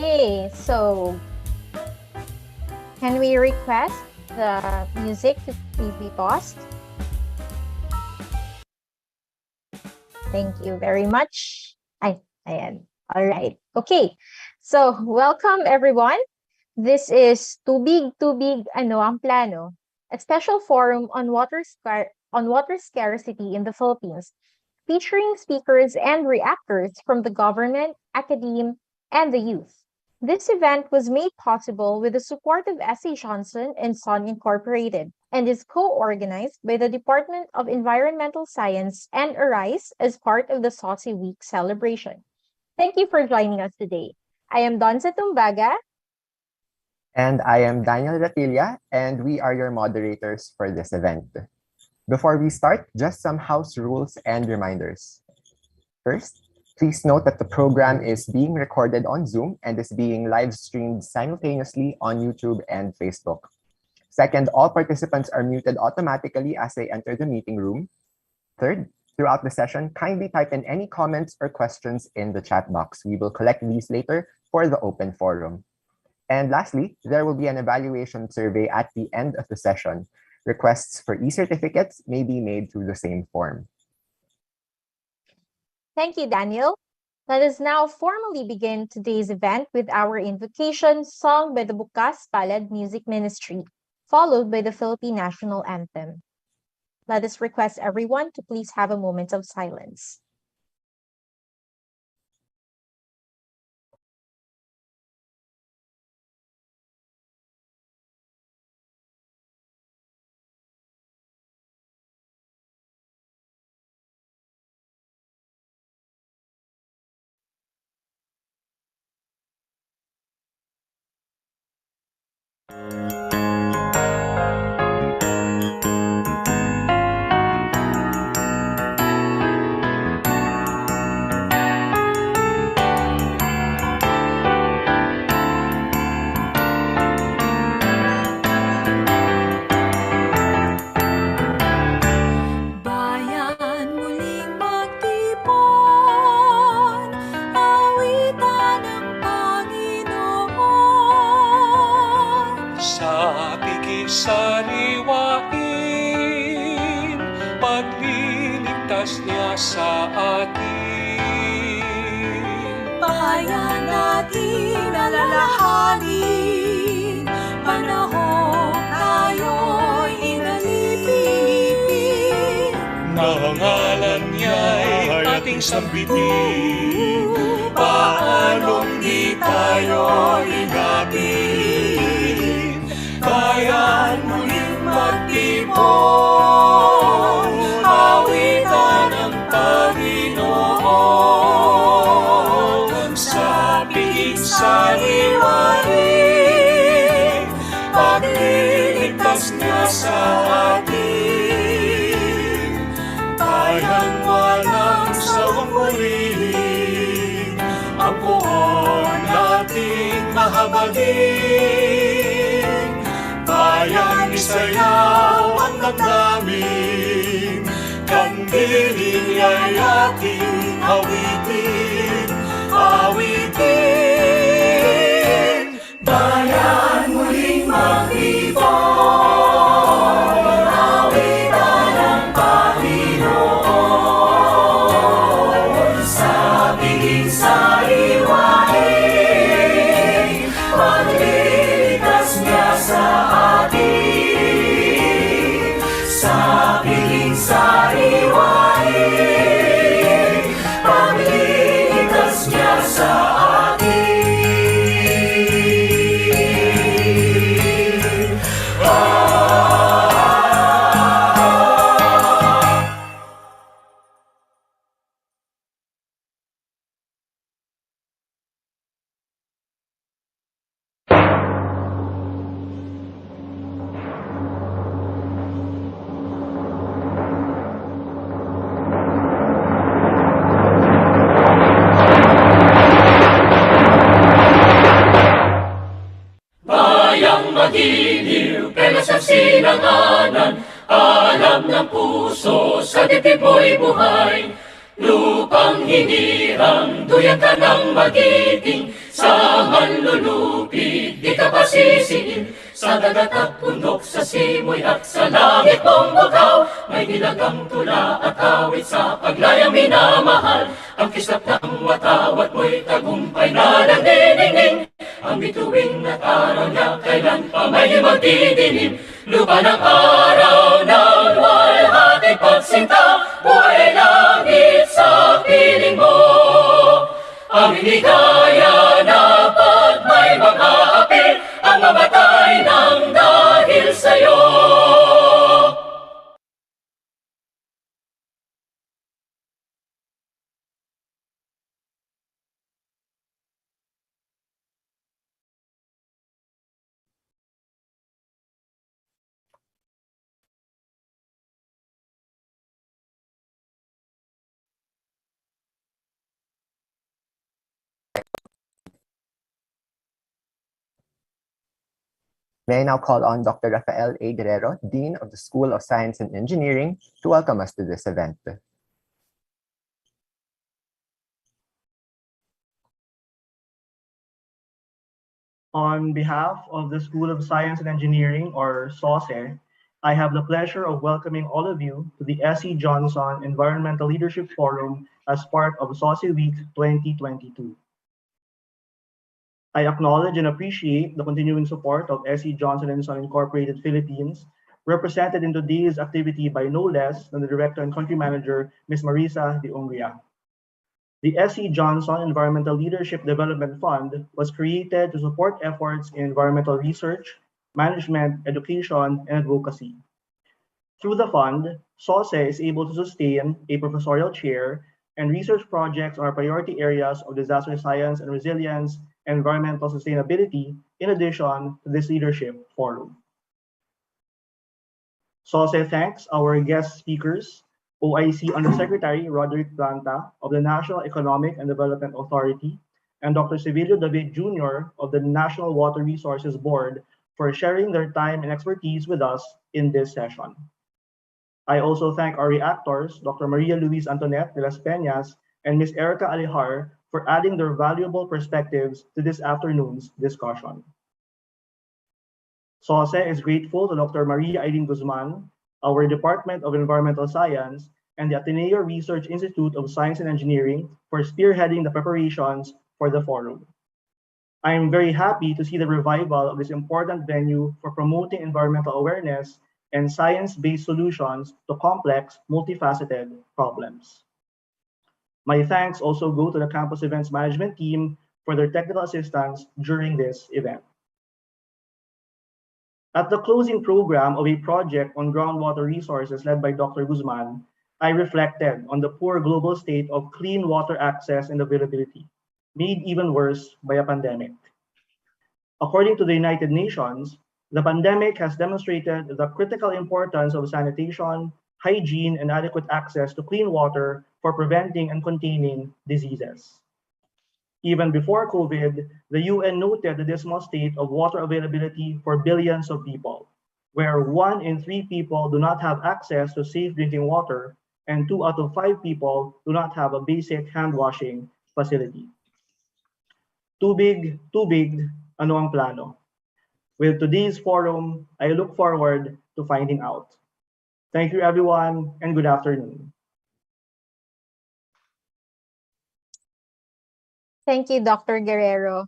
Okay, so can we request the music to please be paused? Thank you very much. Ayan. All right. Okay. So, welcome everyone. This is Tubig, ano ang Plano, a special forum on water scarcity in the Philippines, featuring speakers and reactors from the government, academe, and the youth. This event was made possible with the support of S.A. Johnson and Son Incorporated and is co-organized by the Department of Environmental Science and ARISE as part of the Saucy Week celebration. Thank you for joining us today. I am Donza Tumbaga. And I am Daniel Ratilla, and we are your moderators for this event. Before we start, just some house rules and reminders. First, please note that the program is being recorded on Zoom and is being live streamed simultaneously on YouTube and Facebook. Second, all participants are muted automatically as they enter the meeting room. Third, throughout the session, kindly type in any comments or questions in the chat box. We will collect these later for the open forum. And lastly, there will be an evaluation survey at the end of the session. Requests for e-certificates may be made through the same form. Thank you, Daniel. Let us now formally begin today's event with our invocation sung by the Bukas Palad Music Ministry, followed by the Philippine National Anthem. Let us request everyone to please have a moment of silence. Sariwain, pagliligtas niya sa atin. Bayan natin alalahanin, panahon tayo'y inalipin. Nangalan niya'y ating sambitin, paanong di tayo inapin. Bayan muling magtipon, awitan ng Panginoon. Sa piig sariwain, pagliligtas niya sa atin. Bayang walang sawang purihin, ang poon nating mahabagin. Bayang isayaw ang damdamin, kandilin ay ating awitin, awitin. Bayan muling magtipon, awitan ang Panginoon. Sa piig sariwain, pagliligtas niya sa atin. Sa piig sariwain, pagliligtas niya sa atin. Magiliw, pelas ang sinanganan, alam ng puso, sa dibdib mo'y buhay. Lupang hinirang, duyan ka ng magiting, Sa manlulupig, di ka pasisiin. Sa dagat at bundok, sa simoy at sa langit mong bukaw. May nilagang tula at awit sa paglayang minamahal. Ang kislap ng watawat mo'y tagumpay na nagdiningning. Ang bituing at araw niya kailan pa may magdidilim. Lupa ng araw ng luwalhati pagsinta. Buhay langit sa piling mo. Ang hinigaya na pag may mga api, ang mamatay ng dahil sa'yo. May I now call on Dr. Rafael A. Guerrero, Dean of the School of Science and Engineering, to welcome us to this event. On behalf of the School of Science and Engineering, or SOSE, I have the pleasure of welcoming all of you to the S.E. Johnson Environmental Leadership Forum as part of SOSE Week 2022. I acknowledge and appreciate the continuing support of S.E. Johnson & Son Incorporated Philippines, represented in today's activity by no less than the Director and Country Manager, Ms. Marisa de Ungria. The S.E. Johnson Environmental Leadership Development Fund was created to support efforts in environmental research, management, education, and advocacy. Through the fund, SOSE is able to sustain a professorial chair and research projects on our priority areas of disaster science and resilience and environmental sustainability, in addition to this leadership forum. SOSE thanks our guest speakers, OIC Undersecretary Roderick Planta of the National Economic and Development Authority, and Dr. Sevilio David Jr. of the National Water Resources Board for sharing their time and expertise with us in this session. I also thank our reactors, Dr. Maria Luis Antoinette de las Peñas and Ms. Erica Alihar, for adding their valuable perspectives to this afternoon's discussion. SOSE is grateful to Dr. Maria Irene Guzman, our Department of Environmental Science, and the Ateneo Research Institute of Science and Engineering for spearheading the preparations for the forum. I am very happy to see the revival of this important venue for promoting environmental awareness and science-based solutions to complex, multifaceted problems. My thanks also go to the campus events management team for their technical assistance during this event. At the closing program of a project on groundwater resources led by Dr. Guzman, I reflected on the poor global state of clean water access and availability, made even worse by a pandemic. According to the United Nations, the pandemic has demonstrated the critical importance of sanitation, hygiene, and adequate access to clean water for preventing and containing diseases. Even before COVID, the UN noted the dismal state of water availability for billions of people, where 1 in 3 people do not have access to safe drinking water, and 2 out of 5 people do not have a basic hand washing facility. Tubig, tubig, ano ang plano? With today's forum, I look forward to finding out. Thank you, everyone, and good afternoon. Thank you, Dr. Guerrero.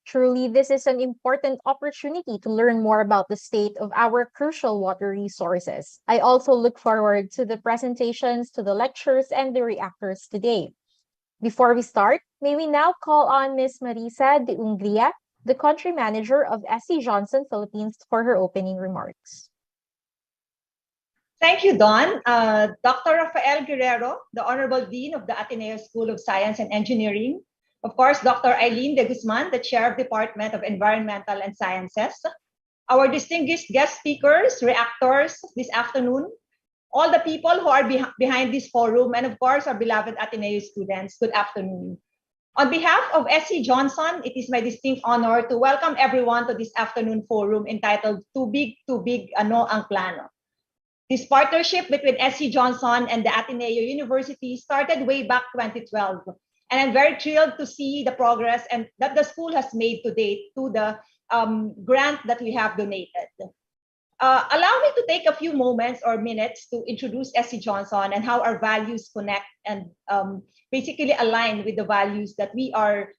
Truly, this is an important opportunity to learn more about the state of our crucial water resources. I also look forward to the presentations, to the lectures, and the reactors today. Before we start, may we now call on Ms. Marisa de Ungria, the Country Manager of S.E. Johnson Philippines, for her opening remarks. Thank you, Don. Dr. Rafael Guerrero, the Honorable Dean of the Ateneo School of Science and Engineering. Of course, Dr. Eileen de Guzman, the Chair of Department of Environmental and Sciences. Our distinguished guest speakers, reactors this afternoon, all the people who are behind this forum, and of course, our beloved Ateneo students, good afternoon. On behalf of S.E. Johnson, it is my distinct honor to welcome everyone to this afternoon forum entitled Tubig, Tubig, ano ang plano? This partnership between S.E. Johnson and the Ateneo University started way back 2012 And I'm very thrilled to see the progress and that the school has made to date to the grant that we have donated. Allow me to take a few moments or minutes to introduce SC Johnson and how our values connect and basically align with the values that we are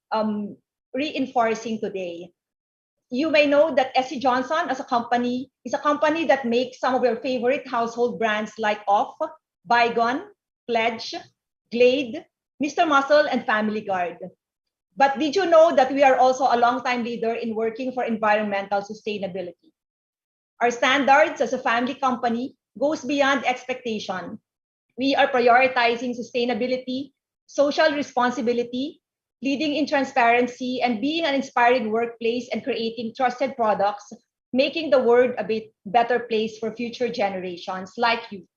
reinforcing today. You may know that SC Johnson as a company is a company that makes some of your favorite household brands like Off, Bygone, Pledge, Glade, Mr. Muscle, and Family Guard. But did you know that we are also a longtime leader in working for environmental sustainability? Our standards as a family company goes beyond expectation. We are prioritizing sustainability, social responsibility, leading in transparency, and being an inspiring workplace and creating trusted products, making the world a bit better place for future generations like you.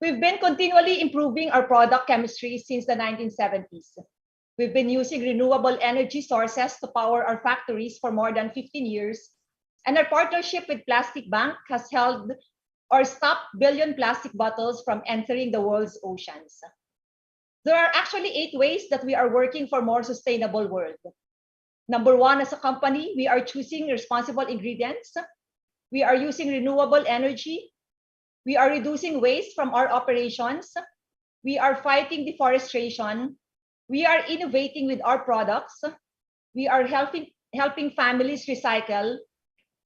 We've been continually improving our product chemistry since the 1970s. We've been using renewable energy sources to power our factories for more than 15 years, and our partnership with Plastic Bank has held or stopped billion plastic bottles from entering the world's oceans. There are actually 8 ways that we are working for a more sustainable world. Number 1, as a company, we are choosing responsible ingredients. We are using renewable energy. We are reducing waste from our operations. We are fighting deforestation. We are innovating with our products. We are helping families recycle.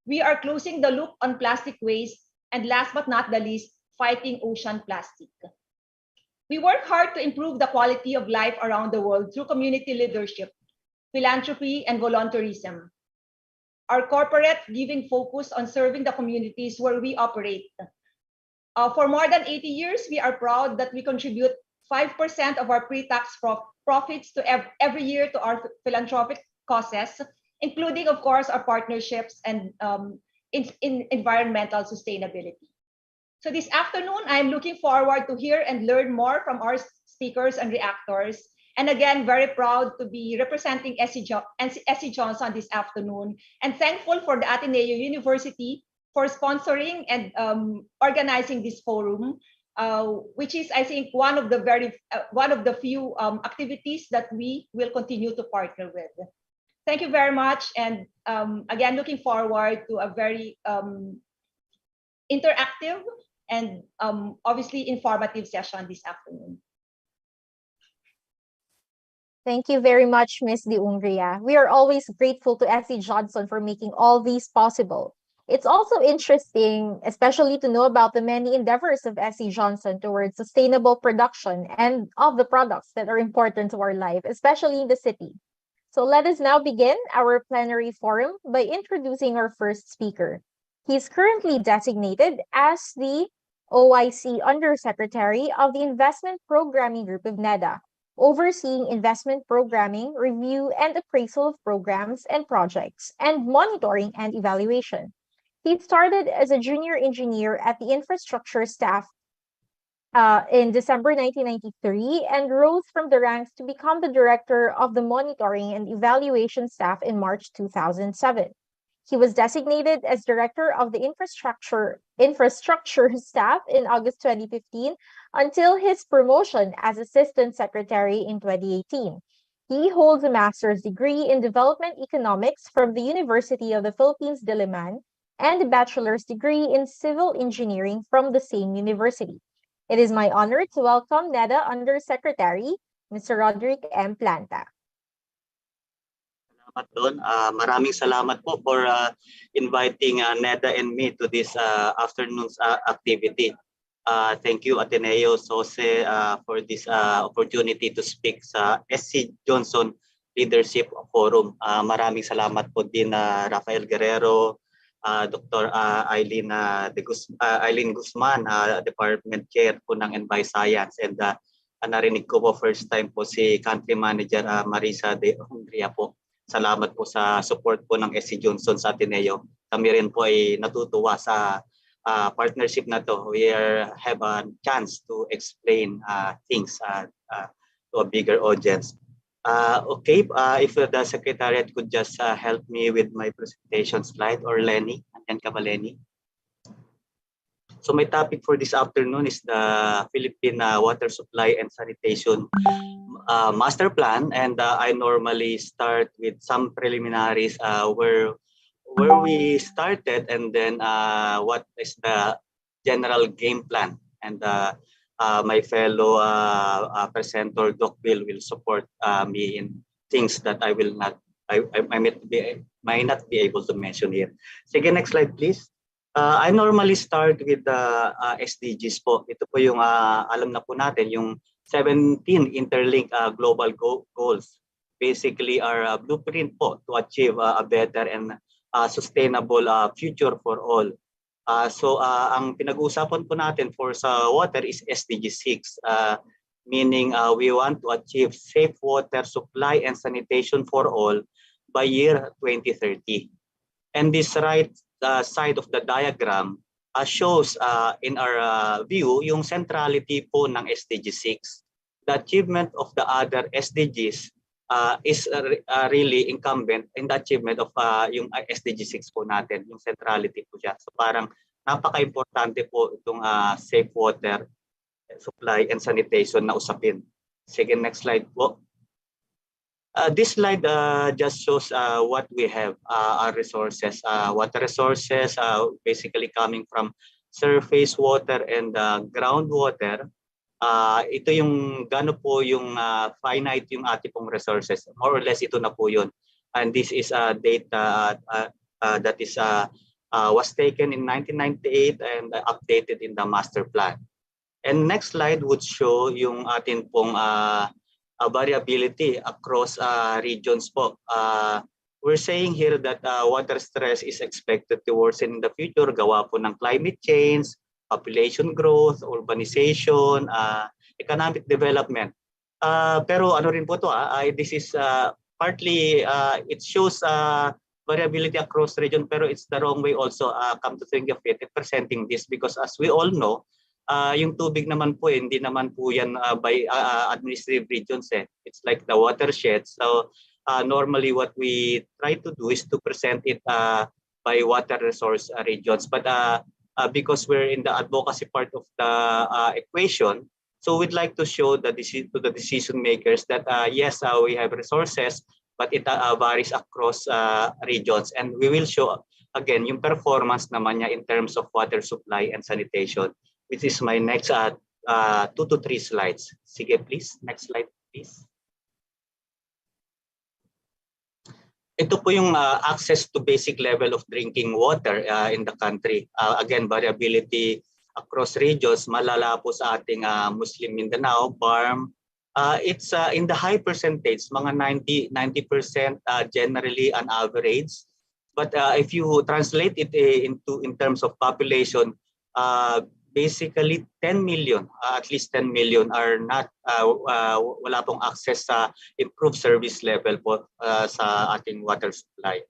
We are closing the loop on plastic waste. And last but not the least, fighting ocean plastic. We work hard to improve the quality of life around the world through community leadership, philanthropy, and volunteerism. Our corporate giving focus on serving the communities where we operate. For more than 80 years, we are proud that we contribute 5% of our pre-tax profits to every year to our philanthropic causes, including, of course, our partnerships and in environmental sustainability. So this afternoon, I'm looking forward to hear and learn more from our speakers and reactors. And again, very proud to be representing SC Johnson this afternoon, and thankful for the Ateneo University for sponsoring and organizing this forum, which is, I think, one of the few activities that we will continue to partner with. Thank you very much, and again, looking forward to a very interactive and obviously informative session this afternoon. Thank you very much, Ms. De Ungria. We are always grateful to SC Johnson for making all these possible. It's also interesting, especially to know about the many endeavors of SC Johnson towards sustainable production and of the products that are important to our life, especially in the city. So let us now begin our plenary forum by introducing our first speaker. He is currently designated as the OIC Undersecretary of the Investment Programming Group of NEDA, overseeing investment programming, review and appraisal of programs and projects, and monitoring and evaluation. He started as a junior engineer at the infrastructure staff in December 1993 and rose from the ranks to become the director of the monitoring and evaluation staff in March 2007. He was designated as director of the infrastructure staff in August 2015 until his promotion as assistant secretary in 2018. He holds a master's degree in development economics from the University of the Philippines, Diliman, and a bachelor's degree in civil engineering from the same university. It is my honor to welcome NEDA Undersecretary, Mr. Roderick M. Planta. Salamat doon. Maraming salamat po for inviting NEDA and me to this afternoon's activity. Thank you, Ateneo, SOSE, for this opportunity to speak sa SC Johnson Leadership Forum. Maraming salamat po din Rafael Guerrero, Dr. Eileen Guzman, Department Chair po ng Envi Science, and narinig ko po first time po si Country Manager Marisa De Ungria po. Salamat po sa support po ng SC Johnson sa Ateneo. Kami rin po ay natutuwa sa partnership na to. We have a chance to explain things to a bigger audience. Okay, if the Secretariat could just help me with my presentation slide, or Lenny, and ka ba, Lenny? So my topic for this afternoon is the Philippine Water Supply and Sanitation Master Plan, and I normally start with some preliminaries where we started, and then what is the general game plan. And my fellow presenter Doc Bill will support me in things that I might not be able to mention here. Sige, next slide please. I normally start with the SDGs po. Ito po yung alam na po natin, yung 17 interlinked global goals. Basically, our blueprint po to achieve a better and sustainable future for all. So ang pinag-uusapan po natin for sa water is SDG 6, meaning we want to achieve safe water supply and sanitation for all by year 2030. And this right side of the diagram shows in our view yung centrality po ng SDG 6. The achievement of the other SDGs is really incumbent in the achievement of yung SDG 6 po natin, yung centrality po siya. So parang napaka-importante po itong safe water supply and sanitation na usapin. Sige, next slide po. This slide just shows what we have, our resources. Water resources basically coming from surface water and groundwater. Ito yung gano po yung finite yung ating pong resources. More or less ito na po yun. And this is data that is was taken in 1998 and updated in the master plan. And next slide would show yung atin pong variability across regions po. We're saying here that water stress is expected to worsen in the future gawa po ng climate change, population growth, urbanization, economic development. Pero ano rin po to, this is partly, it shows variability across region, pero it's the wrong way also, come to think of it, presenting this, because as we all know, yung tubig naman po, hindi naman po yan by administrative regions. It's like the watershed. So normally what we try to do is to present it by water resource regions. But because we're in the advocacy part of the equation, so we'd like to show to the decision makers that yes, we have resources, but it varies across regions. And we will show again yung performance naman niya in terms of water supply and sanitation, which is my next 2 to 3 slides. Sige, please. Next slide, please. Ito po yung access to basic level of drinking water in the country. Again, variability across regions, malala po sa ating Muslim Mindanao, BARM. It's in the high percentage, mga 90% generally on average. But if you translate it in terms of population, basically 10 million, at least 10 million are not, wala pong access sa improved service level po sa ating water supply.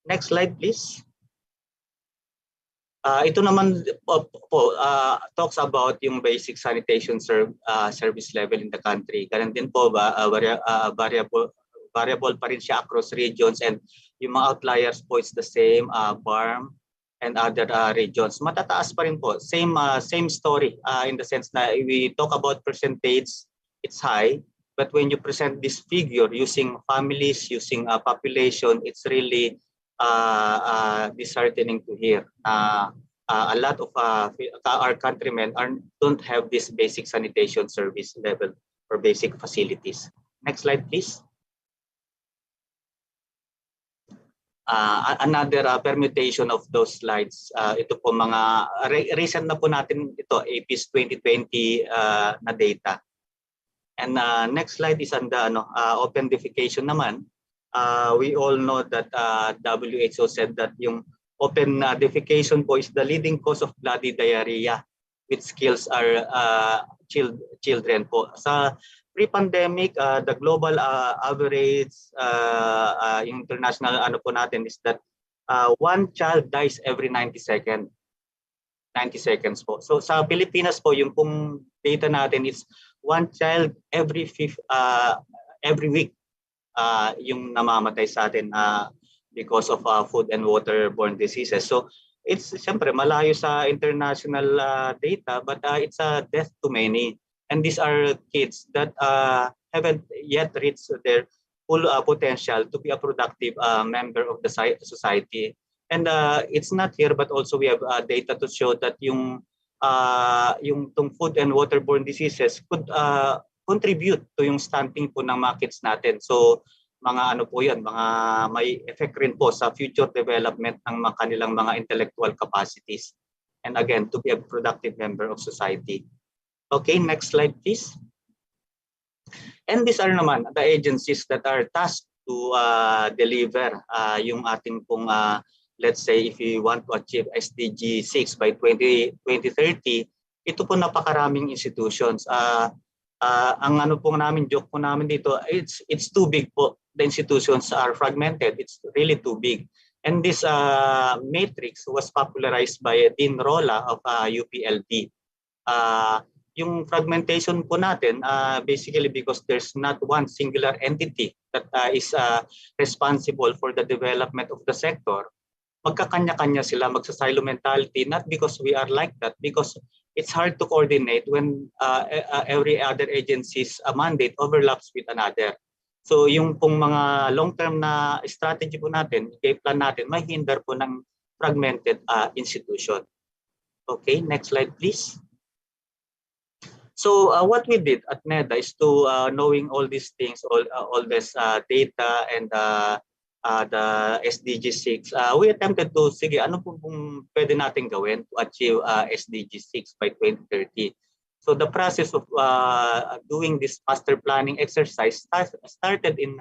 Next slide, please. Ito naman po, talks about yung basic sanitation service level in the country. Ganun din po ba, variable pa rin siya across regions, and yung mga outliers po it's the same, BARM and other regions. Matataas pa rin po. Same story in the sense na we talk about percentage, it's high. But when you present this figure using families, using population, it's really disheartening to hear. A lot of our countrymen don't have this basic sanitation service level or basic facilities. Next slide, please. Another permutation of those slides. Ito po mga recent na po natin ito, APIS 2020 na data. And next slide is on the open defecation naman. We all know that WHO said that yung open defecation po is the leading cause of bloody diarrhea, which kills our children po. Sa pre-pandemic, the global average, international po natin is that one child dies every 90 seconds po. So sa Pilipinas po, yung pong data natin is one child every week yung namamatay sa atin because of food and waterborne diseases. So it's siyempre malayo sa international data, but it's a death to many. And these are kids that haven't yet reached their full potential to be a productive member of the society. And it's not here, but also we have data to show that yung food and waterborne diseases could contribute to yung stunting po ng mga kids natin. So mga ano po yan, mga may effect rin po sa future development ng mga kanilang mga intellectual capacities. And again, to be a productive member of society. Okay, next slide please. And these are naman the agencies that are tasked to deliver yung ating pong, let's say, if we want to achieve SDG 6 by 2030, ito po napakaraming institutions. Ang ano po namin, joke po namin dito, it's too big po. The institutions are fragmented. It's really too big. And this matrix was popularized by Dean Rolla of UPLB. Yung fragmentation po natin, basically because there's not one singular entity that is responsible for the development of the sector. Magkakanya-kanya sila, magsa-silo mentality, not because we are like that, because it's hard to coordinate when every other agency's mandate overlaps with another. So yung pong mga long-term na strategy po natin, plan natin, may hinder po ng fragmented institution. Okay, next slide please. So what we did at NEDA is to knowing all these things, all this data and the SDG 6, we attempted to, sige, ano pong pwede natin gawin to achieve SDG 6 by 2030. So the process of doing this master planning exercise started in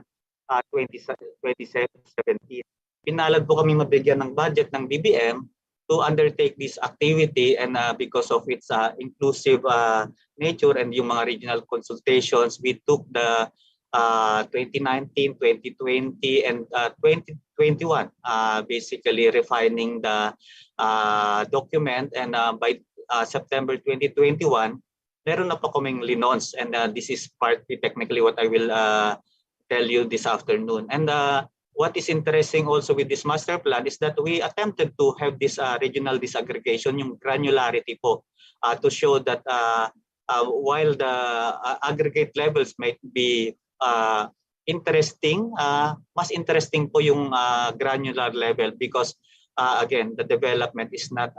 2017. Pinalad po kami mabigyan ng budget ng BBM to undertake this activity, and because of its inclusive nature and yung mga regional consultations, we took the 2019, 2020, and 2021, basically refining the document, and by September 2021, meron na po kaming linons, and this is partly technically what I will tell you this afternoon. And what is interesting also with this master plan is that we attempted to have this regional disaggregation, yung granularity po, to show that while the aggregate levels might be interesting, mas interesting po yung granular level, because again, the development is not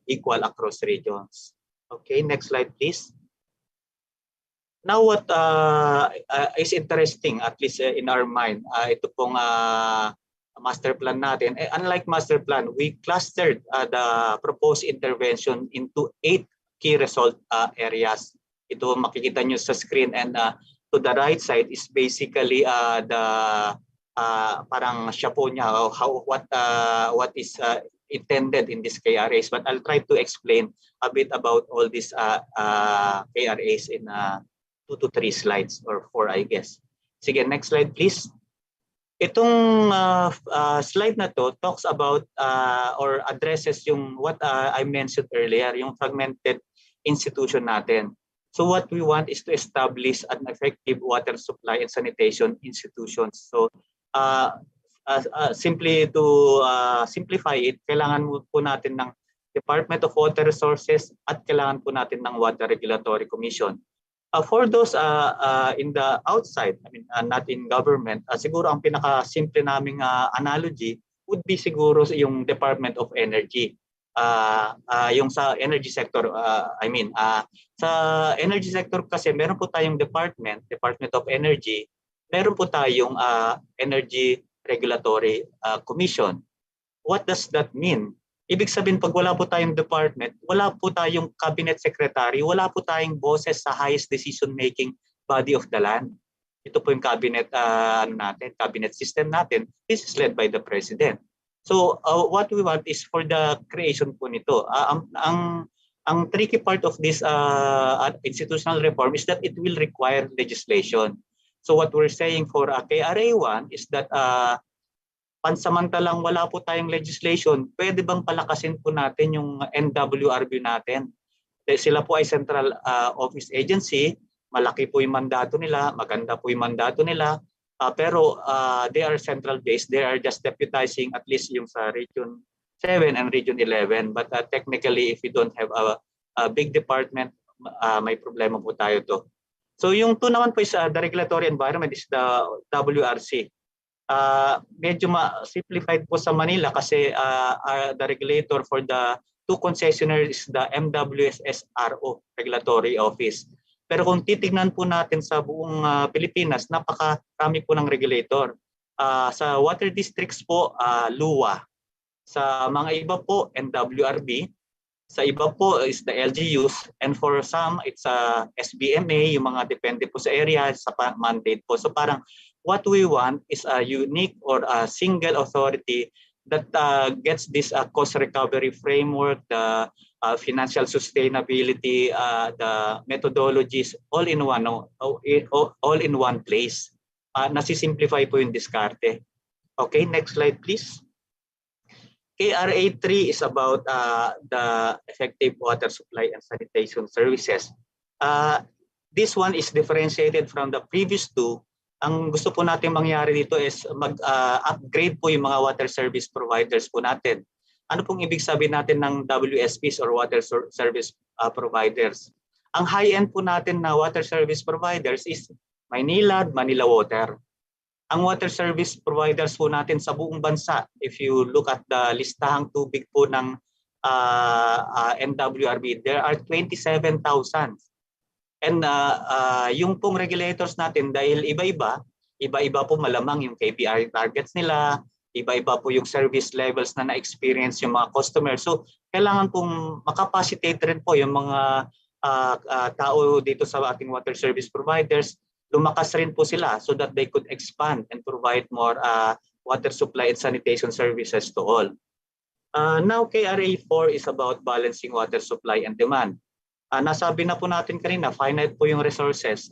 equal across regions. Okay, next slide please. Now what is interesting, at least in our mind, ito pong master plan natin, unlike master plan, we clustered the proposed intervention into 8 key result areas. Ito makikita nyo sa screen, and to the right side is basically the parang siya po niya, what is intended in these KRAs, but I'll try to explain a bit about all these KRAs in 2 to 3 slides, or 4 I guess. Sige, next slide please. Itong slide na to talks about or addresses yung what I mentioned earlier, yung fragmented institution natin. So what we want is to establish an effective water supply and sanitation institutions. So simply to simplify it, kailangan po natin ng Department of Water Resources at kailangan po natin ng Water Regulatory Commission. For those in the outside, I mean not in government, siguro ang pinaka-simple naming analogy would be siguro yung Department of Energy. Yung sa energy sector, sa energy sector kasi meron po tayong Department of Energy, meron po tayong Energy Regulatory Commission. What does that mean? Ibig sabihin, pag wala po tayong department, wala po tayong cabinet secretary, wala po tayong boses sa highest decision-making body of the land. Ito po yung cabinet, cabinet system natin. This is led by the president. So what we want is for the creation po nito. Ang tricky part of this institutional reform is that it will require legislation. So what we're saying for KRA1 is that pansamantalang wala po tayong legislation, pwede bang palakasin po natin yung NWRB natin? Sila po ay central office agency, malaki po yung mandato nila, maganda po yung mandato nila, pero they are central based, they are just deputizing at least yung sa region 7 and Region 11. But technically, if we don't have a big department, may problema po tayo to. So yung 2 naman po is the regulatory environment is the WRC. Medyo simplified po sa Manila kasi the regulator for the 2 concessionaires is the MWSSRO Regulatory Office. Pero kung titignan po natin sa buong Pilipinas, napakarami po ng regulator. Sa water districts po, LUWA. Sa mga iba po, NWRB. Sa iba po is the LGUs. And for some, it's SBMA, yung mga depende po sa area, sa mandate po. So parang what we want is a unique or a single authority that gets this cost recovery framework, the financial sustainability, the methodologies all in one place. Nasisimplify po yung diskarte. Okay, next slide please. KRA 3 is about the effective water supply and sanitation services. This one is differentiated from the previous 2. Ang gusto po natin mangyari dito is mag-upgrade po yung mga water service providers po natin. Ano pong ibig sabihin natin ng WSPs or water service providers? Ang high-end po natin na water service providers is Manila Water. Ang water service providers po natin sa buong bansa, if you look at the listahang tubig po ng NWRB, there are 27,000. And yung pong regulators natin, dahil iba-iba po malamang yung KPI targets nila, iba-iba po yung service levels na na-experience yung mga customers. So kailangan pong makapacitate rin po yung mga tao dito sa ating water service providers, lumakas rin po sila so that they could expand and provide more water supply and sanitation services to all. Now, KRA 4 is about balancing water supply and demand. Nasabi na po natin kanina, finite po yung resources.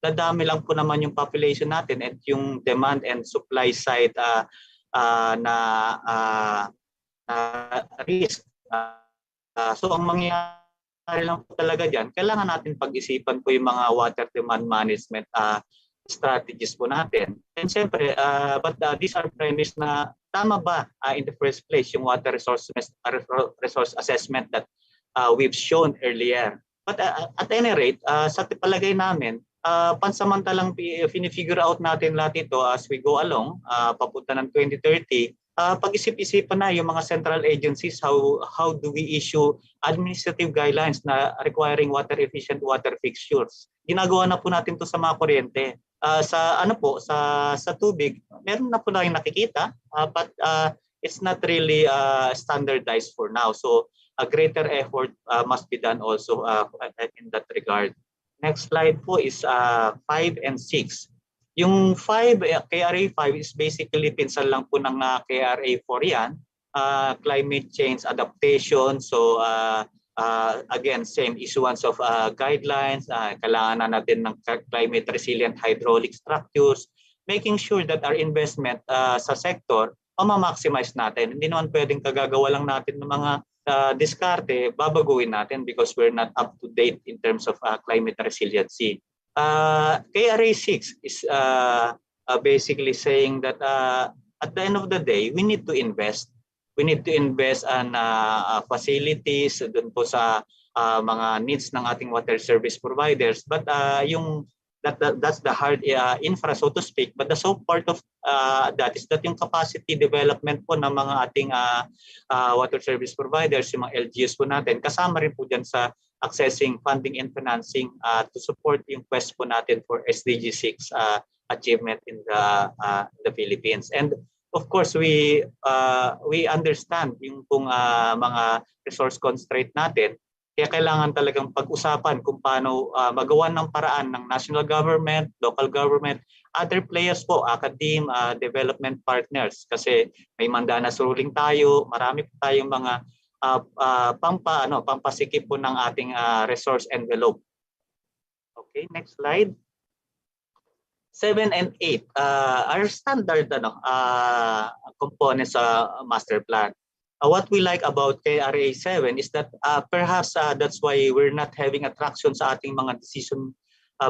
Dadami lang po naman yung population natin at yung demand and supply side na risk. So ang mangyayari lang po talaga dyan, kailangan natin pag-isipan po yung mga water demand management strategies po natin. And siyempre, but these are premise na tama ba in the first place yung water resource assessment that we've shown earlier. But at any rate, sa palagay namin, pansamantalang finifigure out natin lahat ito as we go along, papunta ng 2030, pag-isip-isipan na yung mga central agencies, how do we issue administrative guidelines na requiring water efficient water fixtures. Ginagawa na po natin to sa mga kuryente. Sa tubig, meron na po na yung nakikita, but it's not really standardized for now. So a greater effort must be done also in that regard. Next slide po is 5 and 6. Yung 5, KRA 5 is basically pinsan lang po ng KRA 4 yan. Climate change adaptation. So again, same issuance of guidelines. Kailangan na natin ng climate resilient hydraulic structures. Making sure that our investment sa sector, ma-maximize natin. Hindi naman pwedeng kagagawa lang natin ng mga diskarte, babaguhin natin because we're not up to date in terms of climate resiliency. KRA 6 is basically saying that at the end of the day, we need to invest. We need to invest on facilities dun po sa mga needs ng ating water service providers. But that's the hard infra, so to speak. But the soft part of that is that yung capacity development po ng mga ating water service providers, yung mga LGUs po natin, kasama rin po dyan sa accessing funding and financing to support yung quest po natin for SDG 6 achievement in the Philippines. And of course, we understand yung pong mga resource constraint natin. Kaya kailangan talagang pag-usapan kung paano magawa ng paraan ng national government, local government, other players po, academe, development partners. Kasi may mandanas ruling tayo, marami po tayong mga pampasikip po ng ating resource envelope. Okay, next slide. 7 and 8 are standard components sa master plan. What we like about KRA 7 is that perhaps that's why we're not having attraction sa ating mga decision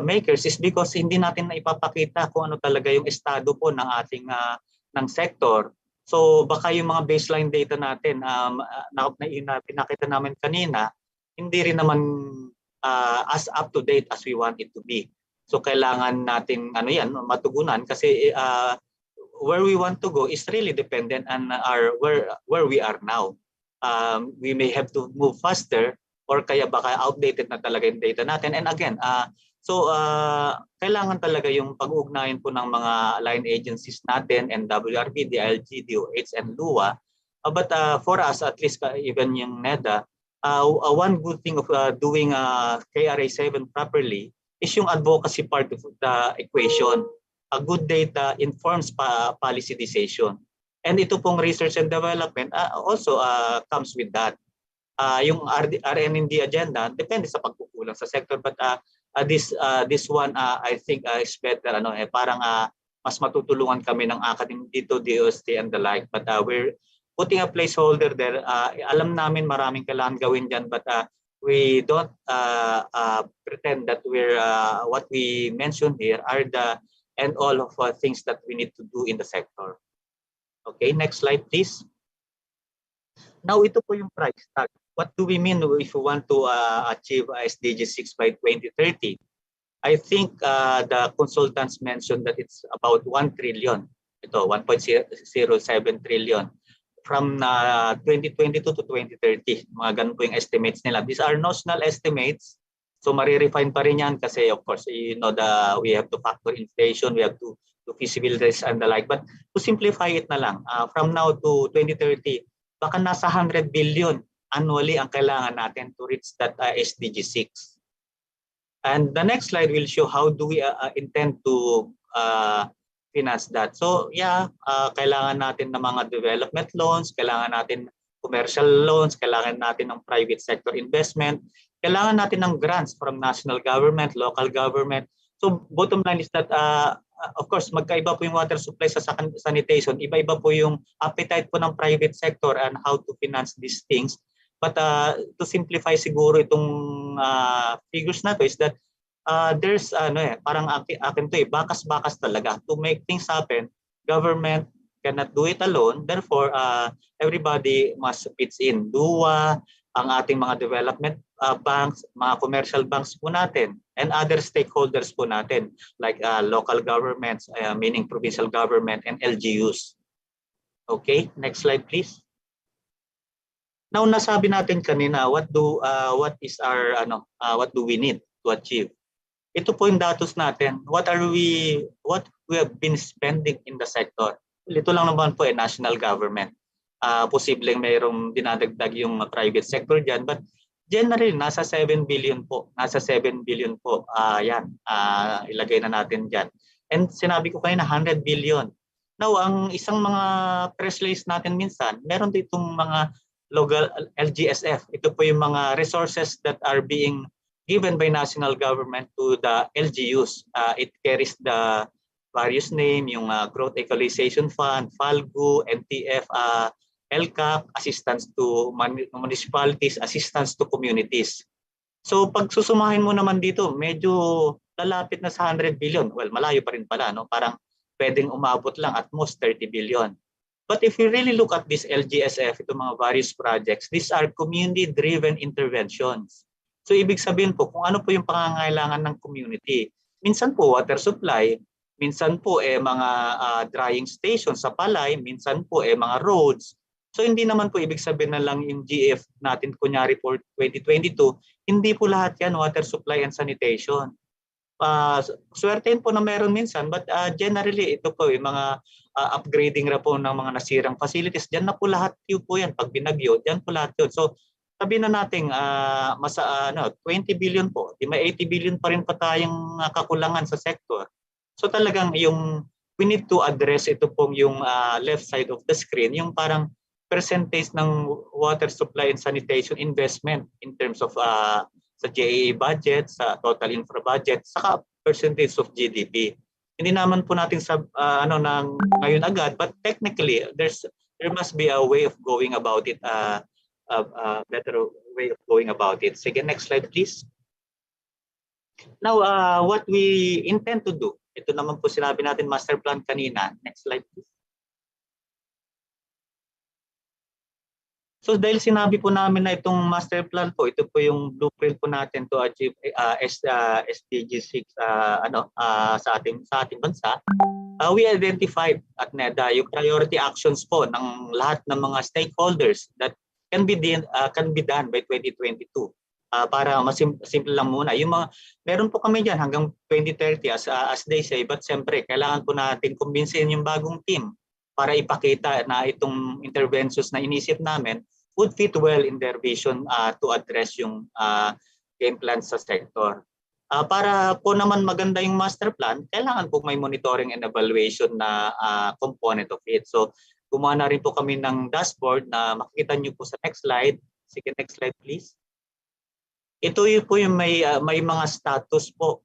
makers is because hindi natin na ipapakita kung ano talaga yung estado po ng ating ng sector. So baka yung mga baseline data natin na pinakita namin kanina, hindi rin naman as up to date as we want it to be. So kailangan natin matugunan kasi where we want to go is really dependent on where we are now. We may have to move faster or kaya baka outdated na talaga yung data natin. And again, kailangan talaga yung pag-ugnayan po ng mga line agencies natin, NWRB, DILG, DOH, and LUA. But for us, at least even yung NEDA, one good thing of doing KRA 7 properly is yung advocacy part of the equation. Good data informs policy decision. And ito pong research and development also comes with that. Yung RND agenda depende sa pagkukulang sa sector, but this one I think is better parang mas matutulungan kami ng academy dito, DOST and the like, but we're putting a placeholder there. Alam namin maraming kailangan gawin diyan, but we don't pretend that we're what we mentioned here are the and all of things that we need to do in the sector. Okay, next slide please. Now ito po yung price tag. What do we mean if we want to achieve SDG 6 by 2030? I think the consultants mentioned that it's about 1 trillion. Ito, 1.07 trillion from 2022 to 2030. Mga ganun po yung estimates nila. These are notional estimates. So marirefine pa rin yan kasi of course, we have to factor inflation, we have to feasibilities and the like. But to simplify it na lang, from now to 2030, baka nasa 100 billion annually ang kailangan natin to reach that SDG 6. And the next slide will show how do we intend to finance that. So kailangan natin ng mga development loans, kailangan natin commercial loans, kailangan natin ng private sector investment, kailangan natin ng grants from national government, local government. So bottom line is that of course magkaiba po yung water supply sa sanitation, iba-iba po yung appetite po ng private sector and how to finance these things. But to simplify siguro itong figures na to is that there's parang akin to bakas-bakas talaga. To make things happen, government cannot do it alone. Therefore, everybody must pitch in. DUA, ang ating mga development banks, mga commercial banks po natin, and other stakeholders po natin like local governments, meaning provincial government and LGUs. Okay, next slide please. Now nasabi natin kanina what do we need to achieve. Ito po yung datos natin. What we have been spending in the sector. Ito lang naman po national government. Posibleng mayroong dinadagdag yung private sector diyan, but generally nasa 7 billion po. Nasa 7 billion po. Ilagay na natin diyan. And sinabi ko kanina 100 billion. Now ang isang mga press release natin minsan, meron ditong mga local LGSF. Ito po yung mga resources that are being given by national government to the LGUs. It carries the various name, yung Growth Equalization Fund, FALGU, NTF, LCAP, assistance to municipalities, assistance to communities. So pag susumahin mo naman dito, medyo lalapit na sa 100 billion. Well, malayo pa rin pala, no? Parang pwedeng umabot lang at most 30 billion. But if you really look at this LGSF, itong mga various projects, these are community-driven interventions. So ibig sabihin po, kung ano po yung pangangailangan ng community. Minsan po water supply, minsan po mga drying stations sa palay, minsan po mga roads. So hindi naman po ibig sabihin na lang yung GF natin kunyari for 2022, hindi po lahat yan water supply and sanitation. Swertein po na meron minsan, but generally ito po yung mga upgrading na po ng mga nasirang facilities. Diyan na po lahat yun po yan. Pag binagyo, diyan po lahat yun. So sabihin na natin 20 billion po, may 80 billion pa rin pa tayong kakulangan sa sector. So talagang we need to address ito pong yung left side of the screen, yung parang percentage ng water supply and sanitation investment in terms of sa JAA budget, sa total infra budget, saka percentage of GDP. Hindi naman po natin ngayon agad, but technically there must be a way of going about it, a better way of going about it. Sige, next slide please. Now, what we intend to do, ito naman po sinabi natin master plan kanina. Next slide please. So dahil sinabi po namin na itong master plan po, ito po yung blueprint po natin to achieve SDG 6 sa ating bansa. We identified at NEDA yung priority actions po ng lahat ng mga stakeholders that can be done by 2022. Para simple lang muna. Yung mga meron po kami diyan hanggang 2030 as they say, but siyempre kailangan po natin kumbinsihin yung bagong team para ipakita na itong interventions na inisip namin would fit well in their vision to address yung game plan sa sector. Para po naman maganda yung master plan, kailangan po may monitoring and evaluation na component of it. So gumawa na rin po kami ng dashboard na makikita nyo po sa next slide. Sige, next slide please. Ito yung po yung may mga status po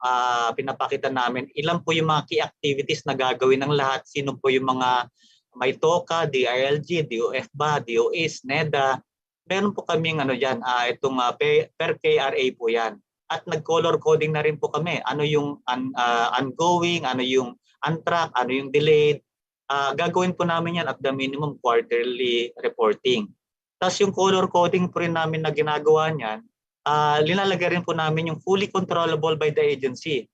pinapakita namin. Ilan po yung mga key activities na gagawin ng lahat. Sino po yung mga may TOCA, DILG, DOF-BA, DOIS, NEDA. Meron po kaming itong per KRA po yan. At nag-color coding na rin po kami. Ano yung ongoing, ano yung on-track, ano yung delayed. Gagawin po namin yan at the minimum quarterly reporting. Tapos yung color coding po rin namin na ginagawa niyan, linalagay rin po namin yung fully controllable by the agency.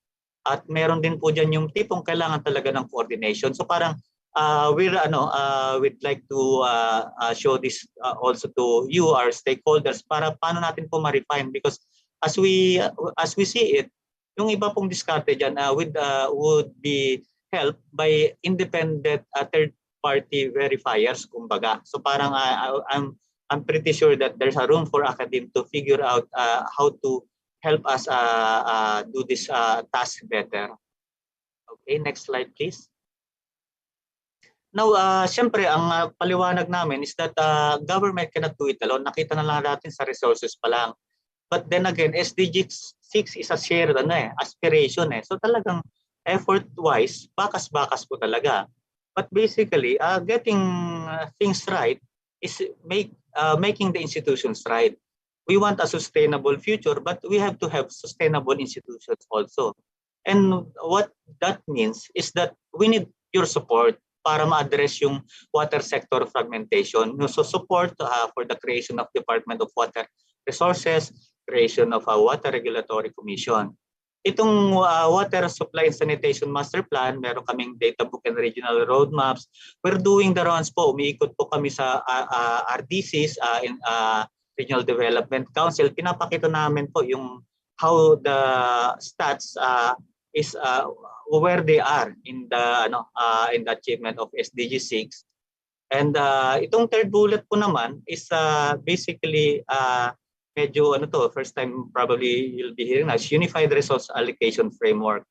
At meron din po dyan yung tipong kailangan talaga ng coordination. So parang we'd like to show this also to you, our stakeholders, para paano natin po ma-refine, because as we see it, yung iba pong diskarte dyan would be helped by independent third-party verifiers, kumbaga. So parang I'm pretty sure that there's a room for academe to figure out how to help us do this task better. Okay, next slide please. Now, siyempre, ang paliwanag namin is that government cannot do it alone. Nakita na lang natin sa resources pa lang. But then again, SDG 6 is a shared aspiration. So talagang effort-wise, bakas-bakas po talaga. But basically, getting things right is making the institutions right. We want a sustainable future, but we have to have sustainable institutions also. And what that means is that we need your support para ma-address yung water sector fragmentation. So support for the creation of Department of Water Resources, creation of a Water Regulatory Commission. Itong Water Supply and Sanitation Master Plan, meron kaming data book and regional roadmaps. We're doing the rounds po. Umiikot po kami sa RDCs, in Regional Development Council. Pinapakita namin po yung how the stats is where they are in the achievement of SDG 6. And itong third bullet po naman is basically medyo first time probably you'll be hearing us, Unified Resource Allocation Framework.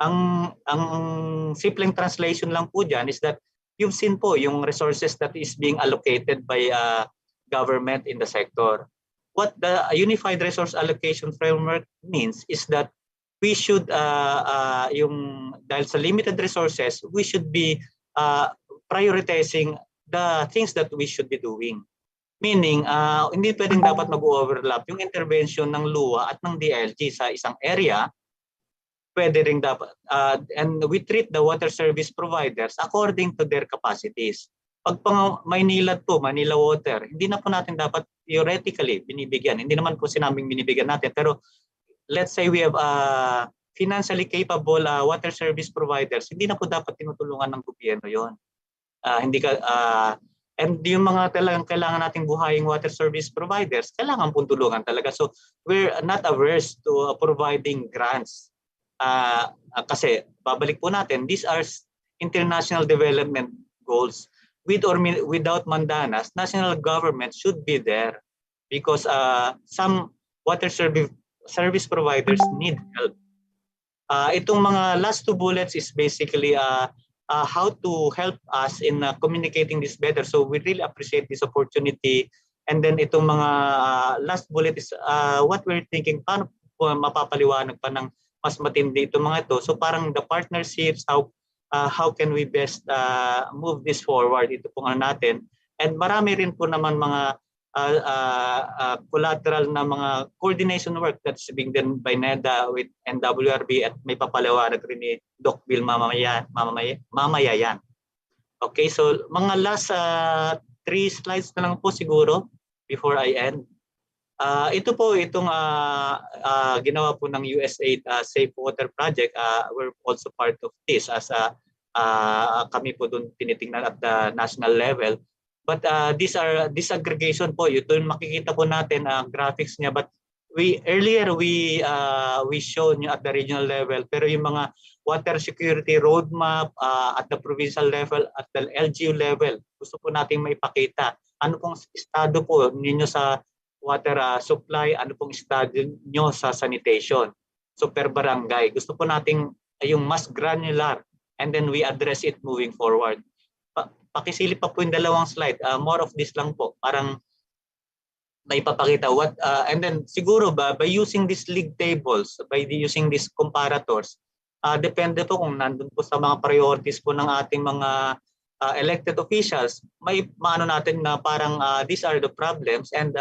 Ang simpleng translation lang po dyan is that you've seen po yung resources that is being allocated by government in the sector. What the Unified Resource Allocation Framework means is that we should, dahil sa limited resources, we should be prioritizing the things that we should be doing. Meaning, hindi pwedeng dapat mag-overlap yung intervention ng LUA at ng DLG sa isang area. Pwede rin dapat, and we treat the water service providers according to their capacities. Pag Manila Water, hindi na po natin dapat theoretically binibigyan. Hindi naman po sinabing binibigyan natin, pero let's say we have financially capable water service providers, hindi na po dapat tinutulungan ng gobyerno yon. And yung mga talagang kailangan nating buhaying water service providers, kailangan pong tulungan talaga. So we're not averse to providing grants. Kasi babalik po natin, these are international development goals. With or without mandanas, national government should be there because some water service providers need help. Itong mga last two bullets is basically how to help us in communicating this better. So we really appreciate this opportunity. And then itong mga last bullet is what we're thinking, paano po mapapaliwanag pa ng mas matindi itong mga ito. So parang the partnerships, how can we best move this forward, ito pong natin. And marami rin po naman mga collateral na mga coordination work that's being done by NEDA with NWRB at may papaliwanag rin ni Doc Bill mamaya yan. Okay, so mga last 3 slides na lang po siguro before I end. Itong ginawa po ng USAID Safe Water Project, we're also part of this as kami po doon tinitingnan at the national level. But these are disaggregation po. Doon makikita po natin ang graphics niya. But we shown nyo at the regional level, pero yung mga water security roadmap at the provincial level, at the LGU level, gusto po nating maipakita. Ano pong estado po ninyo sa water supply, ano pong estado nyo sa sanitation. So per barangay, gusto po nating yung mas granular, and then we address it moving forward. Pakisilip pa po yung dalawang slide. More of this lang po. Parang may papakita what and then siguro by using these league tables, by using these comparators, depende po kung nandun po sa mga priorities po ng ating mga elected officials, may maano natin na parang these are the problems, and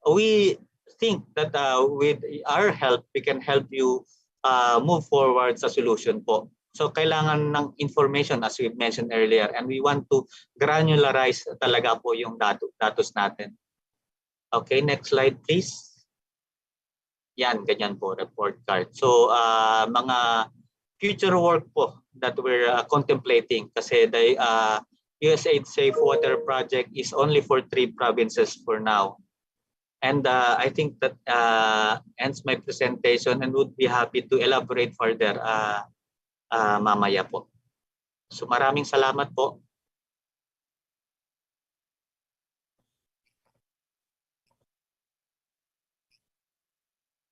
we think that with our help, we can help you move forward sa solution po. So kailangan ng information as we mentioned earlier, and we want to granularize talaga po yung datos natin. Okay, next slide please. Yan, ganyan po, report card. So mga future work po that we're contemplating, kasi the USAID Safe Water Project is only for 3 provinces for now. And I think that ends my presentation, and would be happy to elaborate further mamaya po. So maraming salamat po.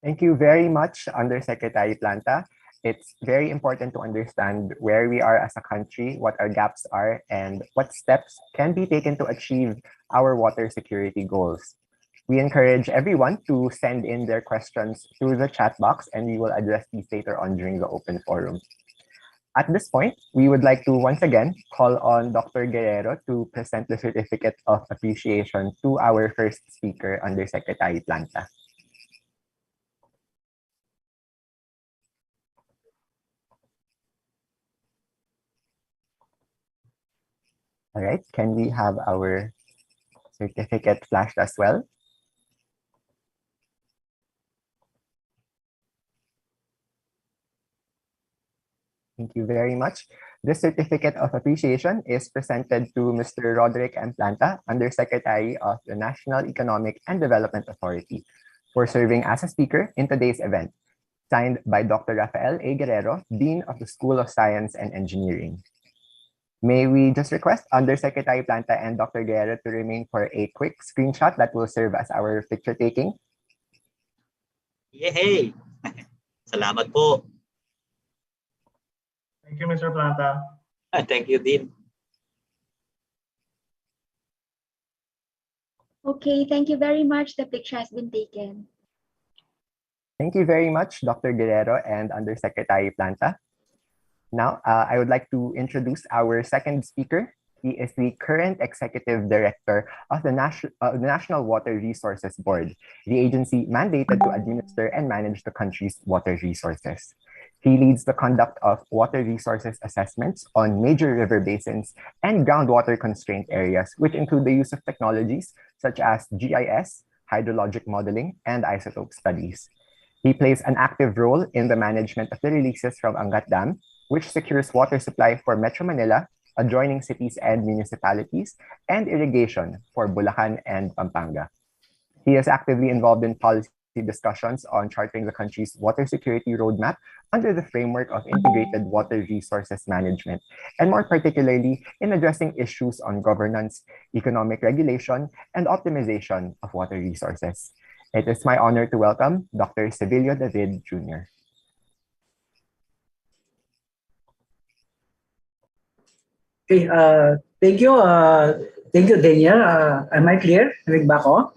Thank you very much, Undersecretary Planta. It's very important to understand where we are as a country, what our gaps are, and what steps can be taken to achieve our water security goals. We encourage everyone to send in their questions through the chat box, and we will address these later on during the open forum. At this point, we would like to once again call on Dr. Guerrero to present the Certificate of Appreciation to our first speaker, Undersecretary Planta. All right, can we have our certificate flashed as well? Thank you very much. This Certificate of Appreciation is presented to Mr. Roderick M. Planta, Undersecretary of the National Economic and Development Authority, for serving as a speaker in today's event, signed by Dr. Rafael A. Guerrero, Dean of the School of Science and Engineering. May we just request Undersecretary Planta and Dr. Guerrero to remain for a quick screenshot that will serve as our picture taking. Yay! Salamat po. Thank you, Mr. Planta. Thank you, Dean. Okay, thank you very much. The picture has been taken. Thank you very much, Dr. Guerrero and Undersecretary Planta. Now, I would like to introduce our second speaker. He is the current Executive Director of the National Water Resources Board, the agency mandated to administer and manage the country's water resources. He leads the conduct of water resources assessments on major river basins and groundwater constraint areas, which include the use of technologies such as GIS, hydrologic modeling, and isotope studies. He plays an active role in the management of the releases from Angat Dam, which secures water supply for Metro Manila, adjoining cities and municipalities, and irrigation for Bulacan and Pampanga. He is actively involved in policy discussions on charting the country's water security roadmap under the framework of integrated water resources management, and more particularly in addressing issues on governance, economic regulation, and optimization of water resources. It is my honor to welcome Dr. Sevilio David Jr. Okay, thank you. Thank you, Daniel. Am I clear? Rinig ba ako?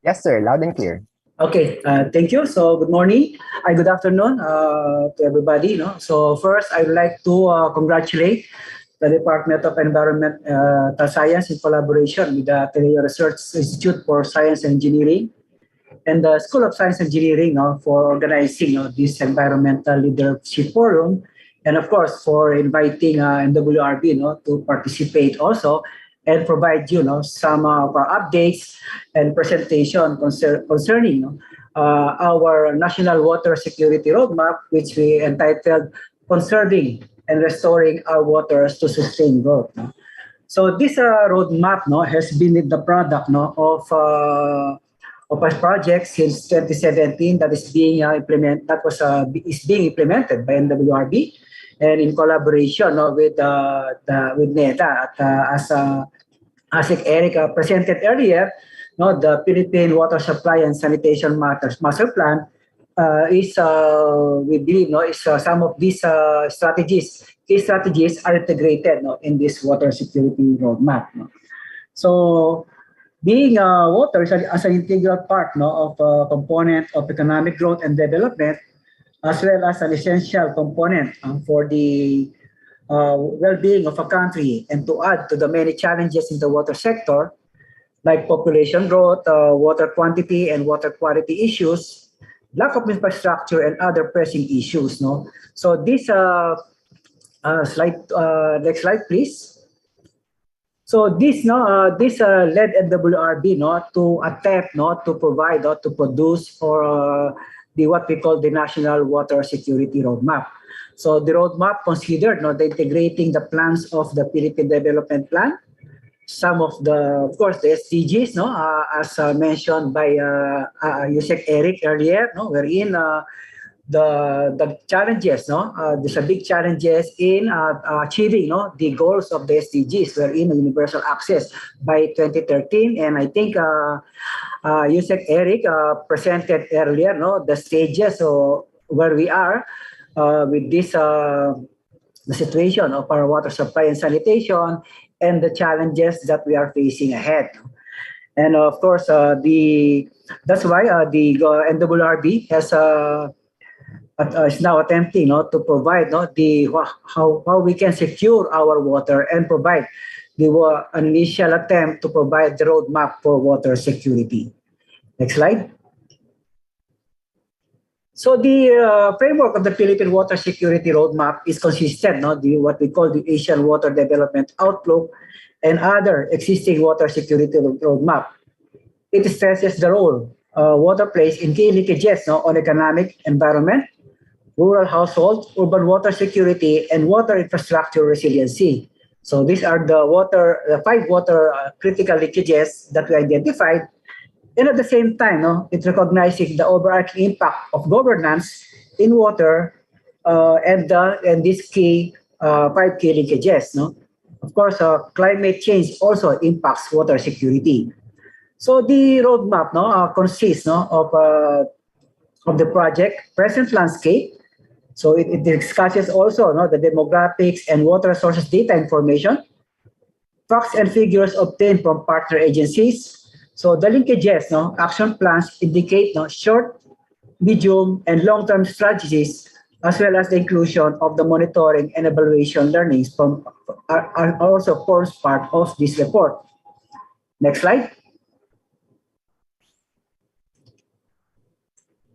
Yes, sir. Loud and clear. Okay, thank you. So good morning. Good afternoon to everybody. No? So first, I would like to congratulate the Department of Environmental Science in collaboration with the Ateneo Research Institute for Science and Engineering and the School of Science and Engineering for organizing this environmental leadership forum, and of course for inviting NWRB to participate also, and provide some updates and presentation concerning our national water security roadmap, which we entitled "Conserving and Restoring Our Waters to Sustain Growth." So this roadmap has been the product of a project since 2017 that is being is being implemented by NWRB and in collaboration with NEDA as Eric presented earlier. The Philippine Water Supply and Sanitation Master Plan is we believe is some of these key strategies are integrated in this water security roadmap. So being water as an integral part of a component of economic growth and development, as well as an essential component for the well-being of a country, and to add to the many challenges in the water sector, like population growth, water quantity and water quality issues, lack of infrastructure, and other pressing issues. So this slide, next slide, please. So this led NWRB to attempt to provide to produce for the what we call the National Water Security Roadmap. So the roadmap considered the integrating the plans of the Philippine Development Plan, some of the the SDGs, as mentioned by Yusek Eric earlier, wherein the challenges, there's a big challenges in achieving the goals of the SDGs, wherein universal access by 2013. And I think Yusek Eric presented earlier, the stages where we are with this the situation of our water supply and sanitation and the challenges that we are facing ahead. And of course, that's why the NWRB has is now attempting to provide how we can secure our water and provide an initial attempt to provide the roadmap for water security. Next slide. So the framework of the Philippine Water Security Roadmap is consistent, what we call the Asian Water Development Outlook and other existing water security roadmap. It stresses the role water plays in key linkages on economic, environment, rural household, urban water security, and water infrastructure resiliency. So these are the 5 water critical linkages that we identified. And at the same time, it recognizes the overarching impact of governance in water and these key 5 key linkages. Of course, climate change also impacts water security. So the roadmap consists of the project present landscape. So it discusses also the demographics and water resources data information, facts and figures obtained from partner agencies. So the linkages, action plans indicate short, medium, and long-term strategies, as well as the inclusion of the monitoring and evaluation learnings are also forms part of this report. Next slide.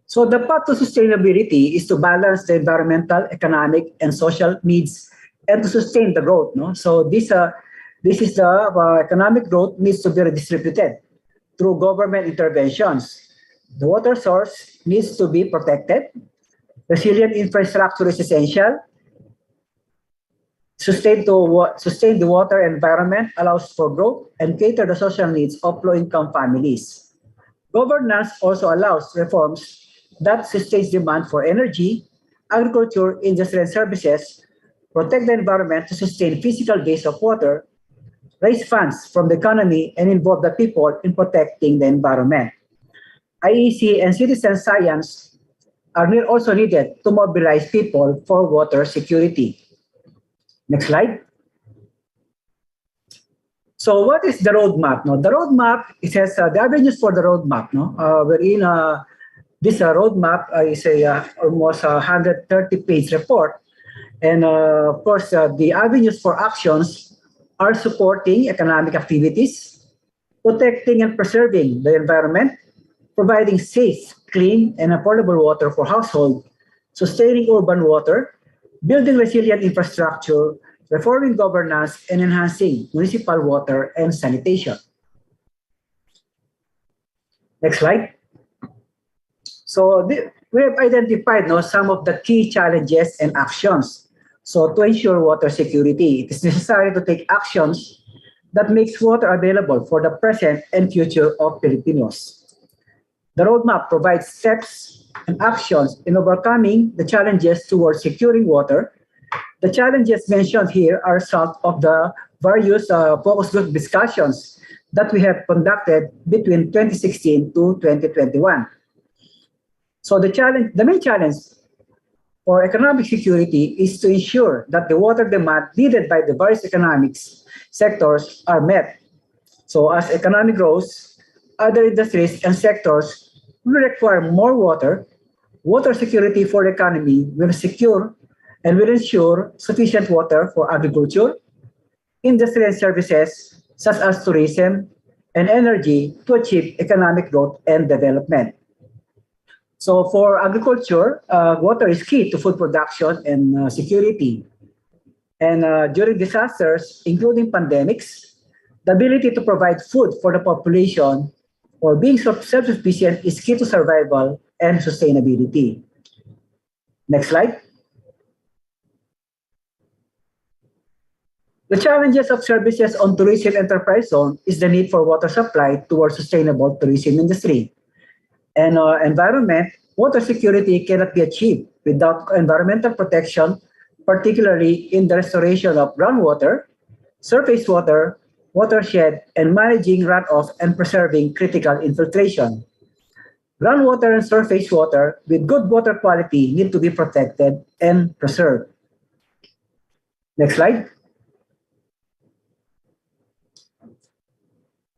So the path to sustainability is to balance the environmental, economic, and social needs and to sustain the growth. So this is the economic growth needs to be redistributed through government interventions. The water source needs to be protected. Resilient infrastructure is essential. Sustain the water environment allows for growth and cater the social needs of low-income families. Governance also allows reforms that sustains demand for energy, agriculture, industry, and services, protect the environment to sustain physical base of water, raise funds from the economy, and involve the people in protecting the environment. IEC and citizen science are also needed to mobilize people for water security. Next slide. So what is the roadmap? The roadmap, it has the avenues for the roadmap, wherein this roadmap is almost 130-page report. And of course, the avenues for actions are supporting economic activities, protecting and preserving the environment, providing safe, clean, and affordable water for households, sustaining urban water, building resilient infrastructure, reforming governance, and enhancing municipal water and sanitation. Next slide. So we have identified some of the key challenges and actions. So to ensure water security, it is necessary to take actions that makes water available for the present and future of Filipinos. The roadmap provides steps and actions in overcoming the challenges towards securing water. The challenges mentioned here are result of the various focus group discussions that we have conducted between 2016 to 2021. So the main challenge for economic security is to ensure that the water demand needed by the various economics sectors are met. So as economy grows, other industries and sectors will require more water. Water security for the economy will secure and will ensure sufficient water for agriculture, industry and services such as tourism and energy to achieve economic growth and development. So for agriculture, water is key to food production and security. And during disasters, including pandemics, the ability to provide food for the population or being self-sufficient is key to survival and sustainability. Next slide. The challenges of services on tourism enterprise zone is the need for water supply towards sustainable tourism industry. And environment, water security cannot be achieved without environmental protection, particularly in the restoration of groundwater, surface water, watershed, and managing runoff and preserving critical infiltration. Groundwater and surface water with good water quality need to be protected and preserved. Next slide.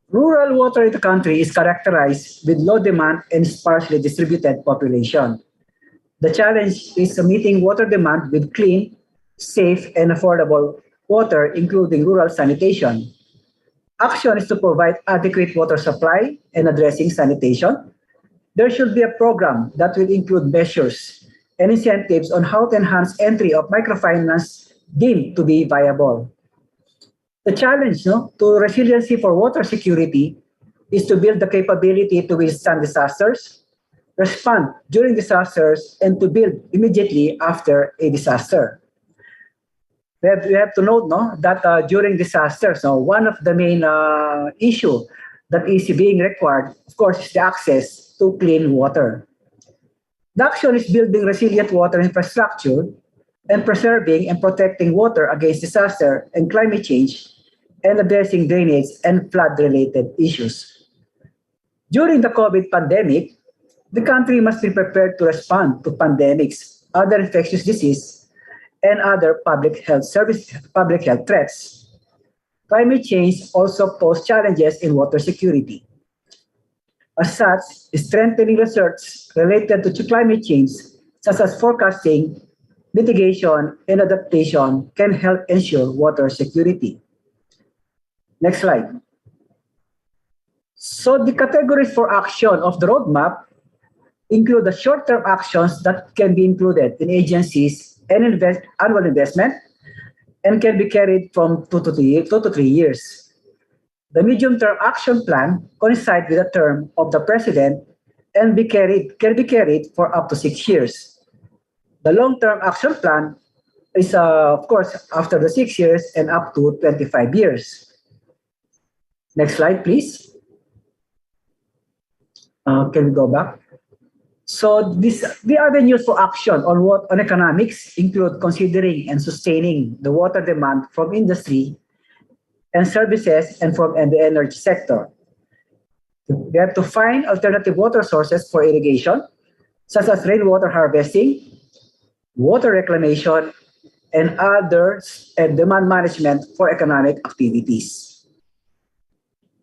Rural water in the country is characterized with low demand and sparsely distributed population. The challenge is meeting water demand with clean, safe, and affordable water, including rural sanitation. Action is to provide adequate water supply and addressing sanitation. There should be a program that will include measures and incentives on how to enhance entry of microfinance deemed to be viable. The challenge to resiliency for water security is to build the capability to withstand disasters, respond during disasters, and to build immediately after a disaster. We have to note that during disasters, one of the main issue that is being required, of course, is the access to clean water. The action is building resilient water infrastructure and preserving and protecting water against disaster and climate change and addressing drainage and flood-related issues. During the COVID pandemic, the country must be prepared to respond to pandemics, other infectious disease, and other public health threats. Climate change also poses challenges in water security. As such, strengthening research related to climate change, such as forecasting, mitigation, and adaptation, can help ensure water security. Next slide. So the categories for action of the roadmap include the short-term actions that can be included in agencies and annual investment and can be carried from 2 to 3 years. The medium-term action plan coincides with the term of the president and can be carried for up to 6 years. The long-term action plan is, of course, after the 6 years and up to 25 years. Next slide, please. Can we go back? So the avenues for action on economics include considering and sustaining the water demand from industry and services and from the energy sector. We have to find alternative water sources for irrigation, such as rainwater harvesting, water reclamation, and others, and demand management for economic activities.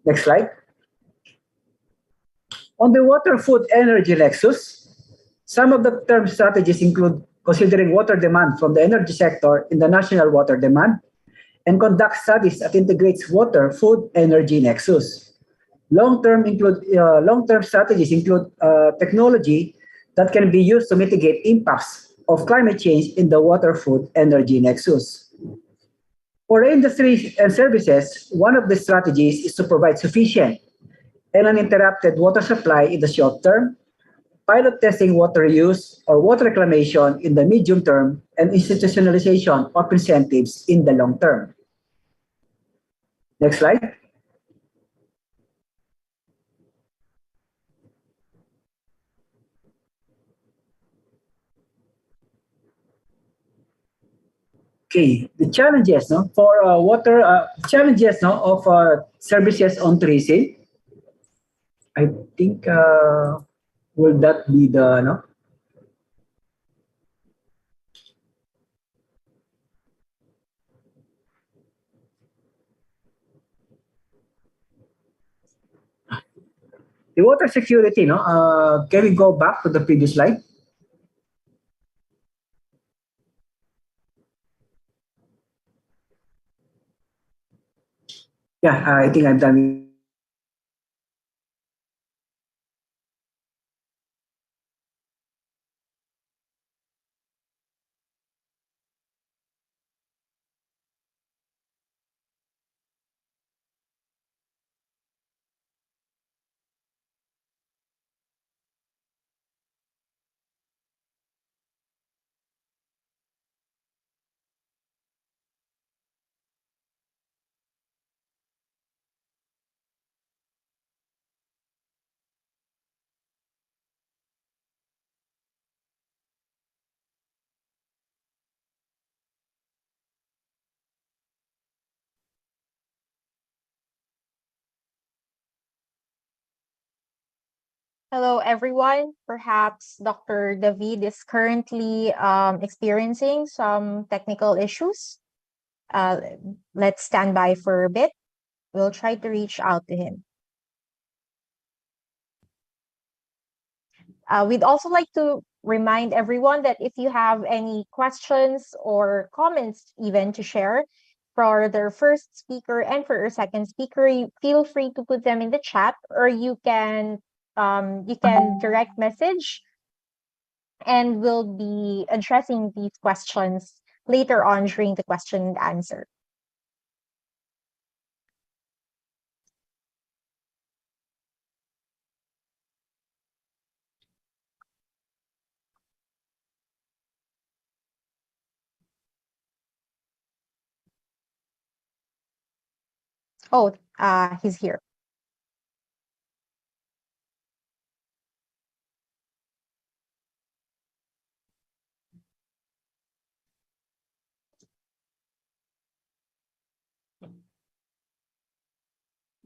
Next slide. On the water, food, energy nexus, some of the term strategies include considering water demand from the energy sector in the national water demand and conduct studies that integrates water, food, energy nexus. Long-term strategies include technology that can be used to mitigate impacts of climate change in the water, food, energy nexus. For industry and services, one of the strategies is to provide sufficient and uninterrupted water supply in the short term, pilot testing water use or water reclamation in the medium term, and institutionalization of incentives in the long term. Next slide. Okay, the challenges no, for water challenges no, of services on tourism. I think will that be the no? The water security, no? Can we go back to the previous slide? Yeah, I think I'm done. Hello, everyone. Perhaps Dr. David is currently experiencing some technical issues. Let's stand by for a bit. We'll try to reach out to him. We'd also like to remind everyone that if you have any questions or comments even to share for their first speaker and for our second speaker, feel free to put them in the chat, or you can direct message, and we'll be addressing these questions later on during the question and answer. Oh, he's here.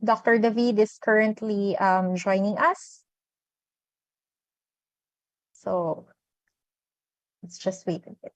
Dr. David is currently joining us. So let's just wait a bit.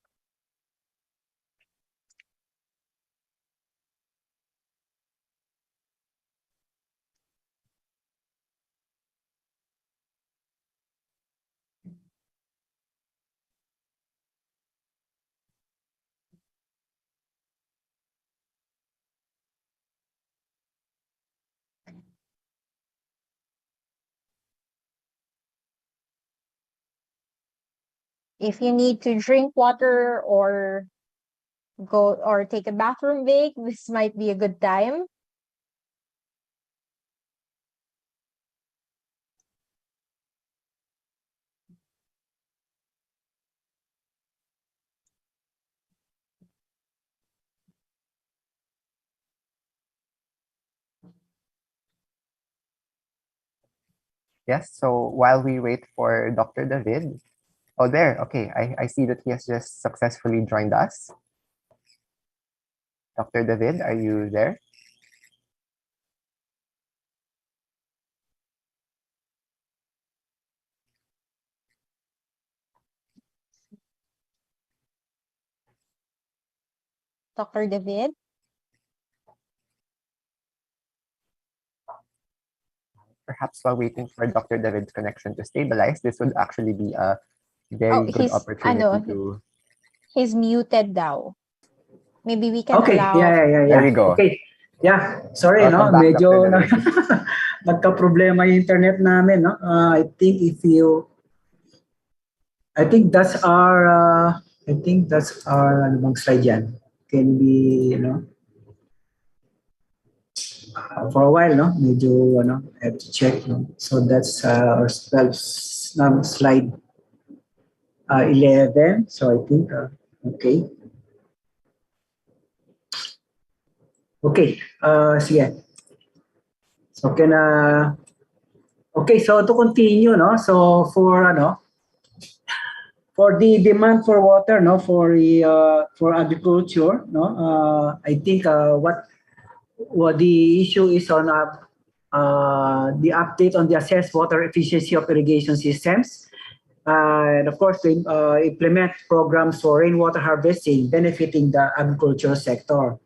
If you need to drink water or go or take a bathroom break, this might be a good time. Yes, so while we wait for Dr. David, oh, there, okay, I see that he has just successfully joined us. Dr. David, are you there? Dr. David? Perhaps while waiting for Dr. David's connection to stabilize, this would actually be a very good opportunity to... He's muted daw. Maybe we can Okay, allow... There we go. Okay. Yeah, sorry, Welcome no, back, medyo Dr. David. nagka-problema yung internet namin, no. I think if you I think that's our ano bang slide yan? Can be, you know, for a while, no? Medyo, I have to check, no? So that's our 12, slide 11. So I think, okay. Okay, sige. So okay, so to continue, no? So for the demand for water, no, for agriculture, no, I think what the issue is on the update on the assessed water efficiency of irrigation systems, and of course, to implement programs for rainwater harvesting benefiting the agricultural sector.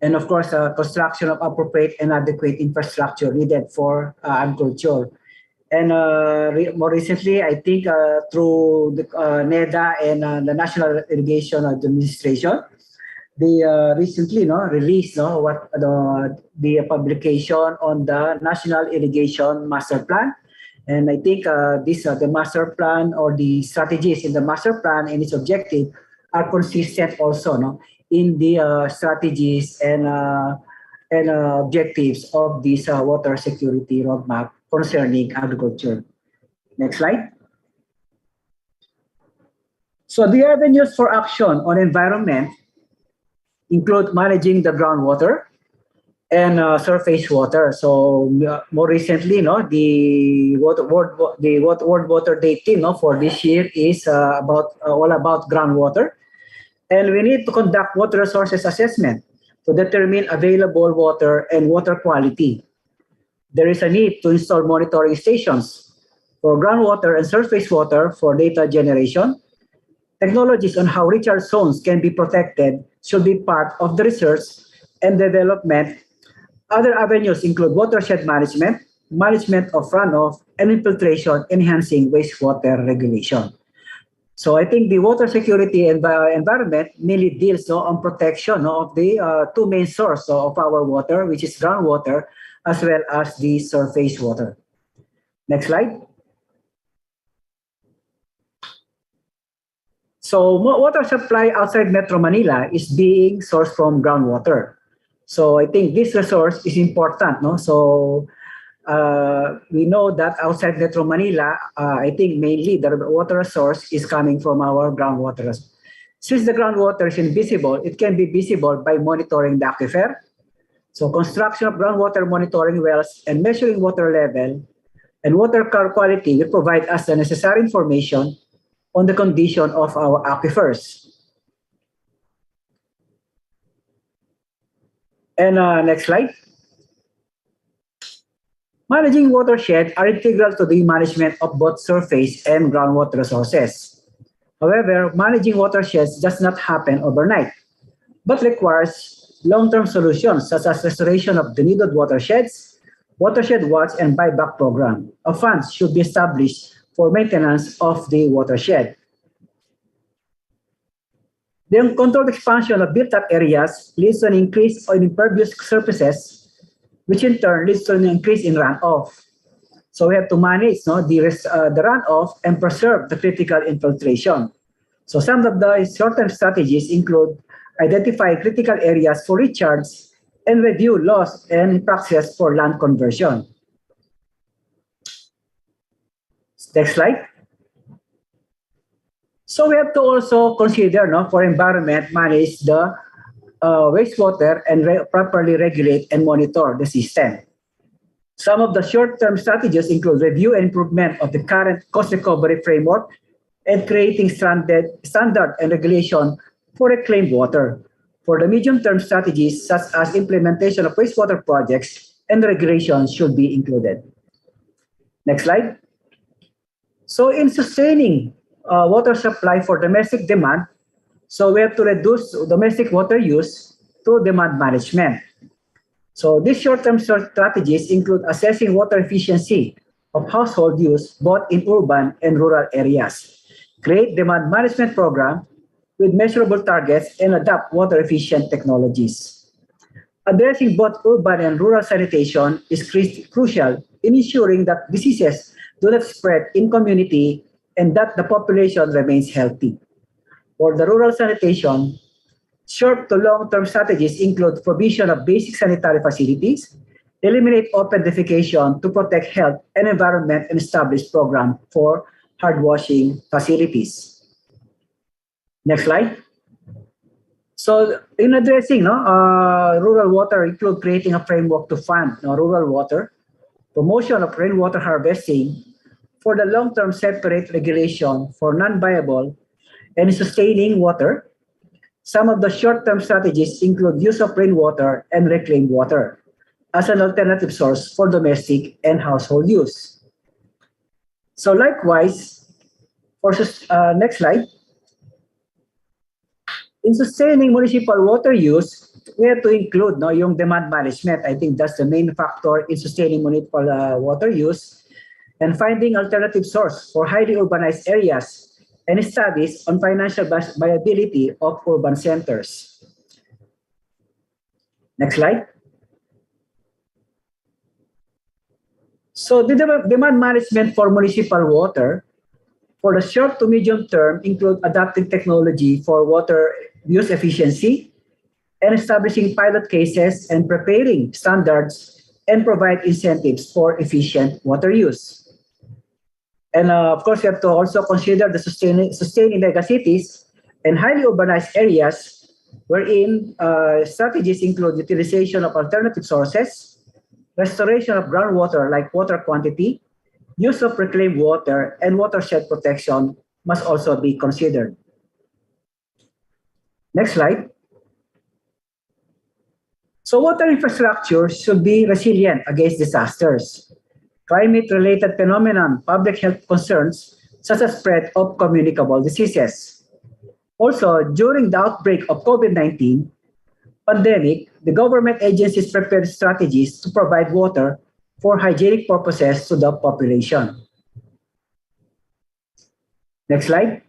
And of course, construction of appropriate and adequate infrastructure needed for agriculture. And more recently, I think through the NEDA and the National Irrigation Administration, they recently released what the publication on the National Irrigation Master Plan. And I think the master plan or the strategies in the master plan and its objective are consistent also, no, in the strategies and objectives of this water security roadmap concerning agriculture. Next slide. So the avenues for action on environment include managing the groundwater and surface water. So more recently, the World Water Day theme, for this year is all about groundwater, and we need to conduct water resources assessment to determine available water and water quality. There is a need to install monitoring stations for groundwater and surface water for data generation. Technologies on how recharge zones can be protected should be part of the research and development. Other avenues include watershed management, management of runoff, and infiltration, enhancing wastewater regulation. So I think the water security and environment mainly deals on protection of the two main sources of our water, which is groundwater, as well as the surface water. Next slide. So water supply outside Metro Manila is being sourced from groundwater. So I think this resource is important, no? So we know that outside Metro Manila, I think mainly the water source is coming from our groundwater. Since the groundwater is invisible, it can be visible by monitoring the aquifer. So construction of groundwater monitoring wells and measuring water level and water quality will provide us the necessary information on the condition of our aquifers. And next slide. Managing watersheds are integral to the management of both surface and groundwater resources. However, managing watersheds does not happen overnight, but requires long-term solutions such as restoration of denuded watersheds, watershed watch, and buyback program. A fund should be established for maintenance of the watershed. The controlled expansion of built-up areas leads to an increase in impervious surfaces, which in turn leads to an increase in runoff. So we have to manage the runoff and preserve the critical infiltration. So some of the short-term strategies include identify critical areas for recharge and review laws and practices for land conversion. Next slide. So we have to also consider for environment, manage the wastewater and properly regulate and monitor the system. Some of the short-term strategies include review and improvement of the current cost recovery framework and creating standard and regulation for reclaimed water. For the medium-term strategies, such as implementation of wastewater projects and regulations should be included. Next slide. So in sustaining water supply for domestic demand, so we have to reduce domestic water use through demand management. So these short-term strategies include assessing water efficiency of household use both in urban and rural areas, create demand management program with measurable targets, and adopt water-efficient technologies. Addressing both urban and rural sanitation is crucial in ensuring that diseases do not spread in community and that the population remains healthy. For the rural sanitation, short to long-term strategies include provision of basic sanitary facilities, eliminate open defecation to protect health and environment, and establish program for hard washing facilities. Next slide. So in addressing rural water include creating a framework to fund rural water, promotion of rainwater harvesting for the long-term separate regulation for non-viable and sustaining water. Some of the short-term strategies include use of rainwater and reclaimed water as an alternative source for domestic and household use. So likewise, for next slide, in sustaining municipal water use, we have to include yung demand management. I think that's the main factor in sustaining municipal water use, and finding alternative source for highly urbanized areas and studies on financial viability of urban centers. Next slide. So the demand management for municipal water for the short to medium term include adapting technology for water use efficiency and establishing pilot cases and preparing standards and provide incentives for efficient water use. And of course, we have to also consider the sustaining megacities and highly urbanized areas wherein strategies include utilization of alternative sources, restoration of groundwater like water quantity, use of reclaimed water, and watershed protection must also be considered. Next slide. So water infrastructure should be resilient against disasters, climate-related phenomenon, public health concerns, such as spread of communicable diseases. Also, during the outbreak of COVID-19 pandemic, the government agencies prepared strategies to provide water for hygienic purposes to the population. Next slide.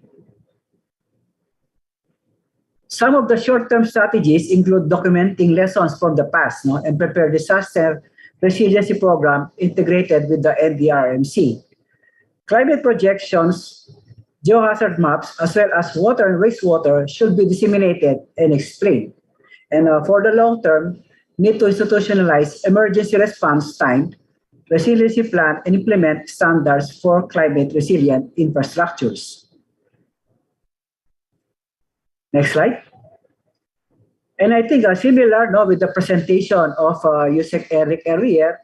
Some of the short-term strategies include documenting lessons from the past and prepare disaster resiliency program integrated with the NDRMC. Climate projections, geohazard maps, as well as water and wastewater should be disseminated and explained. And for the long term, need to institutionalize emergency response time, resiliency plan, and implement standards for climate resilient infrastructures. Next slide. And I think similar with the presentation of Yusek Eric earlier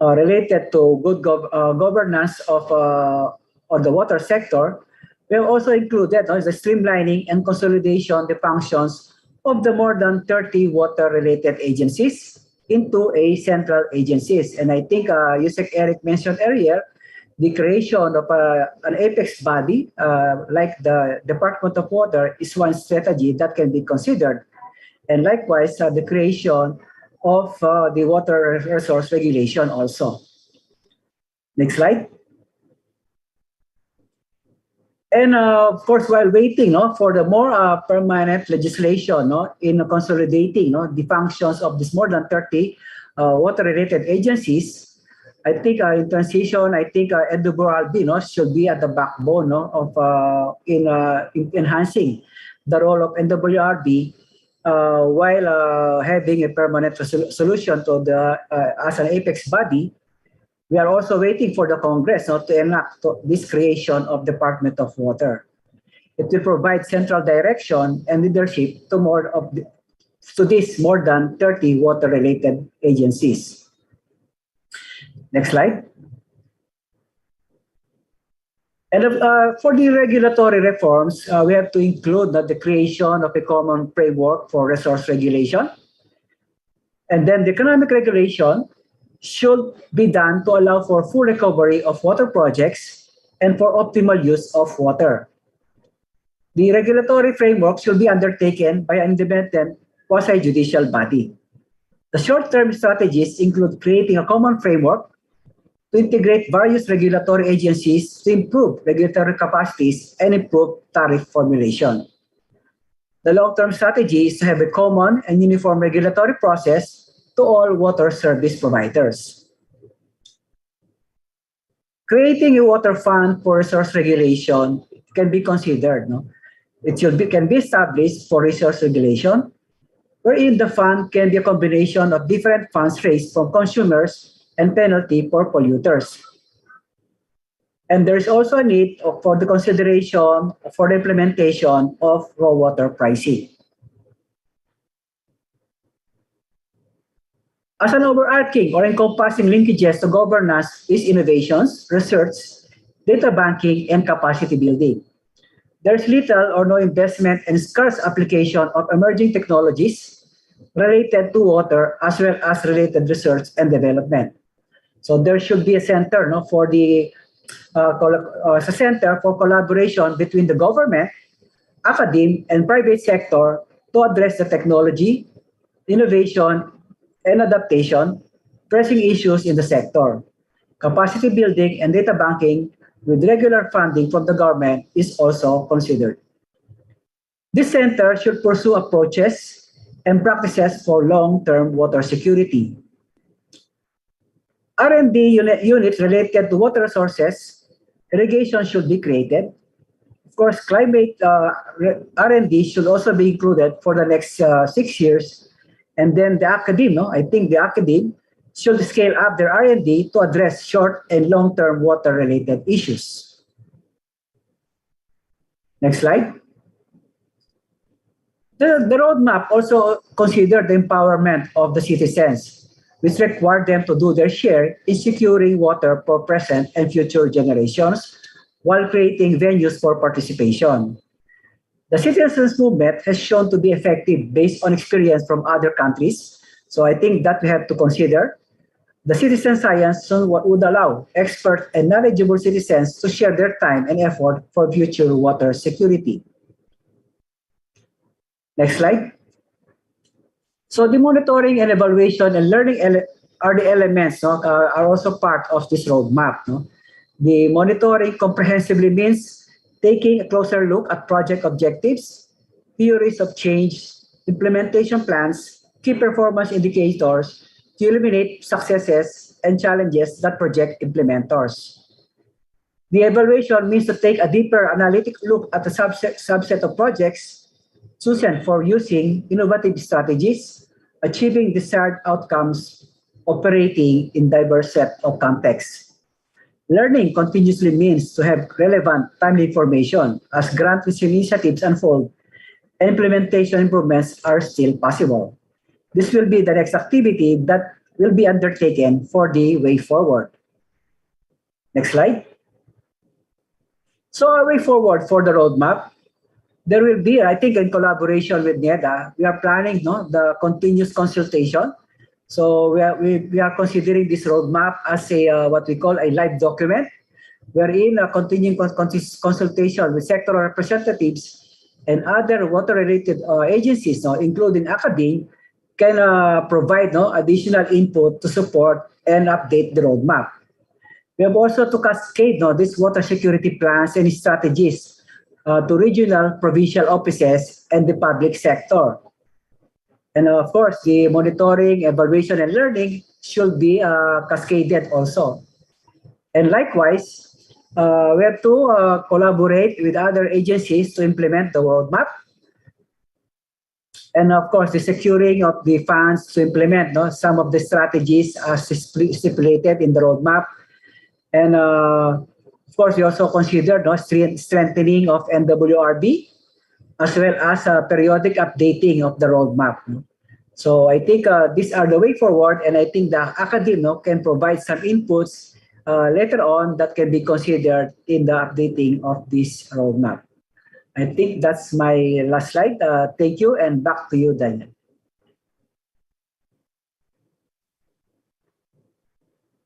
related to good governance of the water sector, we have also included the streamlining and consolidation the functions of the more than 30 water-related agencies into a central agencies. And I think Yusek Eric mentioned earlier, the creation of an apex body like the Department of Water is one strategy that can be considered. And likewise, the creation of the water resource regulation also. Next slide. And of course, while waiting for the more permanent legislation in consolidating the functions of this more than 30 water-related agencies, I think in transition, I think NWRB should be at the backbone of in enhancing the role of NWRB while having a permanent solution to the as an apex body. We are also waiting for the Congress to enact this creation of Department of Water. It will provide central direction and leadership to these more than 30 water-related agencies. Next slide. And for the regulatory reforms, we have to include the creation of a common framework for resource regulation. And then the economic regulation should be done to allow for full recovery of water projects and for optimal use of water. The regulatory framework should be undertaken by an independent quasi-judicial body. The short-term strategies include creating a common framework to integrate various regulatory agencies to improve regulatory capacities and improve tariff formulation. The long-term strategy is to have a common and uniform regulatory process to all water service providers. Creating a water fund for resource regulation can be considered. It can be established for resource regulation, wherein the fund can be a combination of different funds raised from consumers and penalty for polluters. And there is also a need for the consideration for the implementation of raw water pricing. As an overarching or encompassing linkages to governance is innovations, research, data banking, and capacity building. There's little or no investment and scarce application of emerging technologies related to water as well as related research and development. So there should be a center no, for the a center for collaboration between the government, academe, and private sector to address the technology, innovation, and adaptation pressing issues in the sector. Capacity building and data banking with regular funding from the government is also considered. This center should pursue approaches and practices for long-term water security. Units related to water resources, irrigation should be created. Of course, climate R&D should also be included for the next 6 years. And then the academe, no? I think the academe should scale up their R&D to address short and long-term water-related issues. Next slide. The roadmap also considered the empowerment of the citizens, which required them to do their share in securing water for present and future generations while creating venues for participation. The citizens movement has shown to be effective based on experience from other countries. So I think that we have to consider. The citizen science would allow expert and knowledgeable citizens to share their time and effort for future water security. Next slide. So the monitoring and evaluation and learning are the elements, no, are also part of this roadmap. No? The monitoring comprehensively means taking a closer look at project objectives, theories of change, implementation plans, key performance indicators to eliminate successes and challenges that project implementers. The evaluation means to take a deeper analytic look at the subset of projects chosen for using innovative strategies, achieving desired outcomes, operating in diverse set of contexts. Learning continuously means to have relevant, timely information as grant initiatives unfold and implementation improvements are still possible. This will be the next activity that will be undertaken for the way forward. Next slide. So our way forward for the roadmap, there will be, I think, in collaboration with NEDA, we are planning the continuous consultation. So we are considering this roadmap as a what we call a live document, wherein a continuing consultation with sectoral representatives and other water-related agencies, including academia, can provide additional input to support and update the roadmap. We have also to cascade these water security plans and strategies to regional, provincial offices and the public sector. And of course, the monitoring, evaluation, and learning should be cascaded also. And likewise, we have to collaborate with other agencies to implement the roadmap. And of course, the securing of the funds to implement some of the strategies as stipulated in the roadmap. And of course, we also consider strengthening of NWRB as well as periodic updating of the roadmap. So I think these are the way forward, and I think the academia can provide some inputs later on that can be considered in the updating of this roadmap. I think that's my last slide. Thank you, and back to you, Daniel.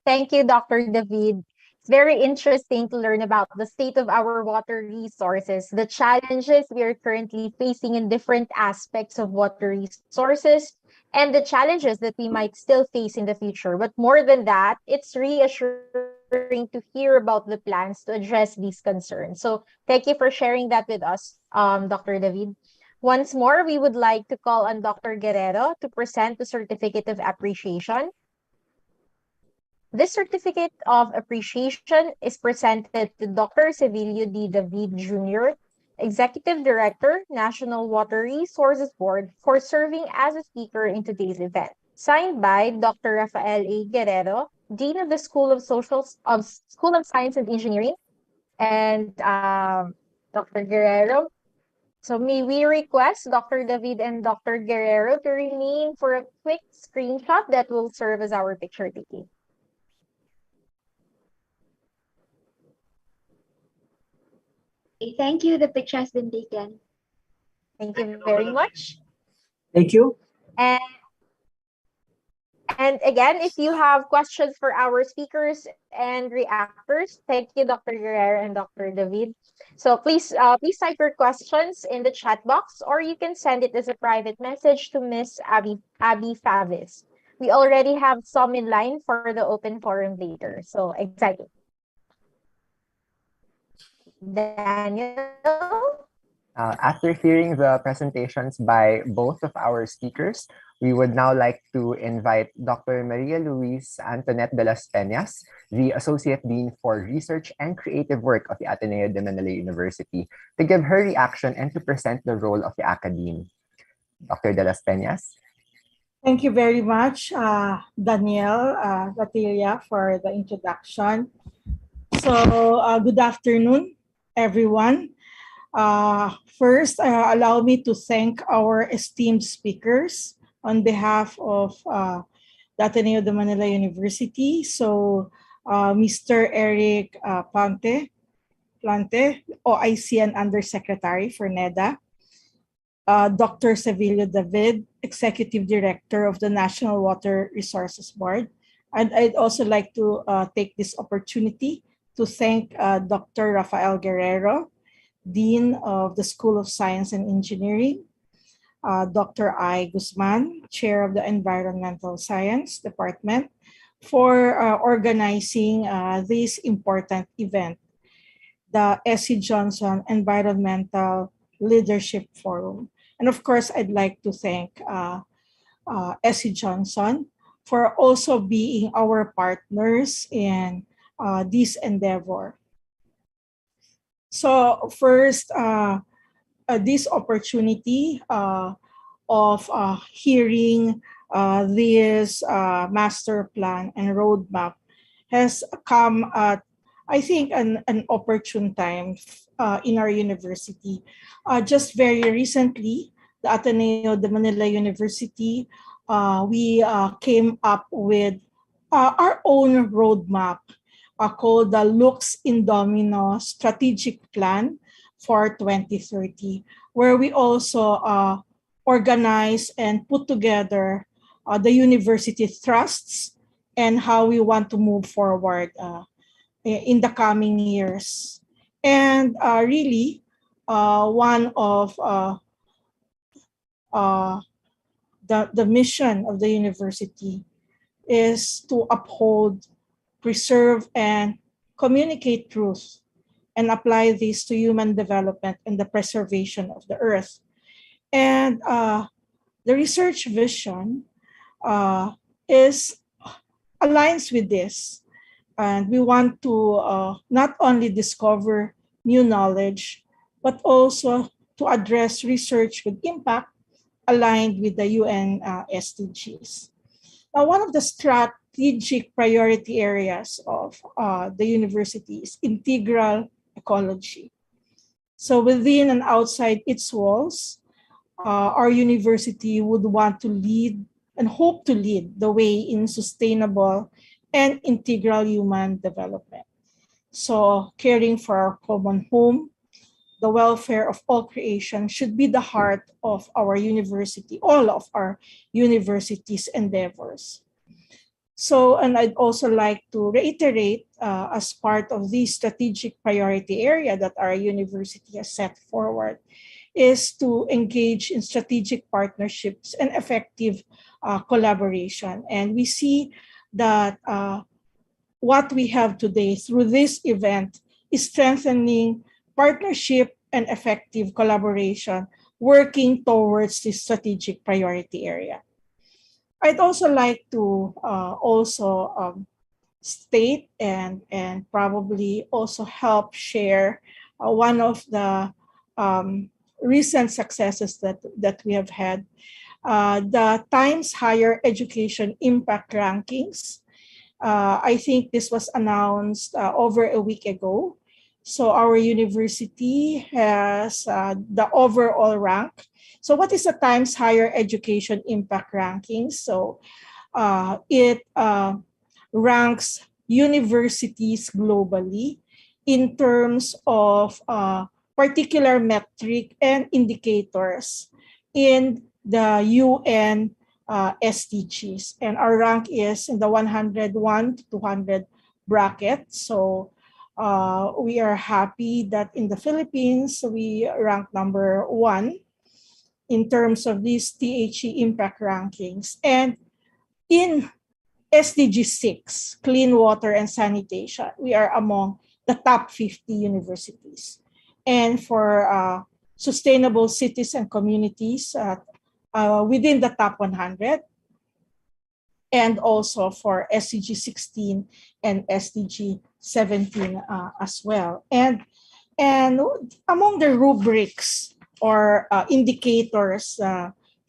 Thank you, Dr. David. It's very interesting to learn about the state of our water resources, the challenges we are currently facing in different aspects of water resources, and the challenges that we might still face in the future. But more than that, it's reassuring to hear about the plans to address these concerns. So thank you for sharing that with us, Dr. David. Once more, we would like to call on Dr. Guerrero to present the Certificate of Appreciation. This certificate of appreciation is presented to Dr. Sevilio D. David Jr., Executive Director, National Water Resources Board, for serving as a speaker in today's event. Signed by Dr. Rafael A. Guerrero, Dean of the School of Science and Engineering, and Dr. Guerrero. So may we request Dr. David and Dr. Guerrero to remain for a quick screenshot that will serve as our picture taking. Okay, thank you. The picture has been taken. Thank you very much. Thank you. And again, if you have questions for our speakers and reactors, thank you, Dr. Guerrero and Dr. David. So please type your questions in the chat box, or you can send it as a private message to Miss Abby Favis. We already have some in line for the open forum later. So excited. Daniel? After hearing the presentations by both of our speakers, we would now like to invite Dr. Maria Luis Antoinette de las Peñas, the Associate Dean for Research and Creative Work of the Ateneo de Manila University, to give her reaction and to present the role of the academe. Dr. de las Peñas. Thank you very much, Danielle, Latilia, for the introduction. So, good afternoon, everyone. First, allow me to thank our esteemed speakers on behalf of the Ateneo de Manila University. So, Mr. Eric Plante, OIC and Undersecretary for NEDA. Dr. Sevilio David, Executive Director of the National Water Resources Board. And I'd also like to take this opportunity to thank Dr. Rafael Guerrero, Dean of the School of Science and Engineering, Dr. I. Guzman, Chair of the Environmental Science Department, for organizing this important event, the S.C. Johnson Environmental Leadership Forum. And of course, I'd like to thank S.C. Johnson for also being our partners in this endeavor. So first, this opportunity of hearing this master plan and roadmap has come at, I think, an opportune time in our university. Just very recently, the Ateneo de Manila University, we came up with our own roadmap called the Lux in Domino Strategic Plan for 2030, where we also organize and put together the university thrusts and how we want to move forward in the coming years. And really, one of the mission of the university is to uphold, preserve, and communicate truth and apply this to human development and the preservation of the earth. And the research vision is aligns with this. And we want to not only discover new knowledge, but also to address research with impact aligned with the UN SDGs. Now, one of the strategic priority areas of the university is integral ecology. So within and outside its walls, our university would want to lead and hope to lead the way in sustainable and integral human development. So caring for our common home, the welfare of all creation should be the heart of our university, all of our university's endeavors. So, and I'd also like to reiterate as part of the strategic priority area that our university has set forward is to engage in strategic partnerships and effective collaboration. And we see that what we have today through this event is strengthening partnership and effective collaboration, working towards this strategic priority area. I'd also like to state and probably also help share one of the recent successes that we have had. The Times Higher Education Impact Rankings. I think this was announced over a week ago. So our university has the overall rank. So what is the Times Higher Education Impact Rankings? So it ranks universities globally in terms of particular metric and indicators in the UN SDGs. And our rank is in the 101 to 200 bracket. So we are happy that in the Philippines, we rank number 1 in terms of these THE impact rankings. And in SDG 6, clean water and sanitation, we are among the top 50 universities. And for sustainable cities and communities within the top 100, and also for SDG 16 and SDG 17 as well. And among the rubrics or indicators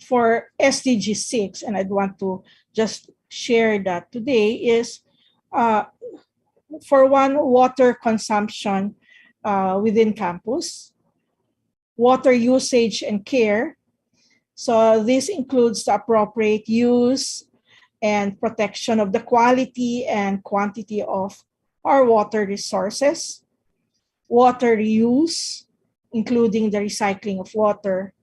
for SDG 6, and I'd want to just share that today, is for one, water consumption within campus, water usage and care. So this includes the appropriate use and protection of the quality and quantity of our water resources, water reuse, including the recycling of water,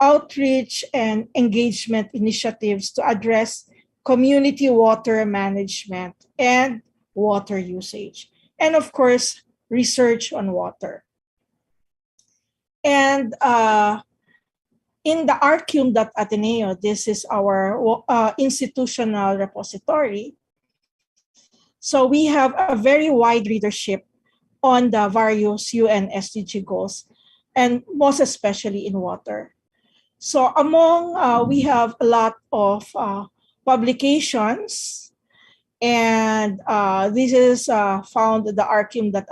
outreach and engagement initiatives to address community water management and water usage, and of course, research on water. And in the Ateneo, this is our institutional repository. So we have a very wide readership on the various UN SDG goals, and most especially in water. So we have a lot of publications, and this is found at the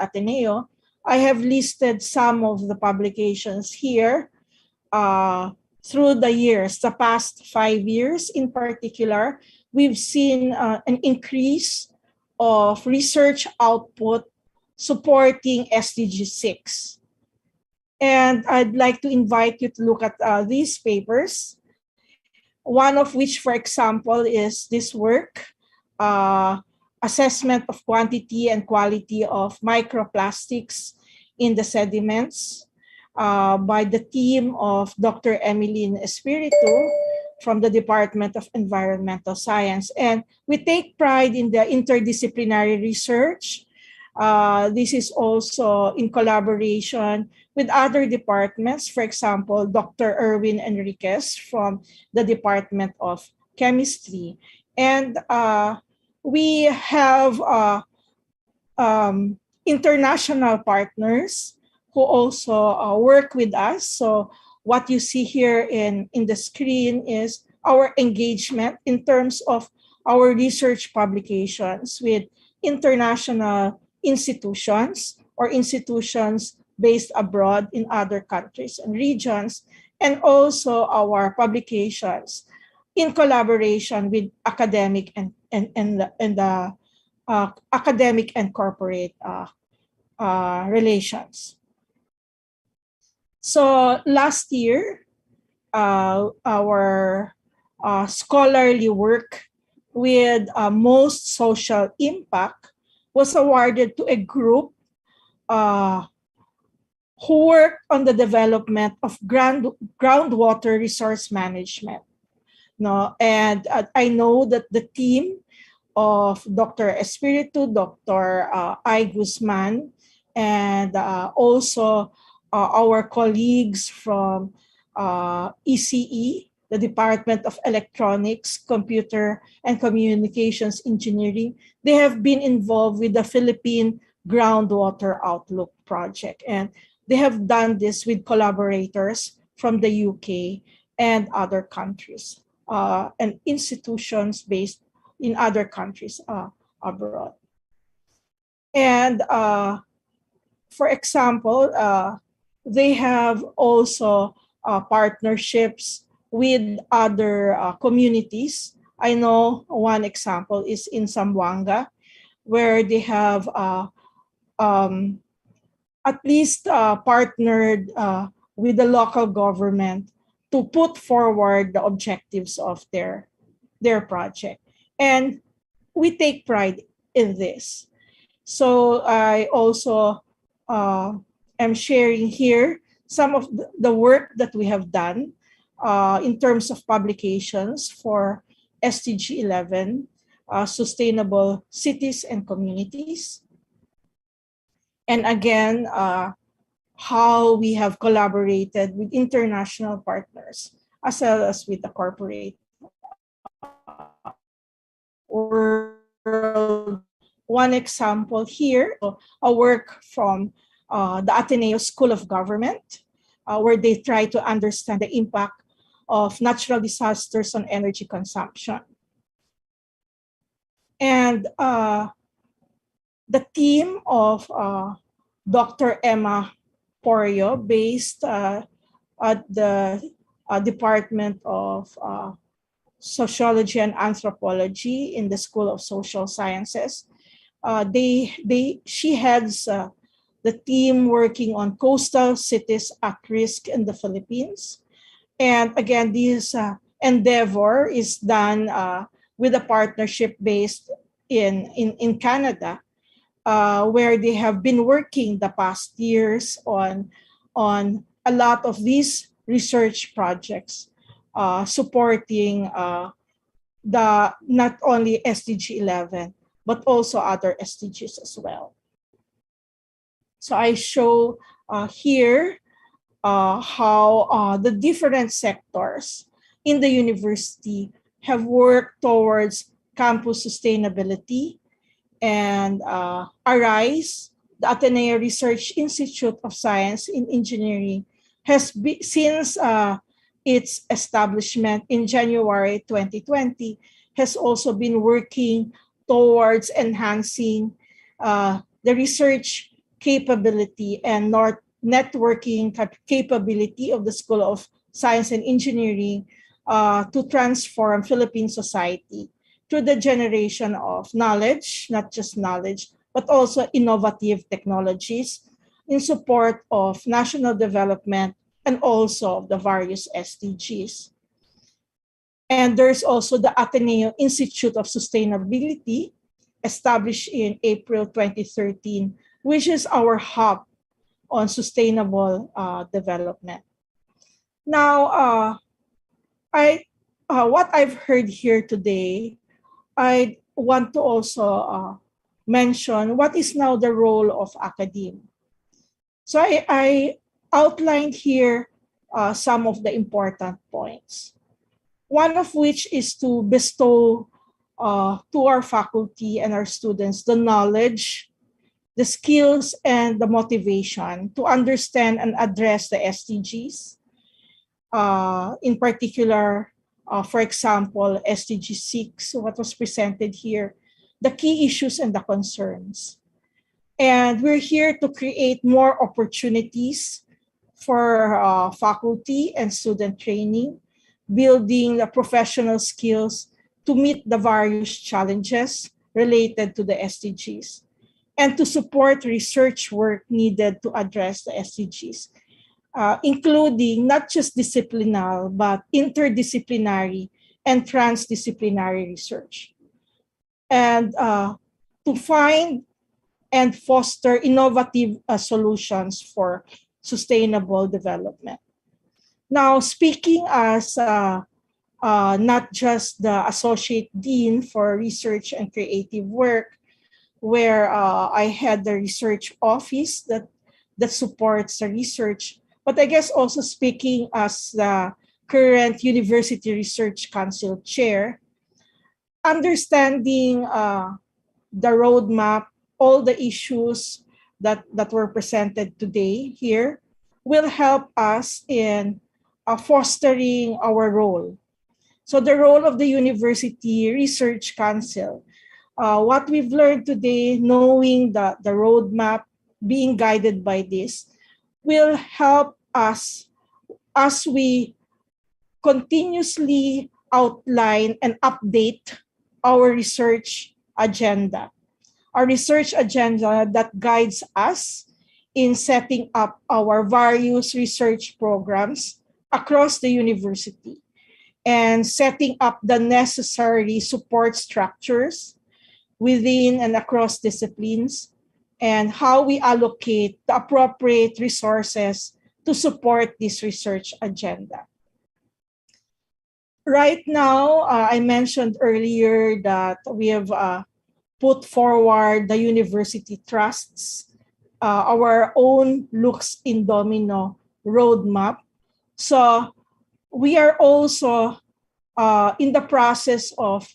Ateneo. I have listed some of the publications here through the years, the past 5 years in particular. We've seen an increase of research output supporting SDG 6. And I'd like to invite you to look at these papers. One of which, for example, is this work, Assessment of Quantity and Quality of Microplastics in the Sediments by the team of Dr. Emeline Espiritu from the Department of Environmental Science. And we take pride in the interdisciplinary research. This is also in collaboration with other departments. For example, Dr. Erwin Enriquez from the Department of Chemistry. And we have international partners who also work with us. So what you see here in the screen is our engagement in terms of our research publications with international institutions or institutions based abroad in other countries and regions, and also our publications in collaboration with academic and the academic and corporate relations. So last year, our scholarly work with most social impact was awarded to a group who worked on the development of groundwater resource management. No, and I know that the team of Dr. Espiritu, Dr. I. Guzman, and also our colleagues from ECE, the Department of Electronics, Computer and Communications Engineering, they have been involved with the Philippine Groundwater Outlook project. And they have done this with collaborators from the UK and other countries and institutions based in other countries abroad. And for example, they have also partnerships with other communities. I know one example is in Zamboanga, where they have um, at least partnered with the local government to put forward the objectives of their project. And we take pride in this. So I also am sharing here some of the work that we have done in terms of publications for SDG 11, Sustainable Cities and Communities. And again, how we have collaborated with international partners as well as with the corporate world. One example here, a work from the Ateneo School of Government, where they try to understand the impact of natural disasters on energy consumption. And the team of Dr. Emma Porio, based at the Department of Sociology and Anthropology in the School of Social Sciences. She heads the team working on coastal cities at risk in the Philippines. And again, this endeavor is done with a partnership based in Canada, where they have been working the past years on a lot of these research projects, supporting the not only SDG 11, but also other SDGs as well. So I show here how the different sectors in the university have worked towards campus sustainability. And ARISE, the Ateneo Research Institute of Science and Engineering, has been, since its establishment in January 2020, has also been working towards enhancing the research capability and networking capability of the School of Science and Engineering to transform Philippine society through the generation of knowledge, not just knowledge, but also innovative technologies in support of national development and also the various SDGs. And there's also the Ateneo Institute of Sustainability, established in April 2013, which is our hub on sustainable development. Now, what I've heard here today, I want to also mention what is now the role of academia. So I outlined here some of the important points. One of which is to bestow to our faculty and our students the knowledge, the skills, and the motivation to understand and address the SDGs. In particular, for example, SDG 6, what was presented here, the key issues and the concerns. And we're here to create more opportunities for faculty and student training, building the professional skills to meet the various challenges related to the SDGs, and to support research work needed to address the SDGs, including not just disciplinary, but interdisciplinary and transdisciplinary research. And to find and foster innovative solutions for sustainable development. Now, speaking as not just the Associate Dean for Research and Creative Work, where I had the research office that supports the research, but I guess also speaking as the current University Research Council Chair, understanding the roadmap, all the issues that were presented today here will help us in fostering our role. So the role of the University Research Council, what we've learned today, knowing the roadmap, being guided by this, will help us as we continuously outline and update our research agenda. Our research agenda that guides us in setting up our various research programs across the university and setting up the necessary support structures within and across disciplines, and how we allocate the appropriate resources to support this research agenda. Right now, I mentioned earlier that we have put forward the university trusts, our own Lux in Domino roadmap. So we are also in the process of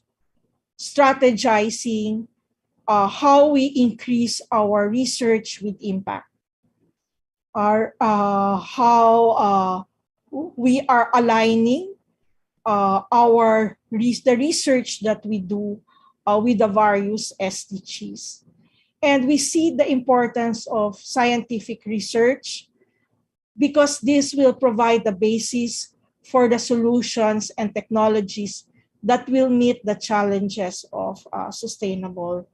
strategizing how we increase our research with impact, how we are aligning the research that we do with the various SDGs. And we see the importance of scientific research because this will provide the basis for the solutions and technologies that will meet the challenges of sustainable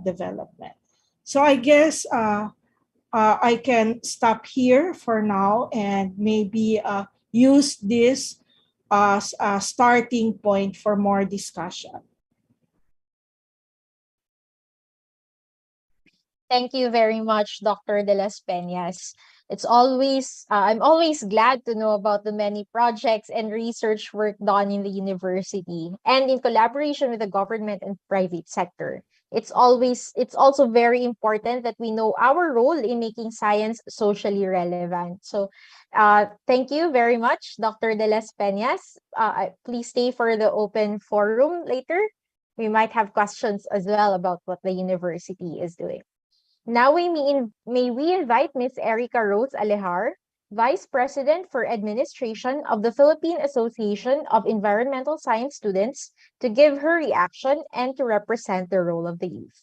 development. So I guess I can stop here for now and maybe use this as a starting point for more discussion. Thank you very much, Dr. De Las Peñas. I'm always glad to know about the many projects and research work done in the university and in collaboration with the government and private sector. It's also very important that we know our role in making science socially relevant. So, thank you very much, Dr. De Las Peñas. Please stay for the open forum later. We might have questions as well about what the university is doing. Now may we invite Ms. Erica Rose Alejar, Vice President for Administration of the Philippine Association of Environmental Science Students, to give her reaction and to represent the role of the youth.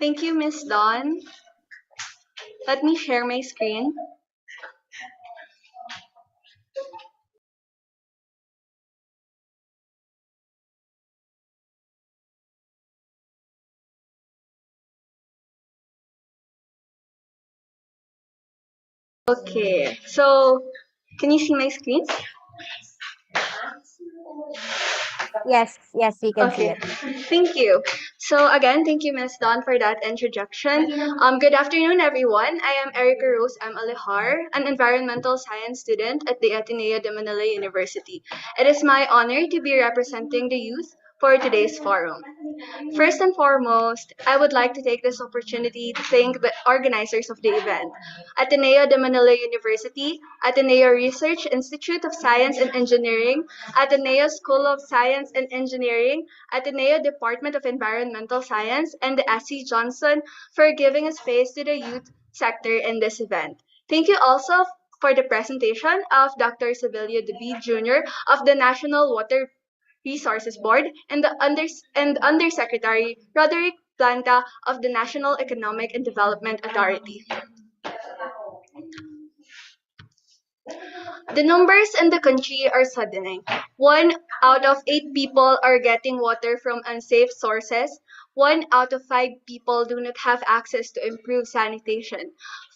Thank you, Miss Dawn. Let me share my screen. Okay, so can you see my screen? Yes, we can see Okay, it. thank you. So again, thank you, Ms. Dawn, for that introduction. Good afternoon, everyone. I am Erica Rose M. Alihar, an environmental science student at the Ateneo de Manila University. It is my honor to be representing the youth for today's forum. First and foremost, I would like to take this opportunity to thank the organizers of the event, Ateneo de Manila University, Ateneo Research Institute of Science and Engineering, Ateneo School of Science and Engineering, Ateneo Department of Environmental Science, and the S.C. Johnson for giving a space to the youth sector in this event. Thank you also for the presentation of Dr. Sevilio David Jr. of the National Water Resources Board and Undersecretary Roderick Planta of the National Economic and Development Authority. The numbers in the country are saddening. 1 out of 8 people are getting water from unsafe sources. 1 out of 5 people do not have access to improved sanitation.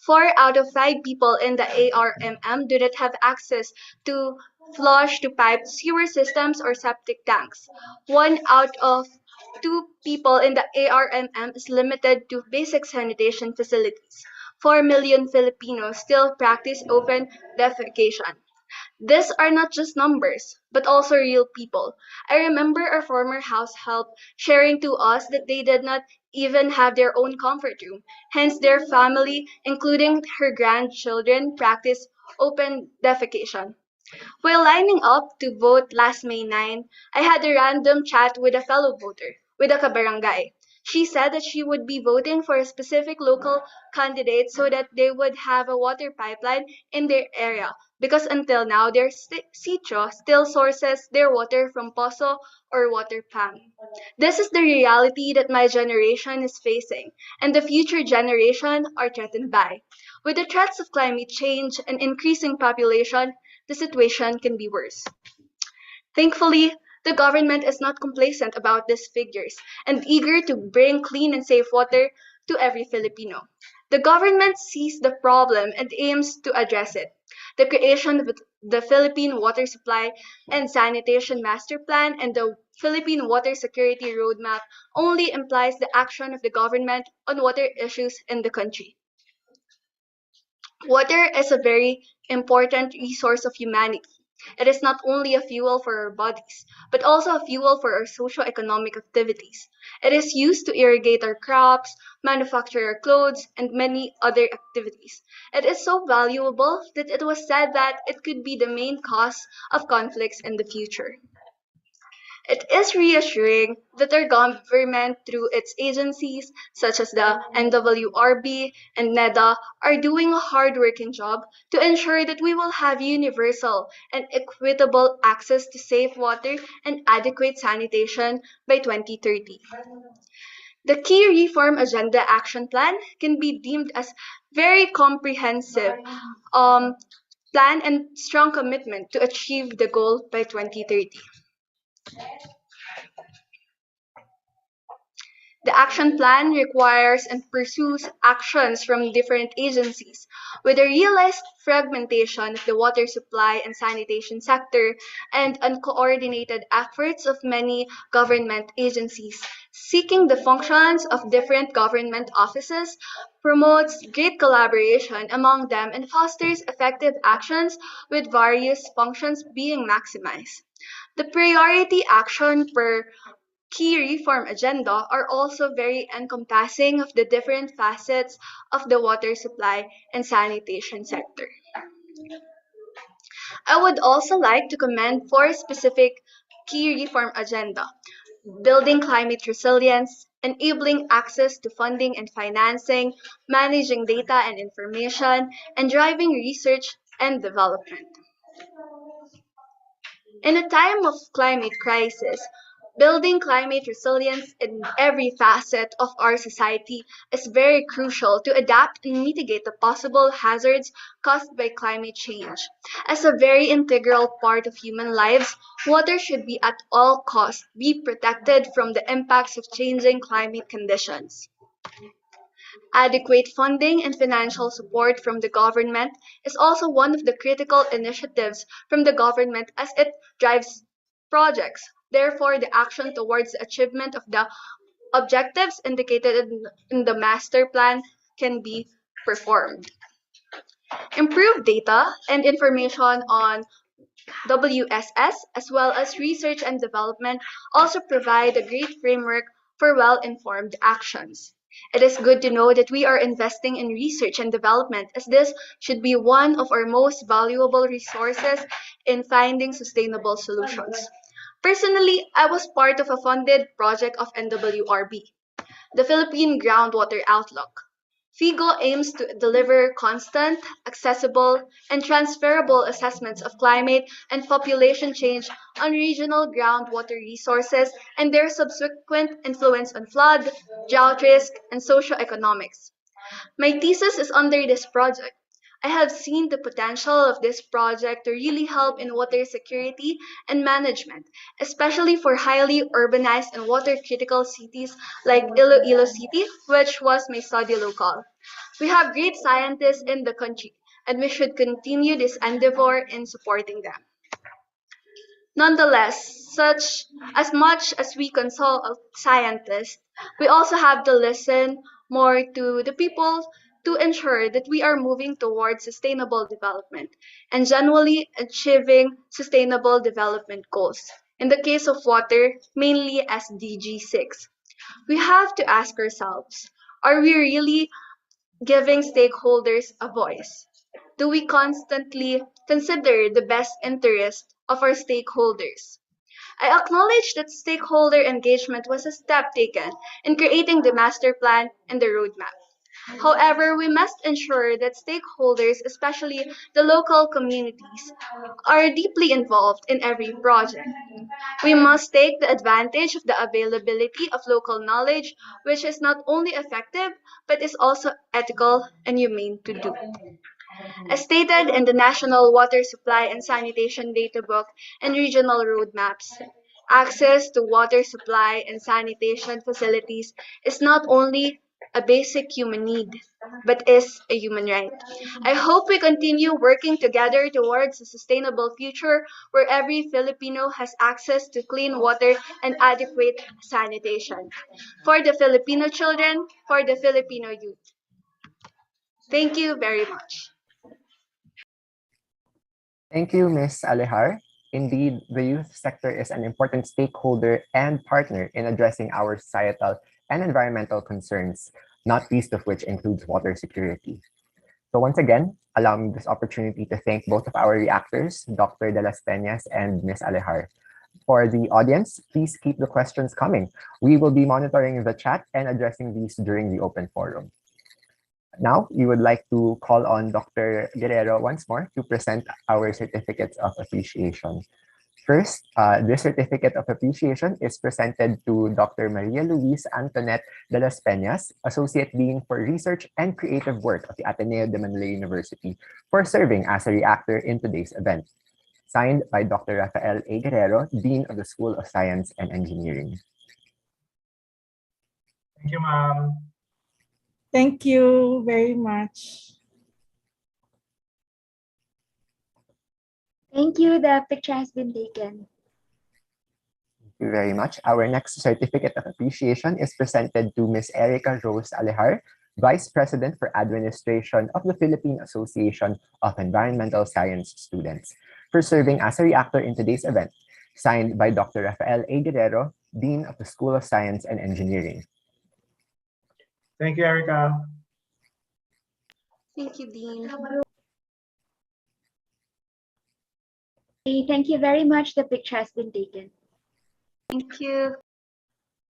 4 out of 5 people in the ARMM do not have access to flush to piped sewer systems or septic tanks. 1 out of 2 people in the ARMM is limited to basic sanitation facilities. 4 million Filipinos still practice open defecation. These are not just numbers, but also real people. I remember our former house help sharing to us that they did not even have their own comfort room. Hence, their family, including her grandchildren, practice open defecation. While lining up to vote last May 9, I had a random chat with a fellow voter, with a kabarangay. She said that she would be voting for a specific local candidate so that they would have a water pipeline in their area because until now their sitio still sources their water from pozo or water pump. This is the reality that my generation is facing and the future generation are threatened by. With the threats of climate change and increasing population, the situation can be worse. Thankfully, the government is not complacent about these figures and eager to bring clean and safe water to every Filipino. The government sees the problem and aims to address it. The creation of the Philippine Water Supply and Sanitation Master Plan and the Philippine Water Security Roadmap only implies the action of the government on water issues in the country. Water is a very important resource of humanity. It is not only a fuel for our bodies, but also a fuel for our socio-economic activities. It is used to irrigate our crops, manufacture our clothes, and many other activities. It is so valuable that it was said that it could be the main cause of conflicts in the future. It is reassuring that our government, through its agencies such as the NWRB and NEDA, are doing a hard-working job to ensure that we will have universal and equitable access to safe water and adequate sanitation by 2030. The key reform agenda action plan can be deemed as very comprehensive plan and strong commitment to achieve the goal by 2030. The action plan requires and pursues actions from different agencies with a realized fragmentation of the water supply and sanitation sector and uncoordinated efforts of many government agencies. Seeking the functions of different government offices promotes great collaboration among them and fosters effective actions with various functions being maximized. The priority action per key reform agenda are also very encompassing of the different facets of the water supply and sanitation sector. I would also like to commend four specific key reform agenda: building climate resilience, enabling access to funding and financing, managing data and information, and driving research and development. In a time of climate crisis, building climate resilience in every facet of our society is very crucial to adapt and mitigate the possible hazards caused by climate change. As a very integral part of human lives, water should be at all costs be protected from the impacts of changing climate conditions. Adequate funding and financial support from the government is also one of the critical initiatives from the government as it drives projects. Therefore, the action towards the achievement of the objectives indicated in the master plan can be performed. Improved data and information on WSS, as well as research and development, also provide a great framework for well-informed actions. It is good to know that we are investing in research and development, as this should be one of our most valuable resources in finding sustainable solutions. Personally, I was part of a funded project of NWRB, the Philippine Groundwater Outlook. FIGO aims to deliver constant, accessible, and transferable assessments of climate and population change on regional groundwater resources and their subsequent influence on flood, drought risk, and socioeconomics. My thesis is under this project. I have seen the potential of this project to really help in water security and management, especially for highly urbanized and water critical cities like Iloilo City, which was my study locale. We have great scientists in the country, and we should continue this endeavor in supporting them. Nonetheless, such as much as we consult scientists, we also have to listen more to the people to ensure that we are moving towards sustainable development and generally achieving sustainable development goals. In the case of water, mainly SDG 6, we have to ask ourselves, are we really giving stakeholders a voice? Do we constantly consider the best interest of our stakeholders? I acknowledge that stakeholder engagement was a step taken in creating the master plan and the roadmap. However, we must ensure that stakeholders, especially the local communities, are deeply involved in every project. We must take the advantage of the availability of local knowledge, which is not only effective, but is also ethical and humane to do. As stated in the National Water Supply and Sanitation Data Book and regional roadmaps, access to water supply and sanitation facilities is not only a basic human need, but is a human right. I hope we continue working together towards a sustainable future where every Filipino has access to clean water and adequate sanitation. For the Filipino children, for the Filipino youth. Thank you very much. Thank you, Ms. Alehar. Indeed, the youth sector is an important stakeholder and partner in addressing our societal and environmental concerns, not least of which includes water security. So once again, allow me this opportunity to thank both of our reactors, Dr. De Las Peñas and Ms. Alehar. For the audience, please keep the questions coming. We will be monitoring the chat and addressing these during the open forum. Now, we would like to call on Dr. Guerrero once more to present our certificates of appreciation. First, this certificate of appreciation is presented to Dr. Maria Luis Antoinette de las Peñas, Associate Dean for Research and Creative Work of the Ateneo de Manila University, for serving as a reactor in today's event. Signed by Dr. Rafael A. Guerrero, Dean of the School of Science and Engineering. Thank you, ma'am. Thank you very much. Thank you. The picture has been taken. Thank you very much. Our next certificate of appreciation is presented to Ms. Erica Rose Alehar, Vice President for Administration of the Philippine Association of Environmental Science Students, for serving as a reactor in today's event. Signed by Dr. Rafael A. Guerrero, Dean of the School of Science and Engineering. Thank you, Erica. Thank you, Dean. Okay, thank you very much. The picture has been taken. Thank you.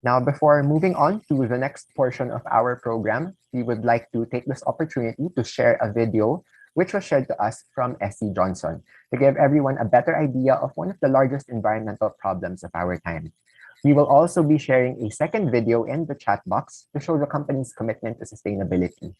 Now, before moving on to the next portion of our program, we would like to take this opportunity to share a video which was shared to us from S.C. Johnson to give everyone a better idea of one of the largest environmental problems of our time. We will also be sharing a second video in the chat box to show the company's commitment to sustainability.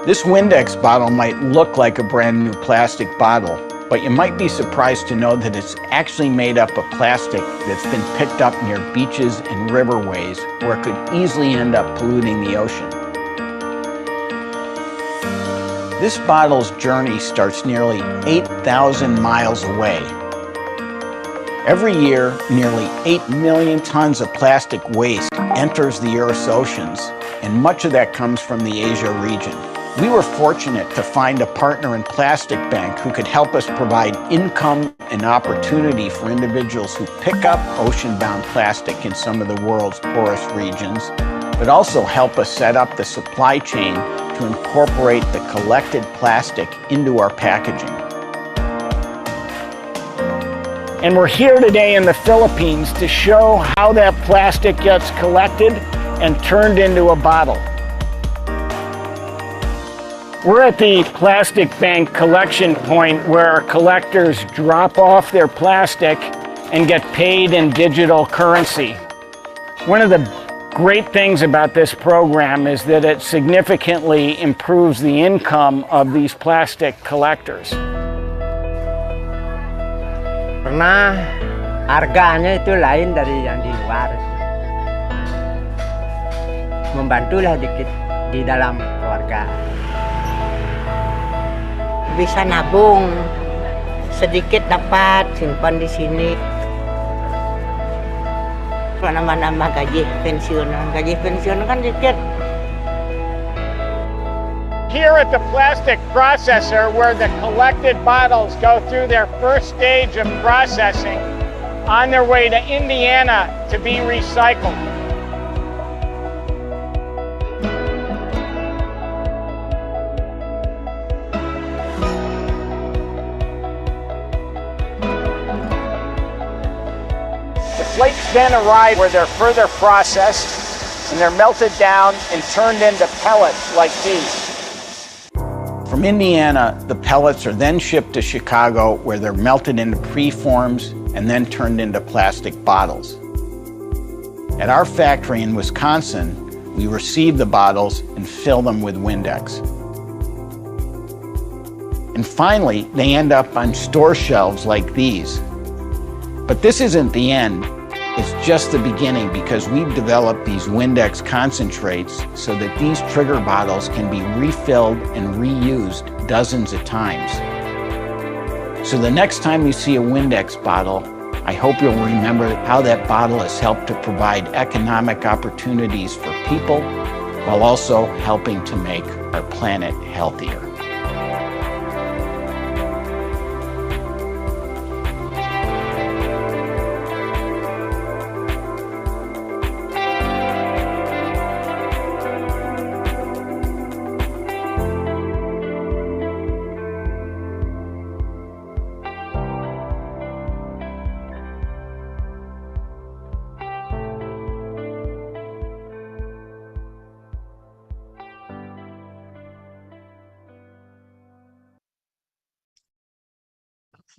This Windex bottle might look like a brand new plastic bottle, but you might be surprised to know that it's actually made up of plastic that's been picked up near beaches and riverways where it could easily end up polluting the ocean. This bottle's journey starts nearly 8,000 miles away. Every year, nearly 8 million tons of plastic waste enters the Earth's oceans, and much of that comes from the Asia region. We were fortunate to find a partner in Plastic Bank who could help us provide income and opportunity for individuals who pick up ocean-bound plastic in some of the world's poorest regions, but also help us set up the supply chain to incorporate the collected plastic into our packaging. And we're here today in the Philippines to show how that plastic gets collected and turned into a bottle. We're at the Plastic Bank collection point where collectors drop off their plastic and get paid in digital currency. One of the great things about this program is that it significantly improves the income of these plastic collectors. Karena harganya itu lain dari yang di luar. Membantulah dikit di dalam keluarga. Bisa nabung, sedikit dapat simpan di sini. Nama-nama gaji pensiun kan dikit. Here at the plastic processor, where the collected bottles go through their first stage of processing on their way to Indiana to be recycled. The flakes then arrive where they're further processed and they're melted down and turned into pellets like these. From Indiana, the pellets are then shipped to Chicago where they're melted into preforms and then turned into plastic bottles. At our factory in Wisconsin, we receive the bottles and fill them with Windex. And finally, they end up on store shelves like these. But this isn't the end. It's just the beginning because we've developed these Windex concentrates so that these trigger bottles can be refilled and reused dozens of times. So the next time you see a Windex bottle, I hope you'll remember how that bottle has helped to provide economic opportunities for people while also helping to make our planet healthier.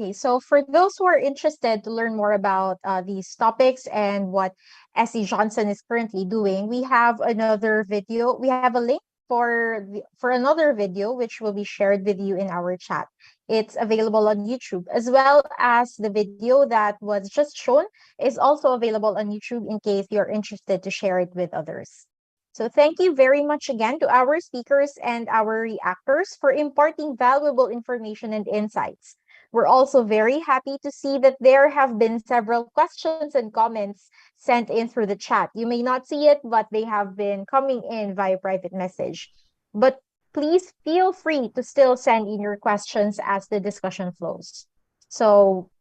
Okay, so for those who are interested to learn more about these topics and what SE Johnson is currently doing, we have another video. We have a link for another video which will be shared with you in our chat. It's available on YouTube, as well as the video that was just shown is also available on YouTube in case you're interested to share it with others. So thank you very much again to our speakers and our reactors for imparting valuable information and insights. We're also very happy to see that there have been several questions and comments sent in through the chat. You may not see it, but they have been coming in via private message. But please feel free to still send in your questions as the discussion flows. So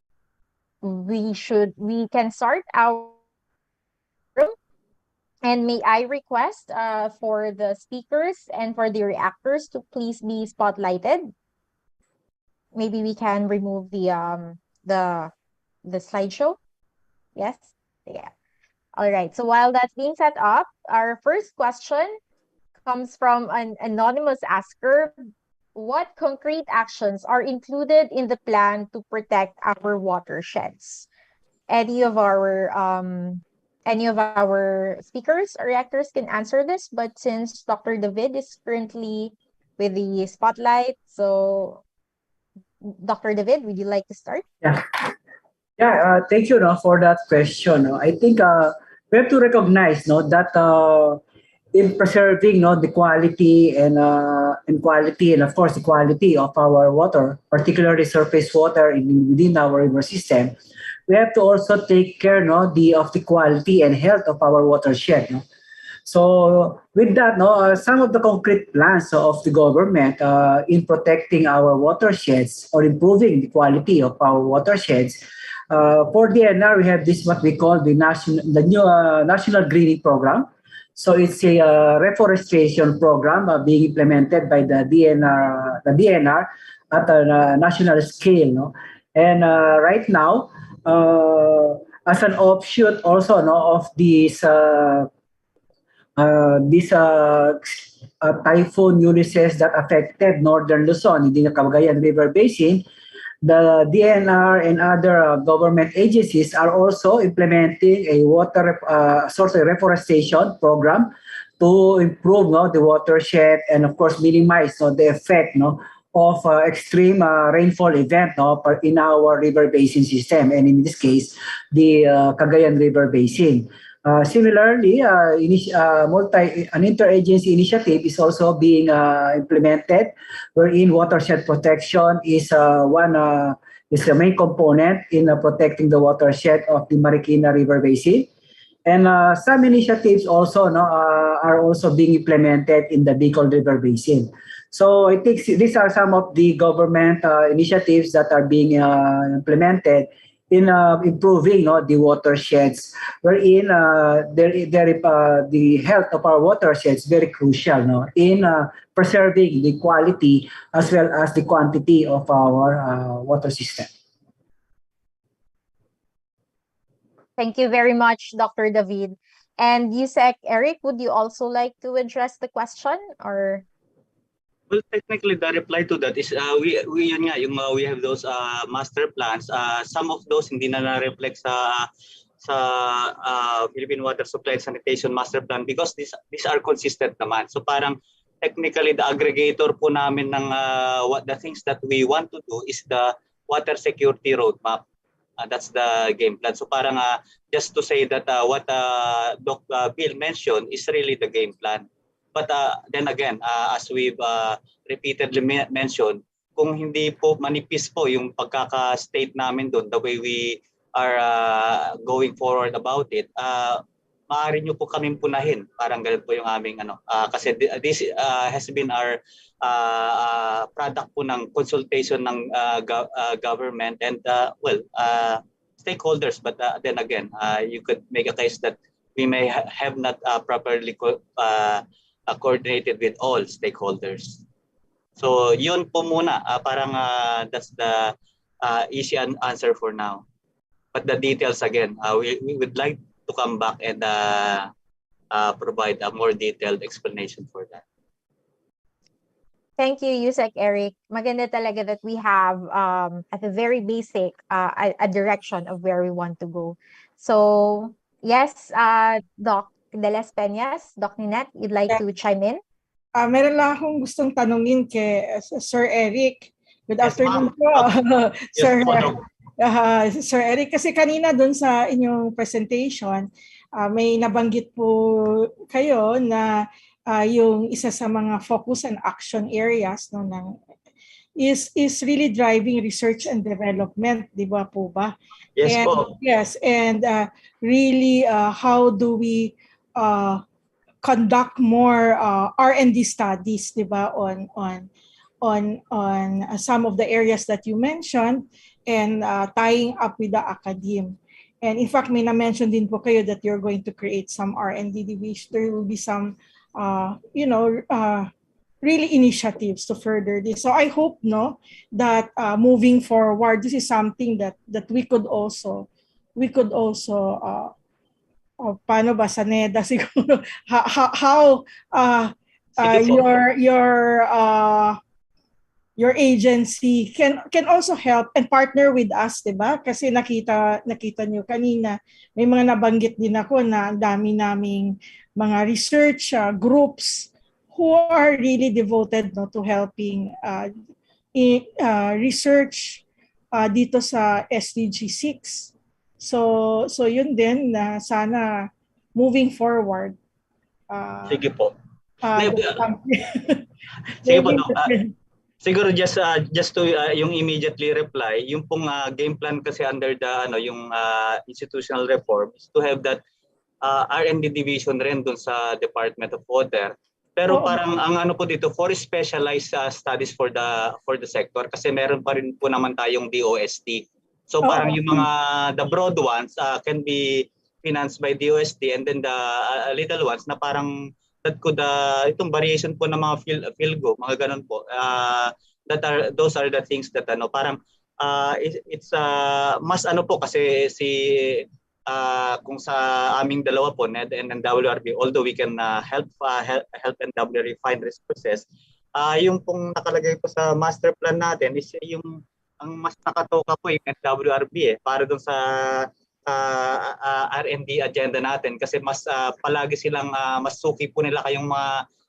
we can start our room. And may I request for the speakers and for the reactors to please be spotlighted. Maybe we can remove the slideshow. Yes? Yeah. All right. So while that's being set up, our first question comes from an anonymous asker. What concrete actions are included in the plan to protect our watersheds? Any of our speakers or reactors can answer this, but since Dr. David is currently with the spotlight, so Dr. David, would you like to start? Yeah, thank you for that question. I think we have to recognize that in preserving the quality and of course the quality of our water, particularly surface water within our river system, we have to also take care of the quality and health of our watershed. So with that, some of the concrete plans of the government in protecting our watersheds or improving the quality of our watersheds. For DNR, we have this what we call the new National Greening Program. So it's a reforestation program being implemented by the DNR at a national scale. And right now, as an offshoot also of this typhoon Ulysses that affected northern Luzon in the Cagayan River Basin, the DNR and other government agencies are also implementing a reforestation program to improve the watershed and of course minimize the effect of extreme rainfall event in our river basin system, and in this case the Cagayan River Basin. Similarly, an interagency initiative is also being implemented, wherein watershed protection is is a main component in protecting the watershed of the Marikina River Basin. And some initiatives also are also being implemented in the Bicol River Basin. So I think these are some of the government initiatives that are being implemented in improving the watersheds, wherein the health of our watersheds is very crucial in preserving the quality as well as the quantity of our water system. Thank you very much, Dr. David. And Yusek, Eric, would you also like to address the question or? Well, technically, the reply to that is we yun nga, we have those master plans. Some of those hindi na reflect sa Philippine Water Supply and Sanitation Master Plan because these are consistent naman. So parang technically the aggregator po namin ng what the things that we want to do is the water security roadmap. That's the game plan. So parang just to say that what Doc Bill mentioned is really the game plan. But then again, as we've repeatedly mentioned, kung hindi po manipis po yung pagkaka-state namin doon, the way we are going forward about it, maaari nyo po kaming punahin. Parang ganun po yung aming kasi this has been our product po ng consultation ng government and stakeholders. But then again, you could make a case that we may have not properly coordinated with all stakeholders. So yun po muna, parang that's the easy answer for now. But the details again, we would like to come back and provide a more detailed explanation for that. Thank you, Yusek, Eric. Maganda talaga that we have at the very basic a direction of where we want to go. So yes, Doc De Las Peñas, Doc Ninette, you'd like to chime in? Meron lang akong gustong tanungin kay Sir Eric. Good afternoon po. Sir, Sir Eric, kasi kanina doon sa inyong presentation, may nabanggit po kayo na yung isa sa mga focus and action areas is really driving research and development, di ba po ba? Yes and, po. Yes, and really how do we conduct more R&D studies, di ba, on some of the areas that you mentioned and tying up with the academe. And in fact, may na-mention din po kayo that you're going to create some R&D division. There will be some, really initiatives to further this. So I hope that moving forward, this is something that we could also paano ba sa NEDA siguro how your agency can also help and partner with us, 'di ba? Kasi nakita niyo kanina may mga nabanggit din ako na ang dami naming mga research groups who are really devoted to helping research dito sa SDG 6. So yun din na sana moving forward. Sige po. Sige po, Doc. Siguro just to yung immediately reply, yung pong game plan kasi under the yung institutional reform is to have that R&D division rin dun sa Department of Water. Pero parang ang po dito for specialized studies for the sector kasi meron pa rin po naman tayong DOST. So parang yung mga the broad ones can be financed by DOST and then the little ones na parang that could itong variation po ng mga PhilGo, mga ganun po. Those are the things that parang it's mas po kasi kung sa aming dalawa po NED and WRB, although we can help NWRB find resources, yung pong nakalagay po sa master plan natin is yung ang mas nakatoka po yung NWRB para dun sa R&D agenda natin kasi mas palagi silang mas suki po nila kayong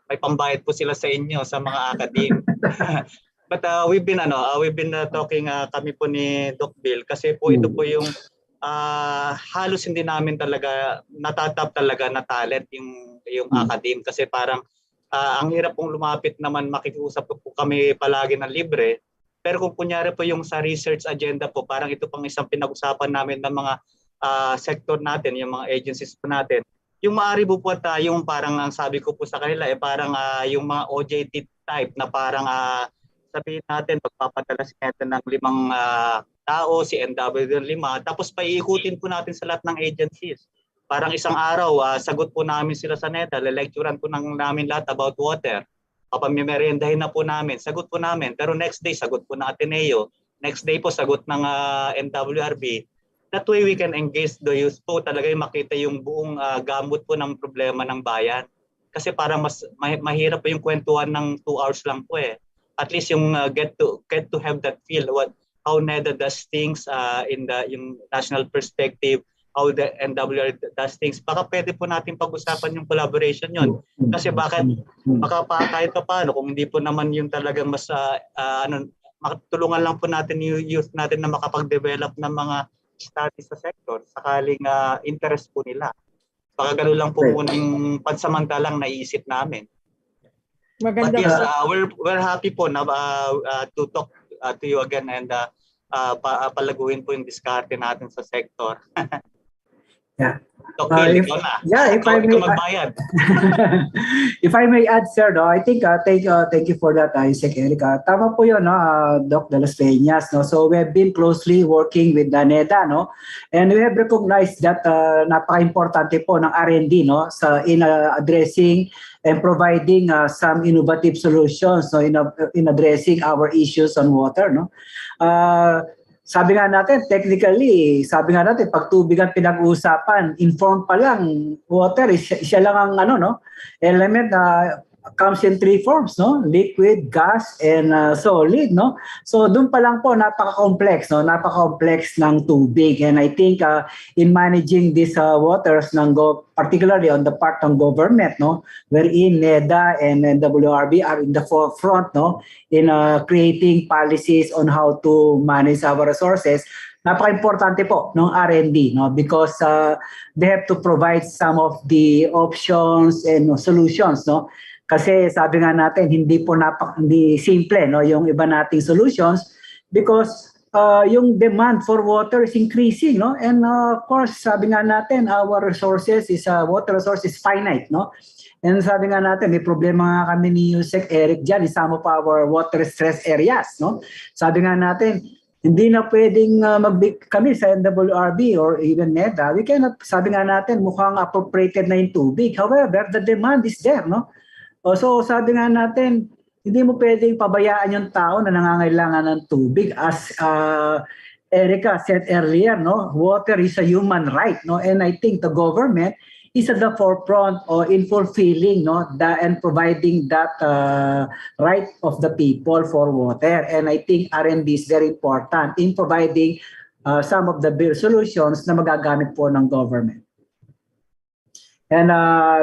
may pambayad po sila sa inyo sa mga academe. But we've been talking kami po ni Doc Bill kasi po ito po yung halos hindi namin talaga natatap talaga na talent yung academe kasi parang ang hirap pong lumapit naman makikiusap po kami palagi ng libre. Pero kung kunyari po yung sa research agenda po, parang ito pang isang pinag-usapan namin ng mga sector natin, yung mga agencies po natin, yung maaari po po yung parang ang sabi ko po sa kanila parang yung mga OJT type na parang sabihin natin magpapadala si NEDA ng 5 tao, si NW ng 5, tapos paiikutin po natin sa lahat ng agencies. Parang isang araw, sagot po namin sila sa NEDA, le-lecturean po namin lahat about water. Papamimeryendahin na po namin, sagot po namin. Pero next day, sagot po ng Ateneo. Next day po, sagot ng NWRB. That way we can engage the youth po, talaga yung makita yung buong gamut po ng problema ng bayan. Kasi para mas mahirap po yung kwentuhan ng 2 hours lang po eh. At least yung get to have that feel how NEDA does things in the yung national perspective, how the NWR does things. Baka pwede po natin pag-usapan yung collaboration yon. Kasi baka kahit pa paano kung hindi po naman yung talagang mas makatulungan lang po natin yung youth natin na makapag-develop ng mga studies sa sector sakaling interest po nila. Baka gano'n lang po muna yung pansamantalang naiisip namin. Maganda. But yes, we're happy po na to talk to you again and palaguin po yung diskarte natin sa sector. Yeah. Okay, if I may magbayad. if I may add, sir, no, I think thank you for that, Isaac Eric. Tama po yun, no, Doc de las Peñas. No? So we have been closely working with the NEDA, no? And we have recognized that napaka-importante po ng R&D, no, in addressing and providing some innovative solutions, no, in addressing our issues on water, no. Sabi nga natin, technically, pag tubig ang pinag-uusapan, informed pa lang, water, siya lang ang element na comes in 3 forms, no? Liquid, gas, and solid, no? So doon pa lang po, napaka-complex, no? Napaka-complex ng tubig. And I think in managing these waters, particularly on the part ng government, no? Wherein NEDA and NWRB are in the forefront, no? In creating policies on how to manage our resources. Napaka-importante po ng R&D, no? Because they have to provide some of the options and solutions, no? Kasi sabi nga natin, hindi simple, no, yung iba nating solutions because yung demand for water is increasing, no? And of course, sabi nga natin, our resources water resource is finite, no? And sabi nga natin, may problema nga kami ni Yusek Eric dyan in some of our water stress areas, no? Sabi nga natin, hindi na pwedeng kami sa NWRB or even NEDA, we cannot, sabi nga natin, mukhang appropriated na yung tubig. However, the demand is there, no? So sabi nga natin, hindi mo pwedeng pabayaan yung tao na nangangailangan ng tubig. As Erica said earlier, no, water is a human right, no, and I think the government is at the forefront in fulfilling, no, and providing that right of the people for water. And I think R&D is very important in providing some of the solutions na magagamit po ng government. And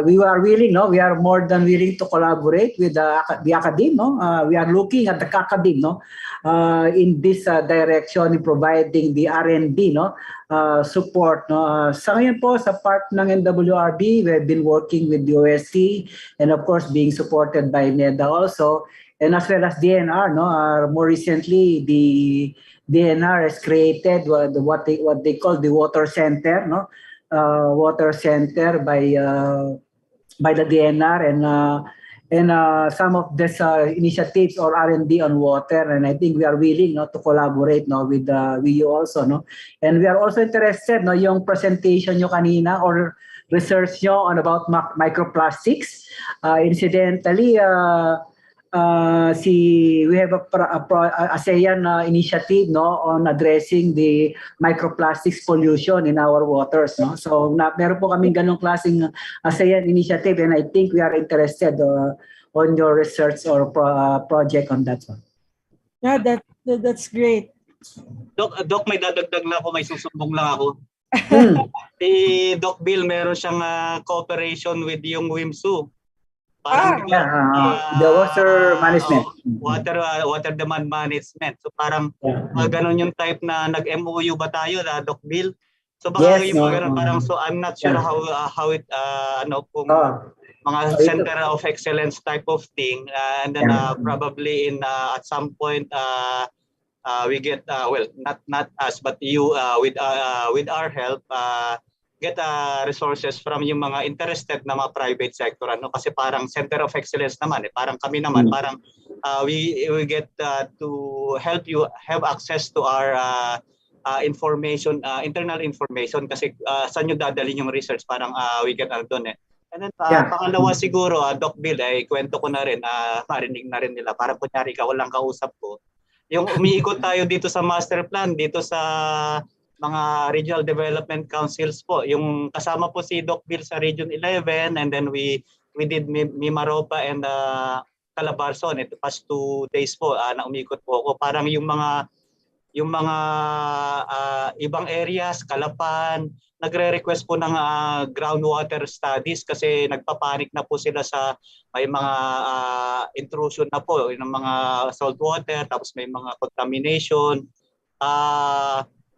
we are more than willing to collaborate with the academe, no? We are looking at the academe, no? In this direction in providing the R&D, no? Support, no? Sa ngayon po, sa part ng NWRB, we have been working with the OSC and of course being supported by NEDA also, and as well as DNR, no? More recently, the DNR has created what they call the water center, no? Water center by the DNR and some of these initiatives or R&D on water, and I think we are willing, no, to collaborate, no, with you also, no, and we are also interested, no, yung presentation nyo kanina or research nyo on about microplastics. Incidentally, we have a ASEAN initiative, no, on addressing the microplastics pollution in our waters, no. So meron po kaming ganong klaseng ASEAN initiative, and I think we are interested on your research or project on that one. Yeah, that's great. Doc, may dadagdag lang ako, may susumbong lang ako. Si Doc Bill, meron siyang cooperation with yung WIMSU. The water management. Water demand management. So parang ganun yung type na nag-MOU ba tayo, Doc Bill? So baka yes, yung ganun, parang, so I'm not sure how it kung mga center of excellence type of thing, and then probably at some point we get well, not us but you with our help get resources from yung mga interested na mga private sector, ano, kasi parang center of excellence naman, parang kami naman parang we get to help you have access to our information, internal information, kasi saan nyo dadalhin yung research, parang we get doon And then pangalawa siguro, Doc Bill, kwento ko na rin, marinig na rin nila, parang kunyari ka walang kausap ko. Yung umiikot tayo dito sa master plan, dito sa mga regional development councils po. Yung kasama po si Doc Bill sa Region 11, and then we did Mimaropa and Calabarzon. Ito past 2 days po na umikot po ako. Parang yung mga ibang areas, Calapan, nagre-request po ng groundwater studies kasi nagpapanik na po sila sa may mga intrusion na po ng mga salt water, tapos may mga contamination.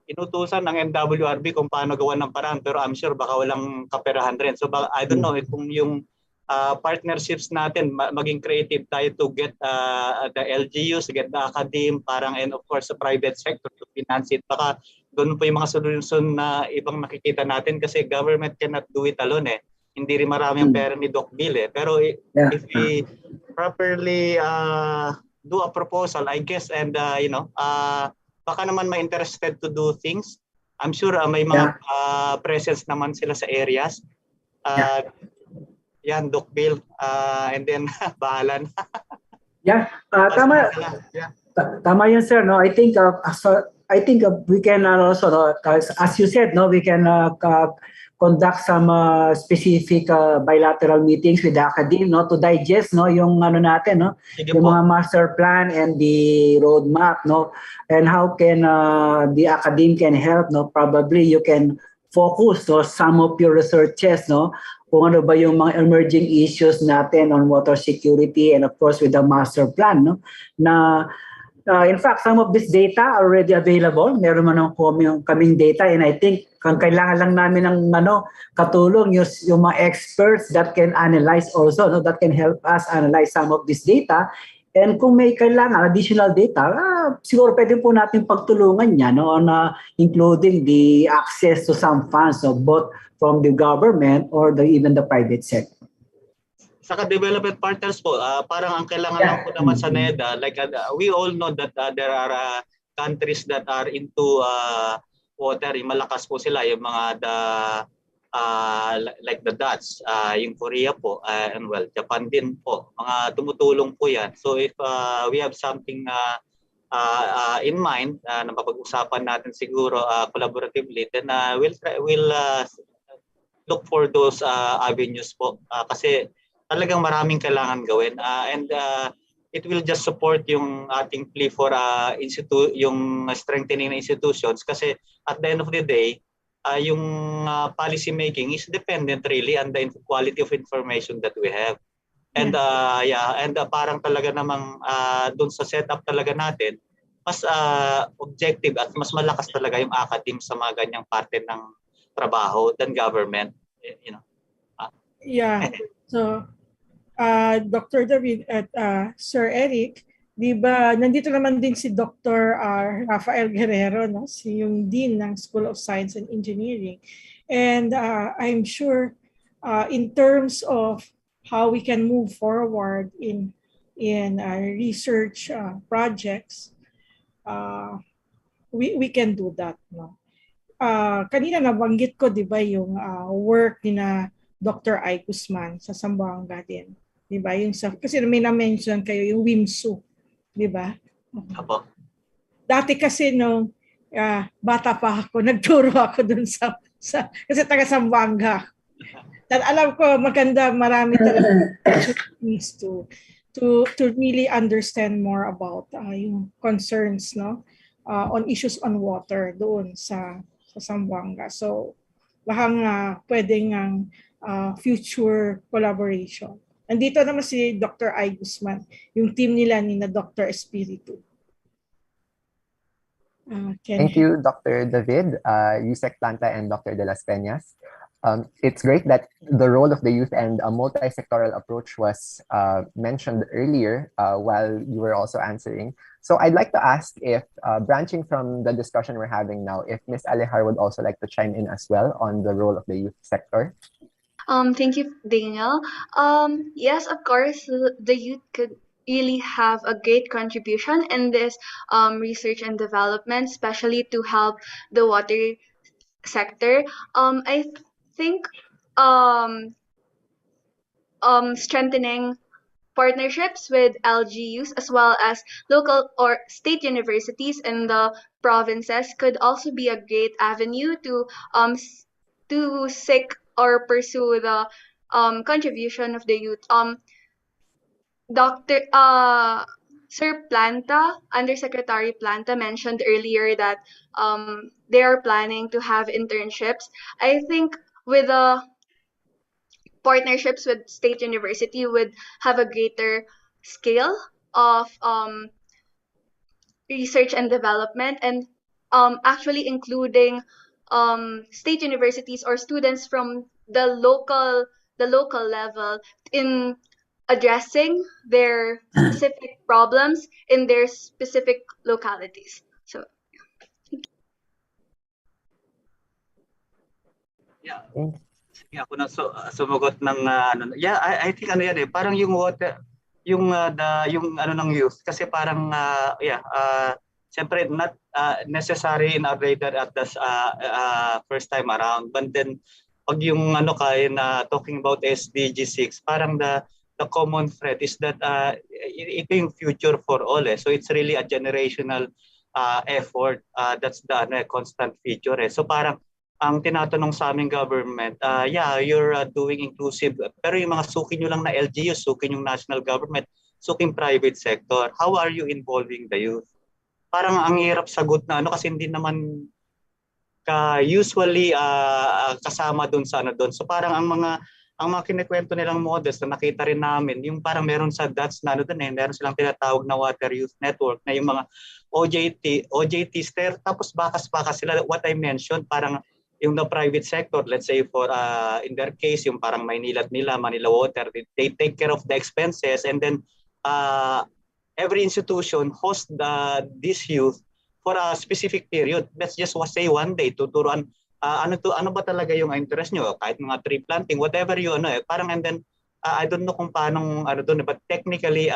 Inutusan ng MWRB kung paano gawa ng paraan, pero I'm sure baka walang kaperahan rin. So I don't know kung yung partnerships natin maging creative tayo to get the LGUs, get the academe, parang, and of course the private sector to finance it. Baka doon po yung mga solution na ibang nakikita natin, kasi government cannot do it alone Hindi rin marami ang pera ni Doc Bill Pero if we properly do a proposal, I guess, and baka naman ma-interested to do things. I'm sure may mga presence naman sila sa areas. Yan, Doc Bill. And then, bahala na. Tama. Tama yun, sir. No, I think we can also, as you said, we can conduct some specific bilateral meetings with the academe, to digest, yung natin, yung mga master plan and the roadmap, and how can the academe can help, probably you can focus some of your researches, kung ano ba yung mga emerging issues natin on water security, and of course with the master plan, na in fact, some of this data are already available. Meron man kaming data, and I think kailangan lang namin ng katulong yung mga experts that can analyze also, that can help us analyze some of this data. And kung may kailangan additional data, siguro pwede po natin pagtulungan yan, including the access to some funds, both from the government or even the private sector. Saka development partners po, parang ang kailangan lang po naman sa NEDA, like we all know that there are countries that are into water, malakas po sila, yung mga like the Dutch, yung Korea po, and well, Japan din po, mga tumutulong po yan. So if we have something in mind na mapag-usapan natin siguro collaboratively, then we'll look for those avenues po, kasi talagang maraming kailangan gawin, and it will just support yung ating plea for yung strengthening ng institutions, kasi at the end of the day yung policy making is dependent really on the quality of information that we have. And parang talaga namang doon sa setup talaga natin, mas objective at mas malakas talaga yung academe sa mga ganyang parte ng trabaho than government, So Dr. David at Sir Eric, di ba nandito naman din si Dr. Rafael Guerrero, si yung Dean ng School of Science and Engineering. And I'm sure in terms of how we can move forward in research projects, we can do that. Kanina nabanggit ko, di ba, yung work ni na Dr. Ay Guzman sa Zamboanga din. Di ba? Yung kasi may na-mention kayo yung WIMSU. Di ba? Apo. Dati kasi nung bata pa ako, nagturo ako dun sa kasi taga Zamboanga. At alam ko maganda, marami talaga opportunities to really understand more about yung concerns on issues on water doon sa Zamboanga. So bahang pwedeng future collaboration. Nandito naman si Dr. Ay Guzman, yung team nila ni na Dr. Espiritu. Thank you, Dr. David, Yusek Planta, and Dr. De Las Peñas. It's great that the role of the youth and a multi-sectoral approach was mentioned earlier while you were also answering. So I'd like to ask if, branching from the discussion we're having now, if Ms. Alejar would also like to chime in as well on the role of the youth sector. Thank you, Daniel. Yes, of course, the youth could really have a great contribution in this research and development, especially to help the water sector. I think um, strengthening partnerships with LGUs as well as local or state universities in the provinces could also be a great avenue to seek or pursue the contribution of the youth. Dr. Sir Planta, Undersecretary Planta mentioned earlier that they are planning to have internships. I think with the partnerships with state university would have a greater scale of research and development and actually including state universities or students from the local level in addressing their specific problems in their specific localities. So Yeah. Sige, ako na sumagot ng ano. Yeah, I think ano yan eh, parang yung water yung yung ano ng youth kasi parang siyempre not necessary in upgraded at the first time around, but then pag yung ano kaya na talking about SDG 6, parang the common thread is that ito yung future for all eh. So it's really a generational effort. That's the constant feature eh. So parang ang tinatanong sa aming government, yeah, you're doing inclusive, pero yung mga suki nyo lang na LGU, suki yung national government, suking private sector, how are you involving the youth? Parang ang hirap sagot na ano kasi hindi naman usually kasama doon sa ano doon. So parang ang mga kinikwento nilang models na nakita rin namin, yung parang meron sa DATS na ano doon eh, meron silang tinatawag na Water Youth Network na yung mga OJTs there, tapos bakas-bakas sila, what I mentioned, parang yung the private sector, let's say for in their case, yung parang Manila Water, they take care of the expenses and then every institution host this youth for a specific period. Let's just say one day, tuturuan ano ba talaga yung interest nyo, kahit mga tree planting, whatever you parang and then I don't know kung paano ano doon, but technically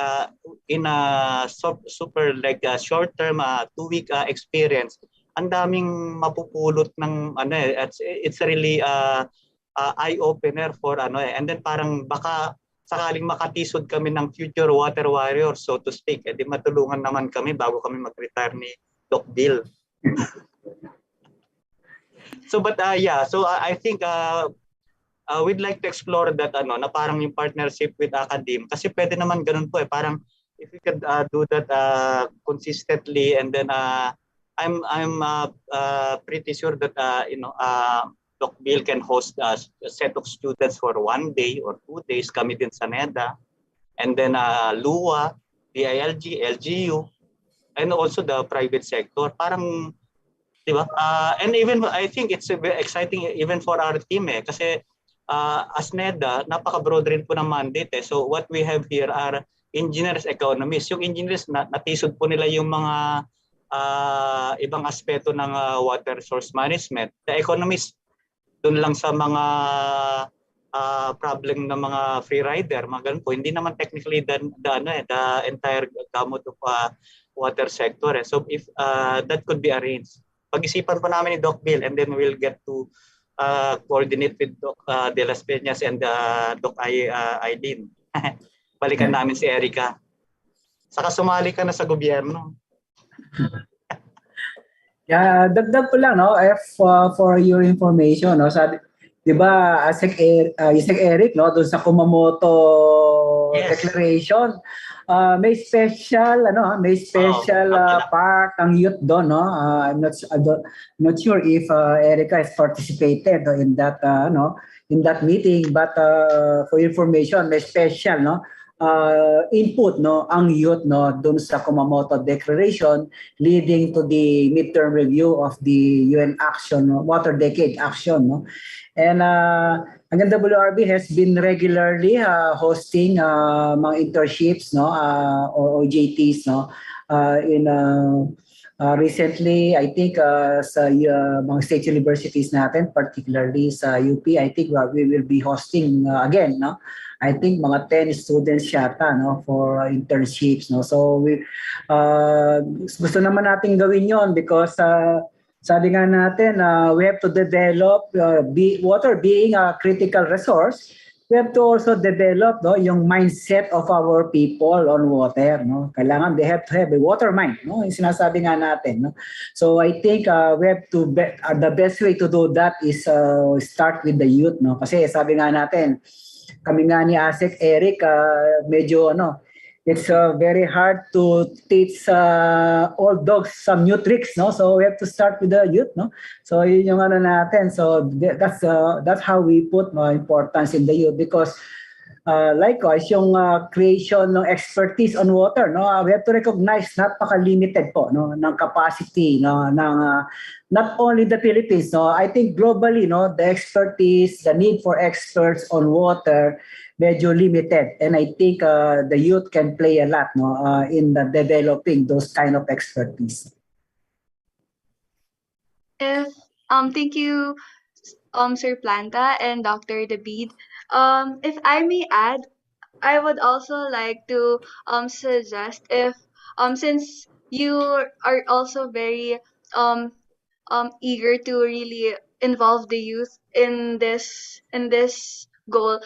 in a super like short term 2-week experience, ang daming mapupulot ng ano it's really eye opener for ano and then parang baka sakaling makatisod kami ng future water warriors, so to speak, di matulungan naman kami bago kami mag-retire ni Doc Bill. So but yeah, so I think we'd like to explore that ano na parang yung partnership with academe kasi pwede naman ganun po eh, parang if we could do that consistently and then I'm pretty sure that Doc Bill can host a set of students for 1 day or 2 days kami din sa NEDA, and then LUA, DILG, LGU, and also the private sector. Parang, di ba? And even I think it's very exciting even for our team eh, kasi as NEDA, napaka-broad rin po ng mandate eh. So what we have here are engineers, economists. Yung engineers, natisod po nila yung mga ibang aspeto ng water source management. The economists, doon lang sa mga problem ng mga free rider, mga ganun po. Hindi naman technically the entire gamut of water sector. Eh. So if that could be arranged, pag-isipan po namin ni Doc Bill and then we'll get to coordinate with Doc De Las Peñas and Doc Aileen. Balikan namin si Erica. Saka sumali ka na sa gobyerno. Yeah, dagdag ko lang, no, for your information, no, sabi, di ba, Sec Eric, no, doon sa Kumamoto declaration, may special, part ang youth doon, no. I'm not sure if Erica has participated in that, in that meeting, but for information, may special, no, input no ang youth no dun sa Kumamoto Declaration leading to the midterm review of the UN Action Water Decade Action no. And ang WRB has been regularly hosting mga internships no or OJTs no in recently, I think sa mga state universities natin, particularly sa UP, I think we will be hosting again, no? I think mga 10 students yata, no, for internships, no? So gusto naman natin gawin 'yon because sabi nga natin, we have to develop water being a critical resource. We have to also develop no yung mindset of our people on water no kailangan they have to have a water mind no yung sinasabi nga natin no so I think we have to the best way to do that is start with the youth no kasi sabi nga natin kami nga ni Asek Eric medyo it's very hard to teach old dogs some new tricks no so we have to start with the youth no so yun yung natin so that's how we put no importance in the youth because likewise yung creation ng expertise on water no we have to recognize napaka-limited po no ng capacity no ng not only the Philippines no I think globally no the expertise the need for experts on water medyo limited and I think the youth can play a lot no in the developing those kind of expertise. Thank you Sir Planta and Dr. David. If I may add, I would also like to suggest if since you are also very eager to really involve the youth in this goal.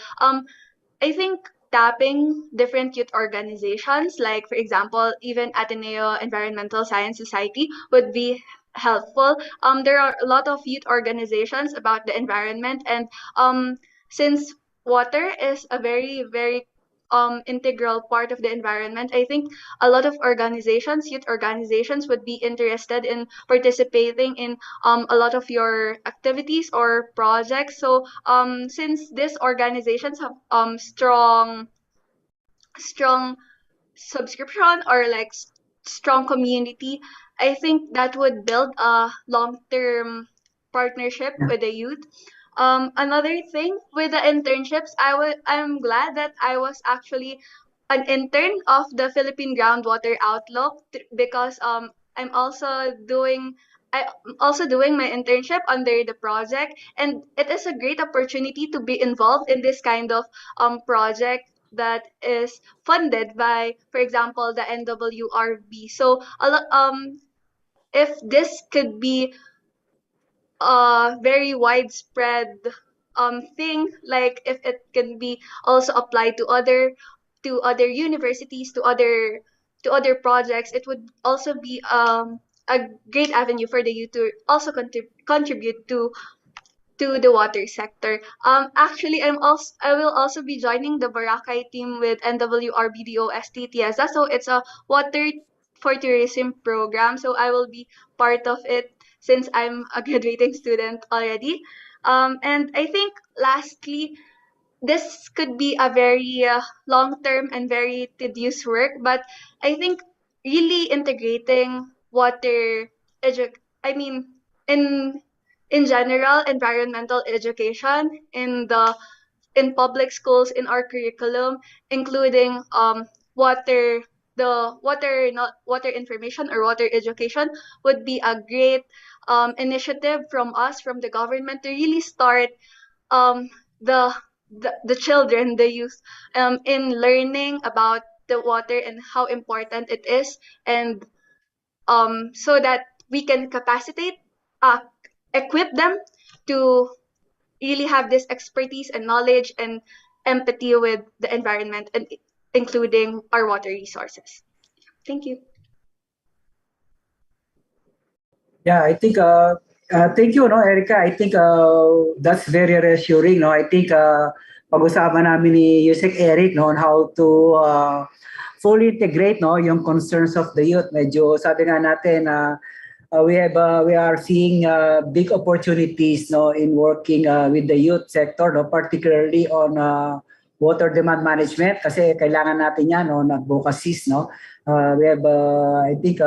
I think tapping different youth organizations, like for example, even Ateneo Environmental Science Society would be helpful. There are a lot of youth organizations about the environment, and since water is a very, very integral part of the environment, I think a lot of organizations, youth organizations, would be interested in participating in a lot of your activities or projects. So since these organizations have strong subscription or like strong community, I think that would build a long-term partnership with the youth. Another thing with the internships, I'm glad that I was actually an intern of the Philippine Groundwater Outlook because I'm also doing my internship under the project, and it is a great opportunity to be involved in this kind of project that is funded by, for example, the NWRB. So if this could be a very widespread thing, like if it can be also applied to other universities, to other projects, it would also be a great avenue for the youth to also contribute to the water sector. Actually, I will also be joining the Boracay team with NWRBDOST-TIESA. So it's a water for tourism program. So I will be part of it since I'm a graduating student already. And I think lastly, this could be a very long-term and very tedious work, but I think really integrating water I mean, in in general, environmental education in public schools in our curriculum, including water the water not water information or water education would be a great initiative from us, from the government, to really start um, the, the children, the youth, in learning about the water and how important it is, and so that we can uh, equip them to really have this expertise and knowledge and empathy with the environment, and including our water resources. Thank you. Yeah, I think thank you no Erica. I think that's very reassuring no. I think pag-usapan namin ni Yusek Eric no on how to fully integrate no yung concerns of the youth. Medyo sabi nga natin we are seeing big opportunities no in working with the youth sector no particularly on water demand management kasi kailangan natin yan no, advocacies no. We have I think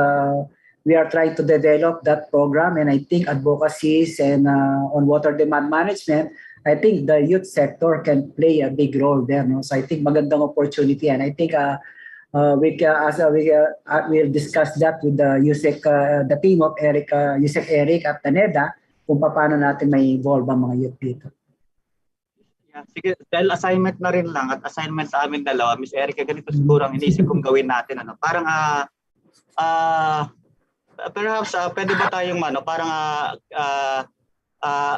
we are trying to develop that program, and I think advocacies and on water demand management, I think the youth sector can play a big role there no. So I think magandang opportunity, and I think we'll discuss that with the USEC, the team of USEC Eric at Taneda kung paano natin may involve ang mga youth dito. Yeah, sige, dahil assignment na rin lang at assignment sa amin dalawa, Miss Erica, ganito siguro ang inisip kong gawin natin. Ano? Parang perhaps pwede ba tayong parang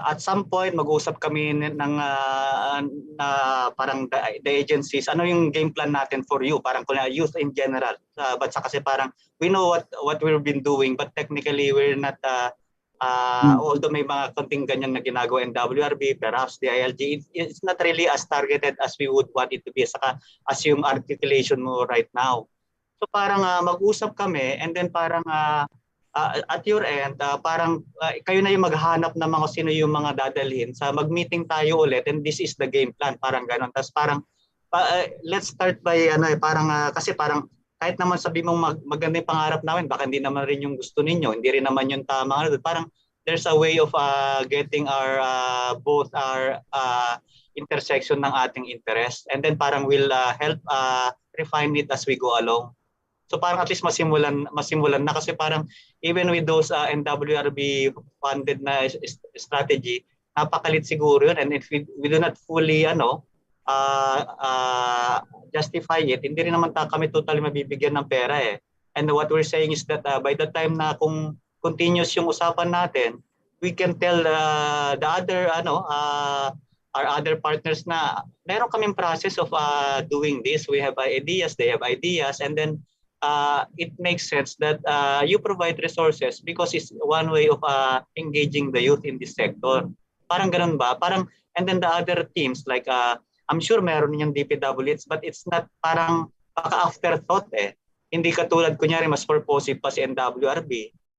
at some point mag-usap kami ng parang the agencies, ano yung game plan natin for you, parang kung youth in general. But kasi parang we know what we've been doing, but technically we're not although may mga konting ganyan na ginagawa in WRB, perhaps the ILG, it's not really as targeted as we would want it to be, saka as yung articulation mo right now. So parang mag-usap kami, and then parang at your end, parang kayo na yung maghanap ng mga sino yung mga dadalhin. Sa mag-meeting tayo ulit, and this is the game plan, parang ganon. Tapos parang let's start by kasi parang kahit naman sabi mong maganda yung pangarap namin, baka hindi naman rin yung gusto ninyo, hindi rin naman yung tama. Parang there's a way of getting our both our intersection ng ating interest, and then parang we'll help refine it as we go along. So parang at least masimulan na, kasi parang even with those NWRB funded na strategy, napakalit siguro yun, and if we do not fully justify it, hindi rin naman kami totally mabibigyan ng pera eh. And what we're saying is that by the time na kung continuous yung usapan natin, we can tell the other our other partners na meron kaming process of doing this. We have ideas, they have ideas, and then it makes sense that you provide resources because it's one way of engaging the youth in this sector. Parang ganun ba? Parang, and then the other teams like I'm sure meron yung DPWH, but it's not parang baka afterthought eh. Hindi katulad kunyari mas purposive pa si NWRB.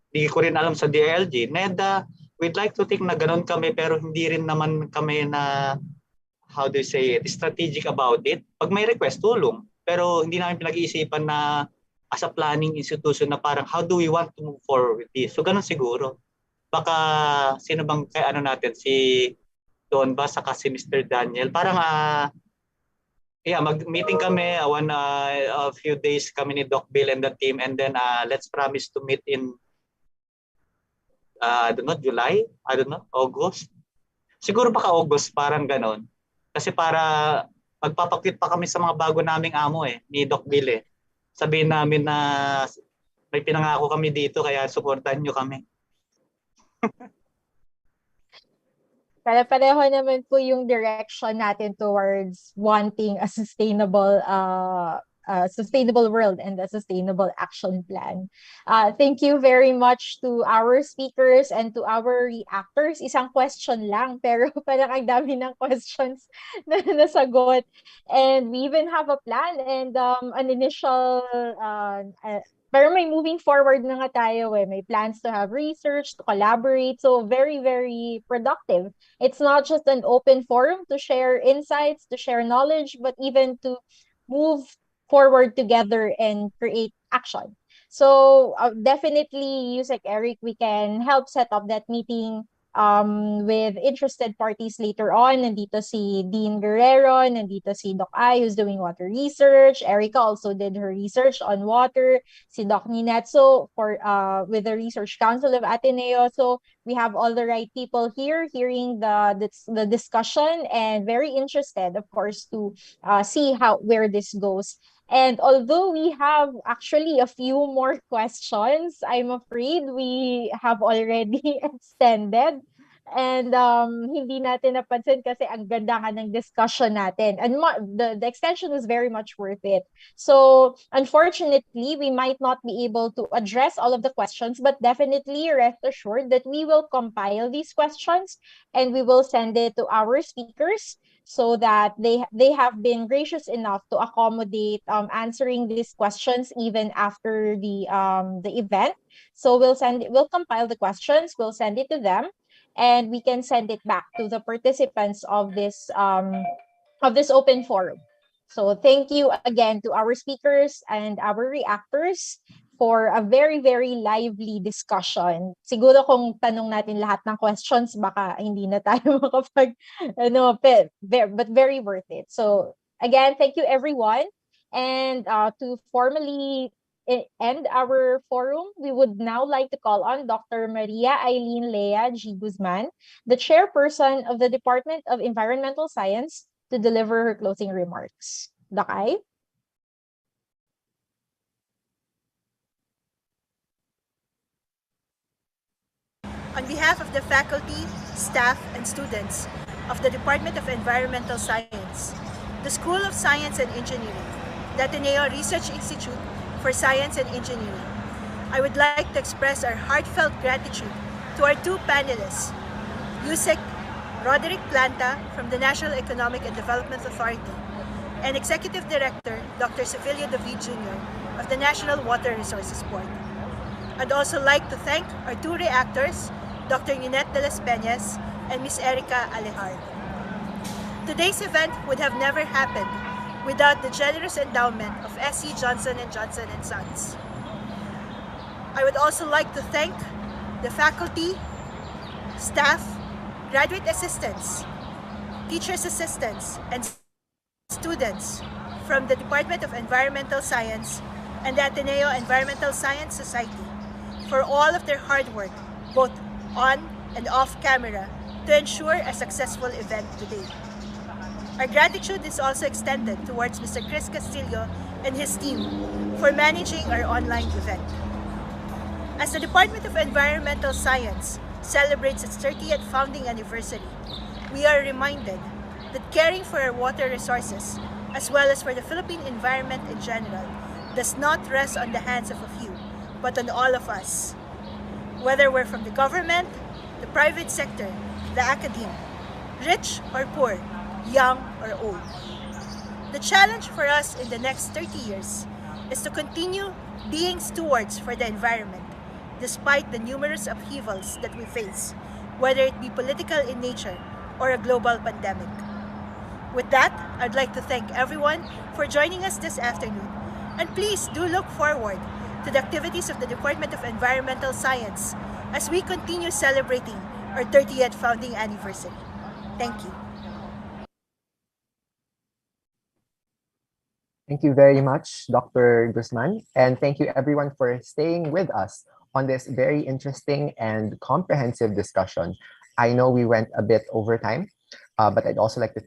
Hindi ko rin alam sa DLG. NEDA, we'd like to think na ganun kami, pero hindi rin naman kami na, how do you say it, strategic about it. Pag may request, tulong. Pero hindi namin pinag-iisipan na as a planning institution na parang how do we want to move forward with this. So ganun siguro. Baka sino bang natin, si Don ba saka si Mr. Daniel, parang mag-meeting kami a few days kami ni Doc Bill and the team, and then let's promise to meet in I don't know, July, I don't know, August. Siguro baka August, parang ganon. Kasi para magpapakwit pa kami sa mga bago naming amo ni Doc Bill eh. Sabihin namin na may pinangako kami dito, kaya supportan nyo kami. Pare-pareho naman po yung direction natin towards wanting a sustainable world and a sustainable action plan. Thank you very much to our speakers and to our reactors. Isang question lang, pero parang ang dami ng questions na nasagot. And we even have a plan and an initial pero may moving forward na nga tayo eh. May plans to have research, to collaborate. So very, very productive. It's not just an open forum to share insights, to share knowledge, but even to move forward together and create action. So definitely, use like Eric, we can help set up that meeting with interested parties later on. Nandito si Dean Guerrero, nandito si Doc I, who's doing water research. Erica also did her research on water. Si Doc Ninette, so for with the Research Council of Ateneo. So we have all the right people here hearing the discussion and very interested, of course, to see where this goes. And although we have actually a few more questions, I'm afraid we have already extended. And hindi natin napansin kasi ang ganda nga ng discussion natin. And the extension was very much worth it. So unfortunately, we might not be able to address all of the questions, but definitely rest assured that we will compile these questions and we will send it to our speakers so that they have been gracious enough to accommodate answering these questions even after the event. So we'll compile the questions, we'll send it to them, and we can send it back to the participants of this of this open forum. So thank you again to our speakers and our reactors for a very, very lively discussion. Siguro kung tanong natin lahat ng questions, baka hindi na tayo makapag, but very worth it. So again, thank you everyone. And to formally end our forum, we would now like to call on Dr. Maria Eileen Lea G. Guzman, the chairperson of the Department of Environmental Science, to deliver her closing remarks. Dakay? On behalf of the faculty, staff, and students of the Department of Environmental Science, the School of Science and Engineering, the Ateneo Research Institute for Science and Engineering, I would like to express our heartfelt gratitude to our two panelists, Yusek Roderick Planta from the National Economic and Development Authority, and Executive Director Dr. Sevilio David Jr. of the National Water Resources Board. I'd also like to thank our two reactors, Dr. Ninette de las Peñas and Ms. Erica Alejar. Today's event would have never happened without the generous endowment of SC Johnson & Johnson & Sons. I would also like to thank the faculty, staff, graduate assistants, teachers assistants, and students from the Department of Environmental Science and the Ateneo Environmental Science Society for all of their hard work, both on and off camera, to ensure a successful event today. Our gratitude is also extended towards Mr. Chris Castillo and his team for managing our online event. As the Department of Environmental Science celebrates its 30th founding anniversary, we are reminded that caring for our water resources, as well as for the Philippine environment in general, does not rest on the hands of a few, but on all of us. Whether we're from the government, the private sector, the academe, rich or poor, young or old. The challenge for us in the next 30 years is to continue being stewards for the environment, despite the numerous upheavals that we face, whether it be political in nature or a global pandemic. With that, I'd like to thank everyone for joining us this afternoon, and please do look forward to the activities of the Department of Environmental Science as we continue celebrating our 30th founding anniversary. Thank you. Thank you very much, Dr. Guzman, and thank you everyone for staying with us on this very interesting and comprehensive discussion. I know we went a bit over time, but I'd also like to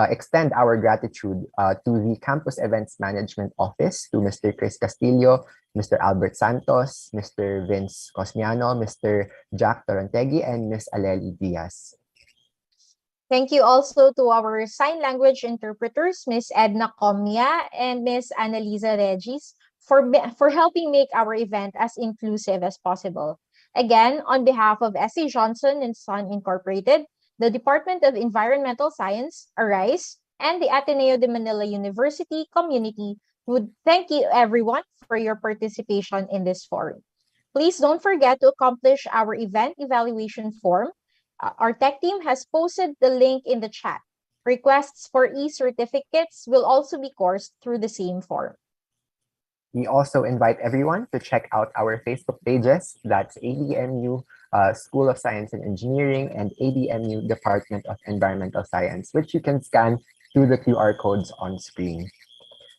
extend our gratitude to the Campus Events Management Office, to Mr. Chris Castillo, Mr. Albert Santos, Mr. Vince Cosmiano, Mr. Jack Torontegui, and Ms. Aleli Diaz. Thank you also to our sign language interpreters, Ms. Edna Comia and Ms. Annalisa Regis, for helping make our event as inclusive as possible. Again, on behalf of S.A. Johnson & Son Incorporated, the Department of Environmental Science, ARISE, and the Ateneo de Manila University community would thank you everyone for your participation in this forum. Please don't forget to accomplish our event evaluation form. Our tech team has posted the link in the chat. Requests for e-certificates will also be coursed through the same form. We also invite everyone to check out our Facebook pages. That's ADMU School of Science and Engineering and ADMU Department of Environmental Science, which you can scan through the QR codes on screen.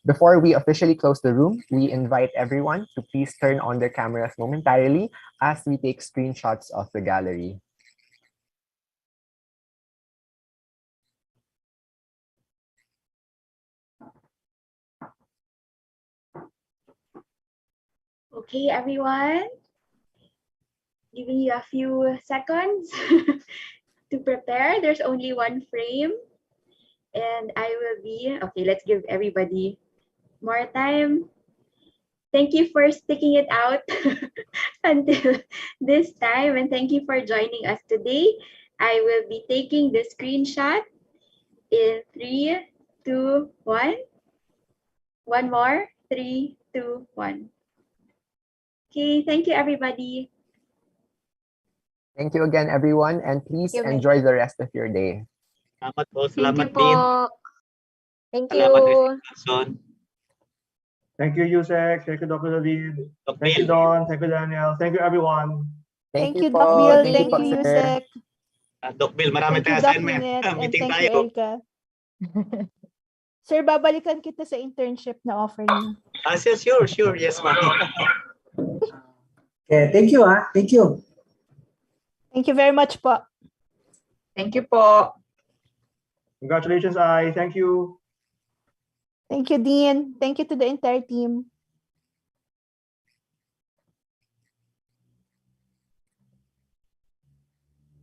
Before we officially close the room, we invite everyone to please turn on their cameras momentarily as we take screenshots of the gallery. Okay, everyone. Giving you a few seconds to prepare. There's only one frame. And I will be, okay, let's give everybody more time. Thank you for sticking it out until this time. And thank you for joining us today. I will be taking the screenshot in 3, 2, 1. One more. 3, 2, 1. Okay, thank you, everybody. Thank you again, everyone, and please enjoy the rest of your day. Salamat po. Thank Salamat you din. po. Thank Salamat you. Mr. Carson. Thank you, Yusek. Thank you, Dr. David. Doc Thank you, Bill. Don. Thank you, Daniel. Thank you, everyone. Thank Thank you you, Doc po. Bill. Thank you Thank po, you, sir. Yusek. Doc Bill, marami Thank you, tayong Doc assignment. Ninette. And Meeting thank you, tayo. Elka. Sir, babalikan kita sa internship na offer niyo. Sure. Yes, ma'am. Okay, thank you. Thank you. Thank you very much po. Thank you po. Congratulations, I. Thank you. Thank you, Dean. Thank you to the entire team.